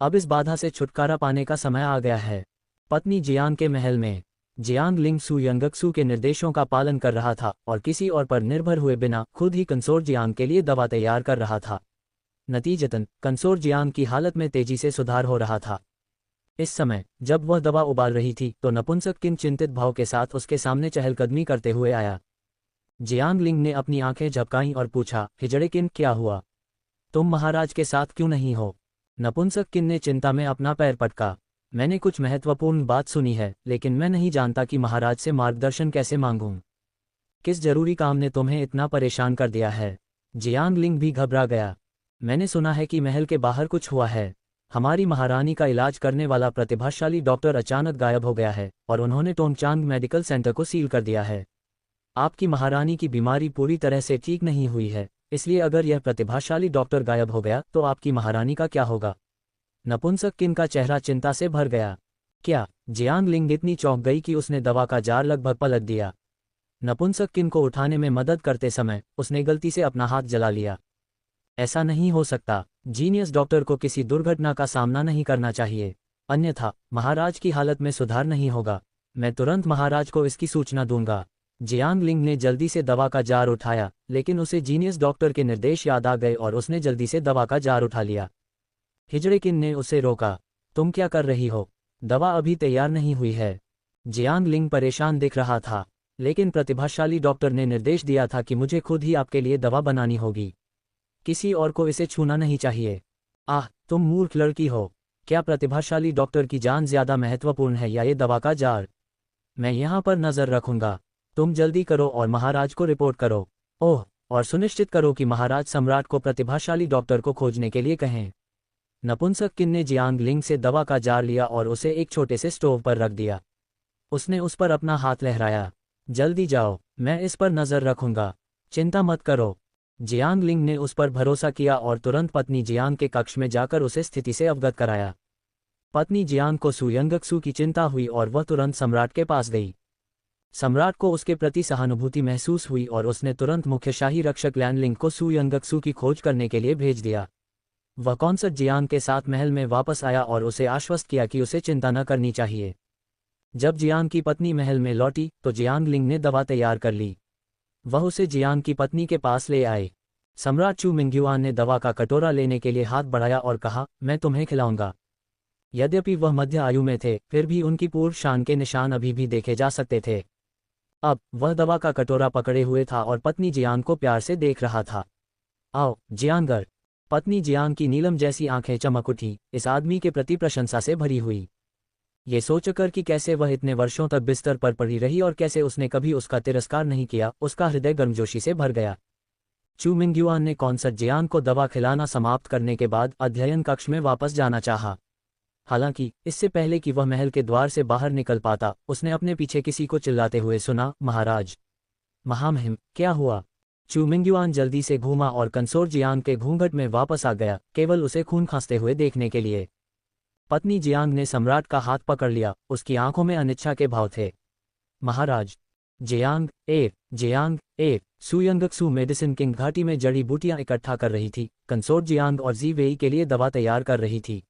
Speaker 1: अब इस बाधा से छुटकारा पाने का समय आ गया है। पत्नी जियांग के महल में जियांग लिंग सू यंगक्सू के निर्देशों का पालन कर रहा था और किसी और पर निर्भर हुए बिना खुद ही कंसोर्ट जियांग के लिए दवा तैयार कर रहा था। नतीजतन कंसोर्ट जियांग की हालत में तेजी से सुधार हो रहा था। इस समय जब वह दवा उबाल रही थी तो नपुंसक किन चिंतित भाव के साथ उसके सामने चहलकदमी करते हुए आया। जियांग लिंग ने अपनी आंखें झपकाईं और पूछा, हिजड़े किन, क्या हुआ? तुम महाराज के साथ क्यों नहीं हो? नपुंसक किन ने चिंता में अपना पैर पटका। मैंने कुछ महत्वपूर्ण बात सुनी है, लेकिन मैं नहीं जानता कि महाराज से मार्गदर्शन कैसे मांगूं। किस जरूरी काम ने तुम्हें इतना परेशान कर दिया है? जियांग लिंग भी घबरा गया। मैंने सुना है कि महल के बाहर कुछ हुआ है। हमारी महारानी का इलाज करने वाला प्रतिभाशाली डॉक्टर अचानक गायब हो गया है और उन्होंने टोंगचांग मेडिकल सेंटर को सील कर दिया है। आपकी महारानी की बीमारी पूरी तरह से ठीक नहीं हुई है, इसलिए अगर यह प्रतिभाशाली डॉक्टर गायब हो गया तो आपकी महारानी का क्या होगा? नपुंसक किन का चेहरा चिंता से भर गया। क्या? जियांग लिंग इतनी चौंक गई कि उसने दवा का जार लगभग पलट दिया। नपुंसक किन को उठाने में मदद करते समय उसने गलती से अपना हाथ जला लिया। ऐसा नहीं हो सकता। जीनियस डॉक्टर को किसी दुर्घटना का सामना नहीं करना चाहिए। अन्यथा महाराज की हालत में सुधार नहीं होगा। मैं तुरंत महाराज को इसकी सूचना दूंगा। जियांग लिंग ने जल्दी से दवा का जार उठाया, लेकिन उसे जीनियस डॉक्टर के निर्देश याद आ गए और उसने जल्दी से दवा का जार उठा लिया। हिजड़ेकिन ने उसे रोका। तुम क्या कर रही हो? दवा अभी तैयार नहीं हुई है। जियांग लिंग परेशान दिख रहा था, लेकिन प्रतिभाशाली डॉक्टर ने निर्देश दिया था कि मुझे खुद ही आपके लिए दवा बनानी होगी। किसी और को इसे छूना नहीं चाहिए। आह, तुम मूर्ख लड़की हो। क्या प्रतिभाशाली डॉक्टर की जान ज्यादा महत्वपूर्ण है या ये दवा का जार? मैं यहाँ पर नजर रखूंगा। तुम जल्दी करो और महाराज को रिपोर्ट करो। ओह, और सुनिश्चित करो कि महाराज सम्राट को प्रतिभाशाली डॉक्टर को खोजने के लिए कहें। नपुंसक ने जियांग लिंग से दवा का जार लिया और उसे एक छोटे से स्टोव पर रख दिया। उसने उस पर अपना हाथ लहराया। जल्दी जाओ, मैं इस पर नजर रखूंगा। चिंता मत करो। जियांग लिंग ने उस पर भरोसा किया और तुरंत पत्नी जियांग के कक्ष में जाकर उसे स्थिति से अवगत कराया। पत्नी जियांग को सु यंगक्सू की चिंता हुई और वह तुरंत सम्राट के पास गई। सम्राट को उसके प्रति सहानुभूति महसूस हुई और उसने तुरंत मुख्य शाही रक्षक लैनलिंग को सु यंगक्सू की खोज करने के लिए भेज दिया। वह कॉन्सर्ट जियांग के साथ महल में वापस आया और उसे आश्वस्त किया कि उसे चिंता न करनी चाहिए। जब जियांग की पत्नी महल में लौटी तो जियांग लिंग ने दवा तैयार कर ली। वह उसे जियांग की पत्नी के पास ले आए। सम्राट चू मिंग्युआन ने दवा का कटोरा लेने के लिए हाथ बढ़ाया और कहा, मैं तुम्हें खिलाऊंगा। यद्यपि वह मध्य आयु में थे, फिर भी उनकी पूर्व शान के निशान अभी भी देखे जा सकते थे। अब वह दवा का कटोरा पकड़े हुए था और पत्नी जियांग को प्यार से देख रहा था। आओ जियांगर। पत्नी जियांग की नीलम जैसी आंखें चमक उठी, इस आदमी के प्रति प्रशंसा से भरी हुई। ये सोचकर कि कैसे वह इतने वर्षों तक बिस्तर पर पड़ी रही और कैसे उसने कभी उसका तिरस्कार नहीं किया, उसका हृदय गर्मजोशी से भर गया। चू मिंग्युआन ने कॉन्सर्ट जियांग को दवा खिलाना समाप्त करने के बाद अध्ययन कक्ष में वापस जाना चाहा। हालांकि इससे पहले कि वह महल के द्वार से बाहर निकल पाता, उसने अपने पीछे किसी को चिल्लाते हुए सुना, महाराज। महामहिम, क्या हुआ? चू मिंग्युआन जल्दी से घूमा और कंसोर जियांग के घूंघट में वापस आ गया, केवल उसे खून खांसते हुए देखने के लिए। पत्नी जियांग ने सम्राट का हाथ पकड़ लिया, उसकी आंखों में अनिच्छा के भाव थे। महाराज। जियांग सु यंगक्सू मेडिसिन किंग घाटी में जड़ी बूटियां इकट्ठा कर रही थी, कंसोर जियांग और जी वेई के लिए दवा तैयार कर रही थी।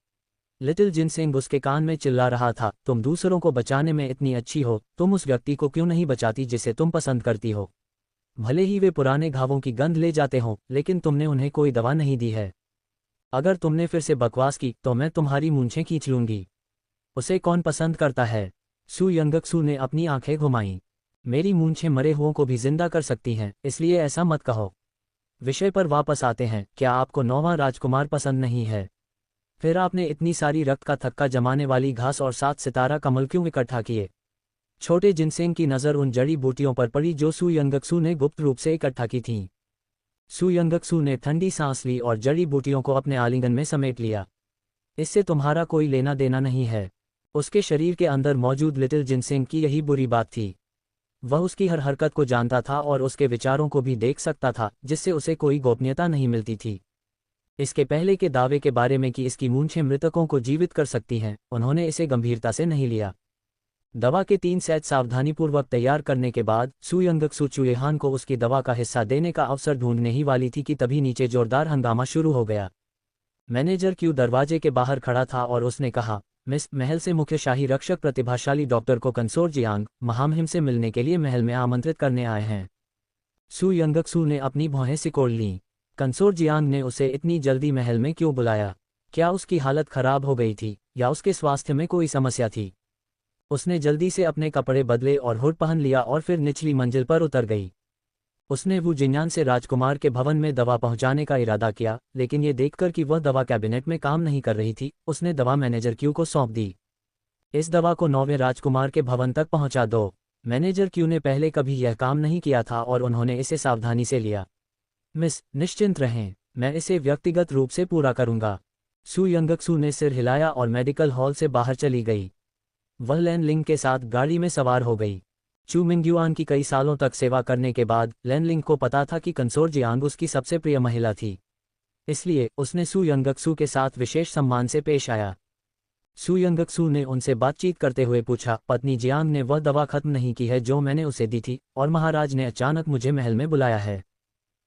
Speaker 1: लिटिल जिनसिंग उसके कान में चिल्ला रहा था, तुम दूसरों को बचाने में इतनी अच्छी हो, तुम उस व्यक्ति को क्यों नहीं बचाती जिसे तुम पसंद करती हो? भले ही वे पुराने घावों की गंध ले जाते हों, लेकिन तुमने उन्हें कोई दवा नहीं दी है। अगर तुमने फिर से बकवास की तो मैं तुम्हारी मूंछें खींच लूंगी। उसे कौन पसंद करता है? सु यंगक्सू ने अपनी आंखें घुमाईं। मेरी मूंछें मरे हुओं को भी जिंदा कर सकती हैं, इसलिए ऐसा मत कहो। विषय पर वापस आते हैं, क्या आपको 9वां राजकुमार पसंद नहीं है? फिर आपने इतनी सारी रक्त का थक्का जमाने वाली घास और 7 सितारा कमल क्यों इकट्ठा किए? छोटे जिनसेंग की नज़र उन जड़ी बूटियों पर पड़ी जो सु यंगक्सू ने गुप्त रूप से इकट्ठा की थीं। सु यंगक्सू ने ठंडी सांस ली और जड़ी बूटियों को अपने आलिंगन में समेट लिया। इससे तुम्हारा कोई लेना देना नहीं है। उसके शरीर के अंदर मौजूद लिटिल जिनसेंग की यही बुरी बात थी। वह उसकी हर हरकत को जानता था और उसके विचारों को भी देख सकता था, जिससे उसे कोई गोपनीयता नहीं मिलती थी। इसके पहले के दावे के बारे में कि इसकी मूंछें मृतकों को जीवित कर सकती हैं, उन्होंने इसे गंभीरता से नहीं लिया। दवा के 3 सेट सावधानीपूर्वक तैयार करने के बाद सु यंगक्सू चुएहान को उसकी दवा का हिस्सा देने का अवसर ढूंढने ही वाली थी कि तभी नीचे जोरदार हंगामा शुरू हो गया। मैनेजर क्यू दरवाजे के बाहर खड़ा था और उसने कहा, मिस, महल से मुख्य शाही रक्षक प्रतिभाशाली डॉक्टर को कंसोर जियांग महामहिम से मिलने के लिए महल में आमंत्रित करने आए हैं। सु यंगक्सू ने अपनी भौहें सिकोड़ लीं। कंसोर जियांग ने उसे इतनी जल्दी महल में क्यों बुलाया? क्या उसकी हालत खराब हो गई थी या उसके स्वास्थ्य में कोई समस्या थी? उसने जल्दी से अपने कपड़े बदले और हुड पहन लिया और फिर निचली मंजिल पर उतर गई। उसने वू जिन्यान से राजकुमार के भवन में दवा पहुंचाने का इरादा किया, लेकिन ये देखकर कि वह दवा कैबिनेट में काम नहीं कर रही थी, उसने दवा मैनेजर क्यू को सौंप दी। इस दवा को 9वें राजकुमार के भवन तक पहुंचा दो। मैनेजर क्यू ने पहले कभी यह काम नहीं किया था और उन्होंने इसे सावधानी से लिया। मिस, निश्चिंत रहें, मैं इसे व्यक्तिगत रूप से पूरा करूंगा। सु यंगक्सू ने सिर हिलाया और मेडिकल हॉल से बाहर चली गई। वह लैनलिंग के साथ गाड़ी में सवार हो गई। चू मिंग्युआन की कई सालों तक सेवा करने के बाद लैनलिंग को पता था कि कंसोर जियांग उसकी सबसे प्रिय महिला थी, इसलिए उसने सु यंगक्सू के साथ विशेष सम्मान से पेश आया। सु यंगक्सू ने उनसे बातचीत करते हुए पूछा, पत्नी जियांग ने वह दवा खत्म नहीं की है जो मैंने उसे दी थी, और महाराज ने अचानक मुझे महल में बुलाया है।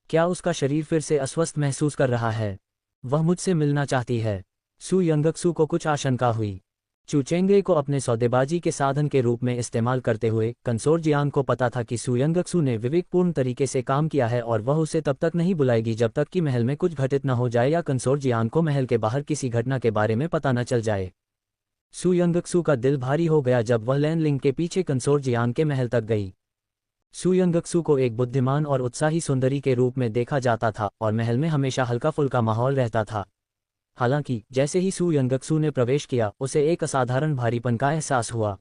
Speaker 1: क्या उसका शरीर फिर से अस्वस्थ महसूस कर रहा है? वह मुझसे मिलना चाहती है। सु यंगक्सू को कुछ आशंका हुई। चुचेंगे को अपने सौदेबाजी के साधन के रूप में इस्तेमाल करते हुए कंसोर जियांग को पता था कि सुयंगक्सु ने विवेकपूर्ण तरीके से काम किया है और वह उसे तब तक नहीं बुलाएगी जब तक कि महल में कुछ घटित न हो जाए या कंसोर जियांग को महल के बाहर किसी घटना के बारे में पता न चल जाए। सुयंगक्सु का दिल भारी हो गया जब वह लैनलिंग के पीछे कंसोर जियांग के महल तक गई। सुयंगक्सु को एक बुद्धिमान और उत्साही सुंदरी के रूप में देखा जाता था और महल में हमेशा हल्का फुल्का माहौल रहता था। हालांकि जैसे ही सुयंगक्सु ने प्रवेश किया उसे एक असाधारण भारीपन का एहसास हुआ।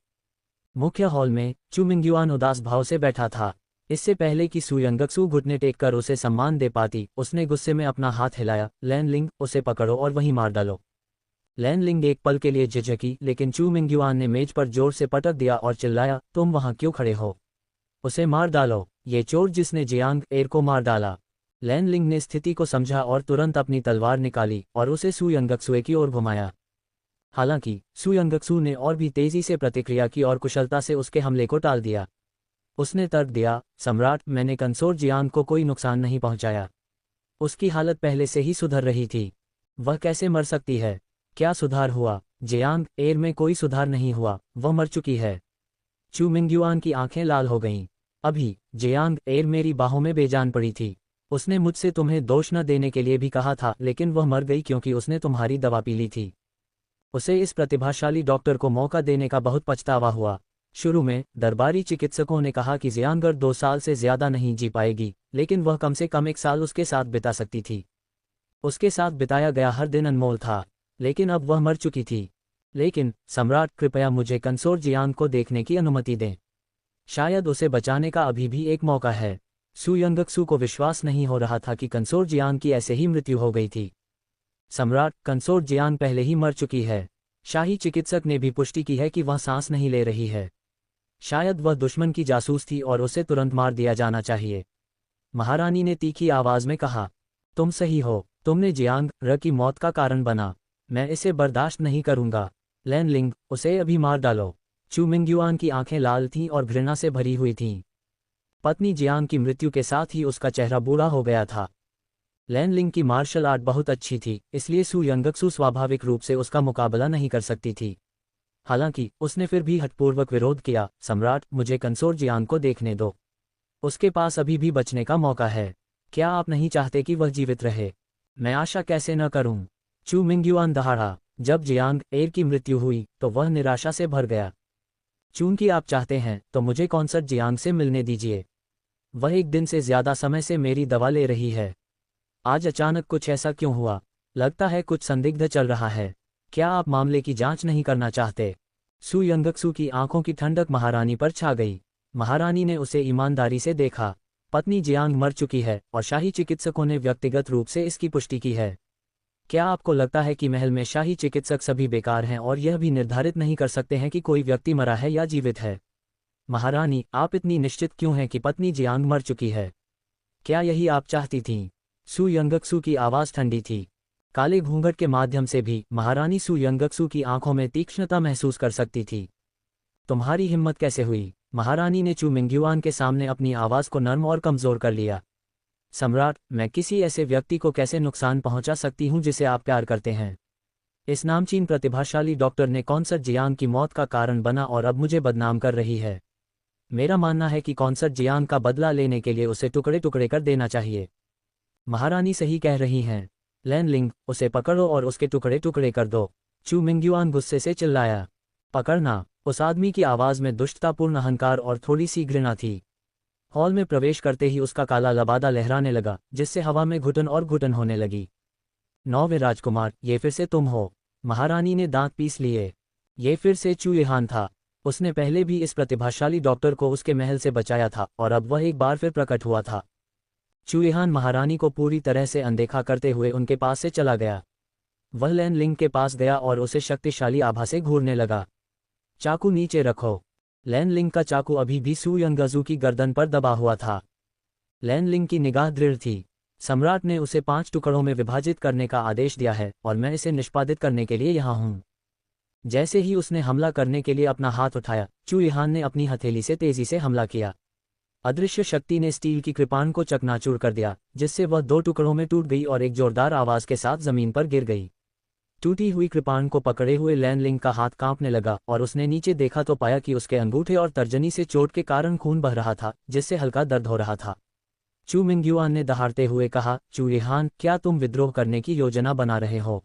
Speaker 1: मुख्य हॉल में चू मिंगयुआन उदास भाव से बैठा था। इससे पहले कि सुयंगक्सु घुटने टेक कर उसे सम्मान दे पाती, उसने गुस्से में अपना हाथ हिलाया। लैनलिंग, उसे पकड़ो और वहीं मार डालो। लैनलिंग एक पल के लिए झिझकी, लेकिन चू मिंगयुआन ने मेज पर जोर से पटक दिया और चिल्लाया, तुम वहां क्यों खड़े हो? उसे मार डालो। ये चोर जिसने जियांग एर को मार डाला। लैनलिंग ने स्थिति को समझा और तुरंत अपनी तलवार निकाली और उसे सुयंगक्सु की ओर घुमाया। हालांकि सुयंगक्सु ने और भी तेजी से प्रतिक्रिया की और कुशलता से उसके हमले को टाल दिया। उसने तर्क दिया, सम्राट, मैंने कंसोर जियांग को कोई नुकसान नहीं पहुंचाया। उसकी हालत पहले से ही सुधर रही थी। वह कैसे मर सकती है? क्या सुधार हुआ? जियांग एर में कोई सुधार नहीं हुआ, वह मर चुकी है। चू मिंगयुआन की आंखें लाल हो गईं। अभी जियांग एर मेरी बाहों में बेजान पड़ी थी। उसने मुझसे तुम्हें दोष न देने के लिए भी कहा था, लेकिन वह मर गई क्योंकि उसने तुम्हारी दवा पी ली थी। उसे इस प्रतिभाशाली डॉक्टर को मौका देने का बहुत पछतावा हुआ। शुरू में दरबारी चिकित्सकों ने कहा कि जियांगर 2 साल से ज्यादा नहीं जी पाएगी, लेकिन वह कम से कम 1 साल उसके साथ बिता सकती थी। उसके साथ बिताया गया हर दिन अनमोल था, लेकिन अब वह मर चुकी थी। लेकिन सम्राट, कृपया मुझे कंसोर जियांग को देखने की अनुमति दें। शायद उसे बचाने का अभी भी एक मौका है। सुयंगक्सु को विश्वास नहीं हो रहा था कि कंसोर जियांग की ऐसे ही मृत्यु हो गई थी। सम्राट, कंसोर जियांग पहले ही मर चुकी है। शाही चिकित्सक ने भी पुष्टि की है कि वह सांस नहीं ले रही है। शायद वह दुश्मन की जासूस थी और उसे तुरंत मार दिया जाना चाहिए। महारानी ने तीखी आवाज में कहा, तुम सही हो, तुमने जियांग र की मौत का कारण बना। मैं इसे बर्दाश्त नहीं करूंगा। लैनलिंग, उसे अभी मार डालो। चू मिंगयुआन की आंखें लाल थीं और घृणा से भरी हुई थीं। पत्नी जियांग की मृत्यु के साथ ही उसका चेहरा बूढ़ा हो गया था। लैनलिंग की मार्शल आर्ट बहुत अच्छी थी, इसलिए सुयंगक्सु स्वाभाविक रूप से उसका मुकाबला नहीं कर सकती थी। हालांकि उसने फिर भी हठपूर्वक विरोध किया, सम्राट, मुझे कंसोर जियांग को देखने दो। उसके पास अभी भी बचने का मौका है। क्या आप नहीं चाहते कि वह जीवित रहे? मैं आशा कैसे न करूं? चू मिंगयुआन दहाड़ा। जब जियांग एर की मृत्यु हुई तो वह निराशा से भर गया। चूंकि आप चाहते हैं तो मुझे कॉन्सर्ट जियांग से मिलने दीजिए। वह 1 दिन से ज्यादा समय से मेरी दवा ले रही है। आज अचानक कुछ ऐसा क्यों हुआ? लगता है कुछ संदिग्ध चल रहा है। क्या आप मामले की जांच नहीं करना चाहते? सुयंगक्सु की आंखों की ठंडक महारानी पर छा गई। महारानी ने उसे ईमानदारी से देखा। पत्नी जियांग मर चुकी है और शाही चिकित्सकों ने व्यक्तिगत रूप से इसकी पुष्टि की है। क्या आपको लगता है कि महल में शाही चिकित्सक सभी बेकार हैं और यह भी निर्धारित नहीं कर सकते हैं कि कोई व्यक्ति मरा है या जीवित है? महारानी, आप इतनी निश्चित क्यों हैं कि पत्नी जियांग मर चुकी है? क्या यही आप चाहती थीं? सुयंगक्सु की आवाज ठंडी थी। काले घूंघट के माध्यम से भी महारानी सुयंगक्सु की आंखों में तीक्ष्णता महसूस कर सकती थी। तुम्हारी हिम्मत कैसे हुई? महारानी ने चू मिंगयुआन के सामने अपनी आवाज को नर्म और कमजोर कर लिया। सम्राट, मैं किसी ऐसे व्यक्ति को कैसे नुकसान पहुंचा सकती हूं जिसे आप प्यार करते हैं? इस नामचीन प्रतिभाशाली डॉक्टर ने कॉन्सर्ट जियांग की मौत का कारण बना और अब मुझे बदनाम कर रही है। मेरा मानना है कि कॉन्सर्ट जियांग का बदला लेने के लिए उसे टुकड़े टुकड़े कर देना चाहिए। महारानी सही कह रही हैं। लैनलिंग, उसे पकड़ो और उसके टुकड़े टुकड़े कर दो। चू मिंगयुआन गुस्से से चिल्लाया। पकड़ना? उस आदमी की आवाज में दुष्टतापूर्ण अहंकार और थोड़ी सी घृणा थी। हॉल में प्रवेश करते ही उसका काला लबादा लहराने लगा, जिससे हवा में घुटन और घुटन होने लगी। 9वें राजकुमार, ये फिर से तुम हो? महारानी ने दांत पीस लिए। ये फिर से चू यहान था। उसने पहले भी इस प्रतिभाशाली डॉक्टर को उसके महल से बचाया था और अब वह एक बार फिर प्रकट हुआ था। चू यहान महारानी को पूरी तरह से अनदेखा करते हुए उनके पास से चला गया। वह लैनलिंग के पास गया और उसे शक्तिशाली आभा से घूरने लगा। चाकू नीचे रखो। लैनलिंग का चाकू अभी भी सुयंगक्सु की गर्दन पर दबा हुआ था। लैनलिंग की निगाह दृढ़ थी। सम्राट ने उसे 5 टुकड़ों में विभाजित करने का आदेश दिया है और मैं इसे निष्पादित करने के लिए यहाँ हूँ। जैसे ही उसने हमला करने के लिए अपना हाथ उठाया, चू यहान ने अपनी हथेली से तेजी से हमला किया। अदृश्य शक्ति ने स्टील की कृपाण को चकनाचूर कर दिया, जिससे वह 2 टुकड़ों में टूट गई और एक जोरदार आवाज के साथ जमीन पर गिर गई। टूटी हुई कृपाण को पकड़े हुए लैन लिंग का हाथ कांपने लगा और उसने नीचे देखा तो पाया कि उसके अंगूठे और तर्जनी से चोट के कारण खून बह रहा था, जिससे हल्का दर्द हो रहा था। चू मिंगयुआन ने दहाड़ते हुए कहा, चू यिहान, क्या तुम विद्रोह करने की योजना बना रहे हो?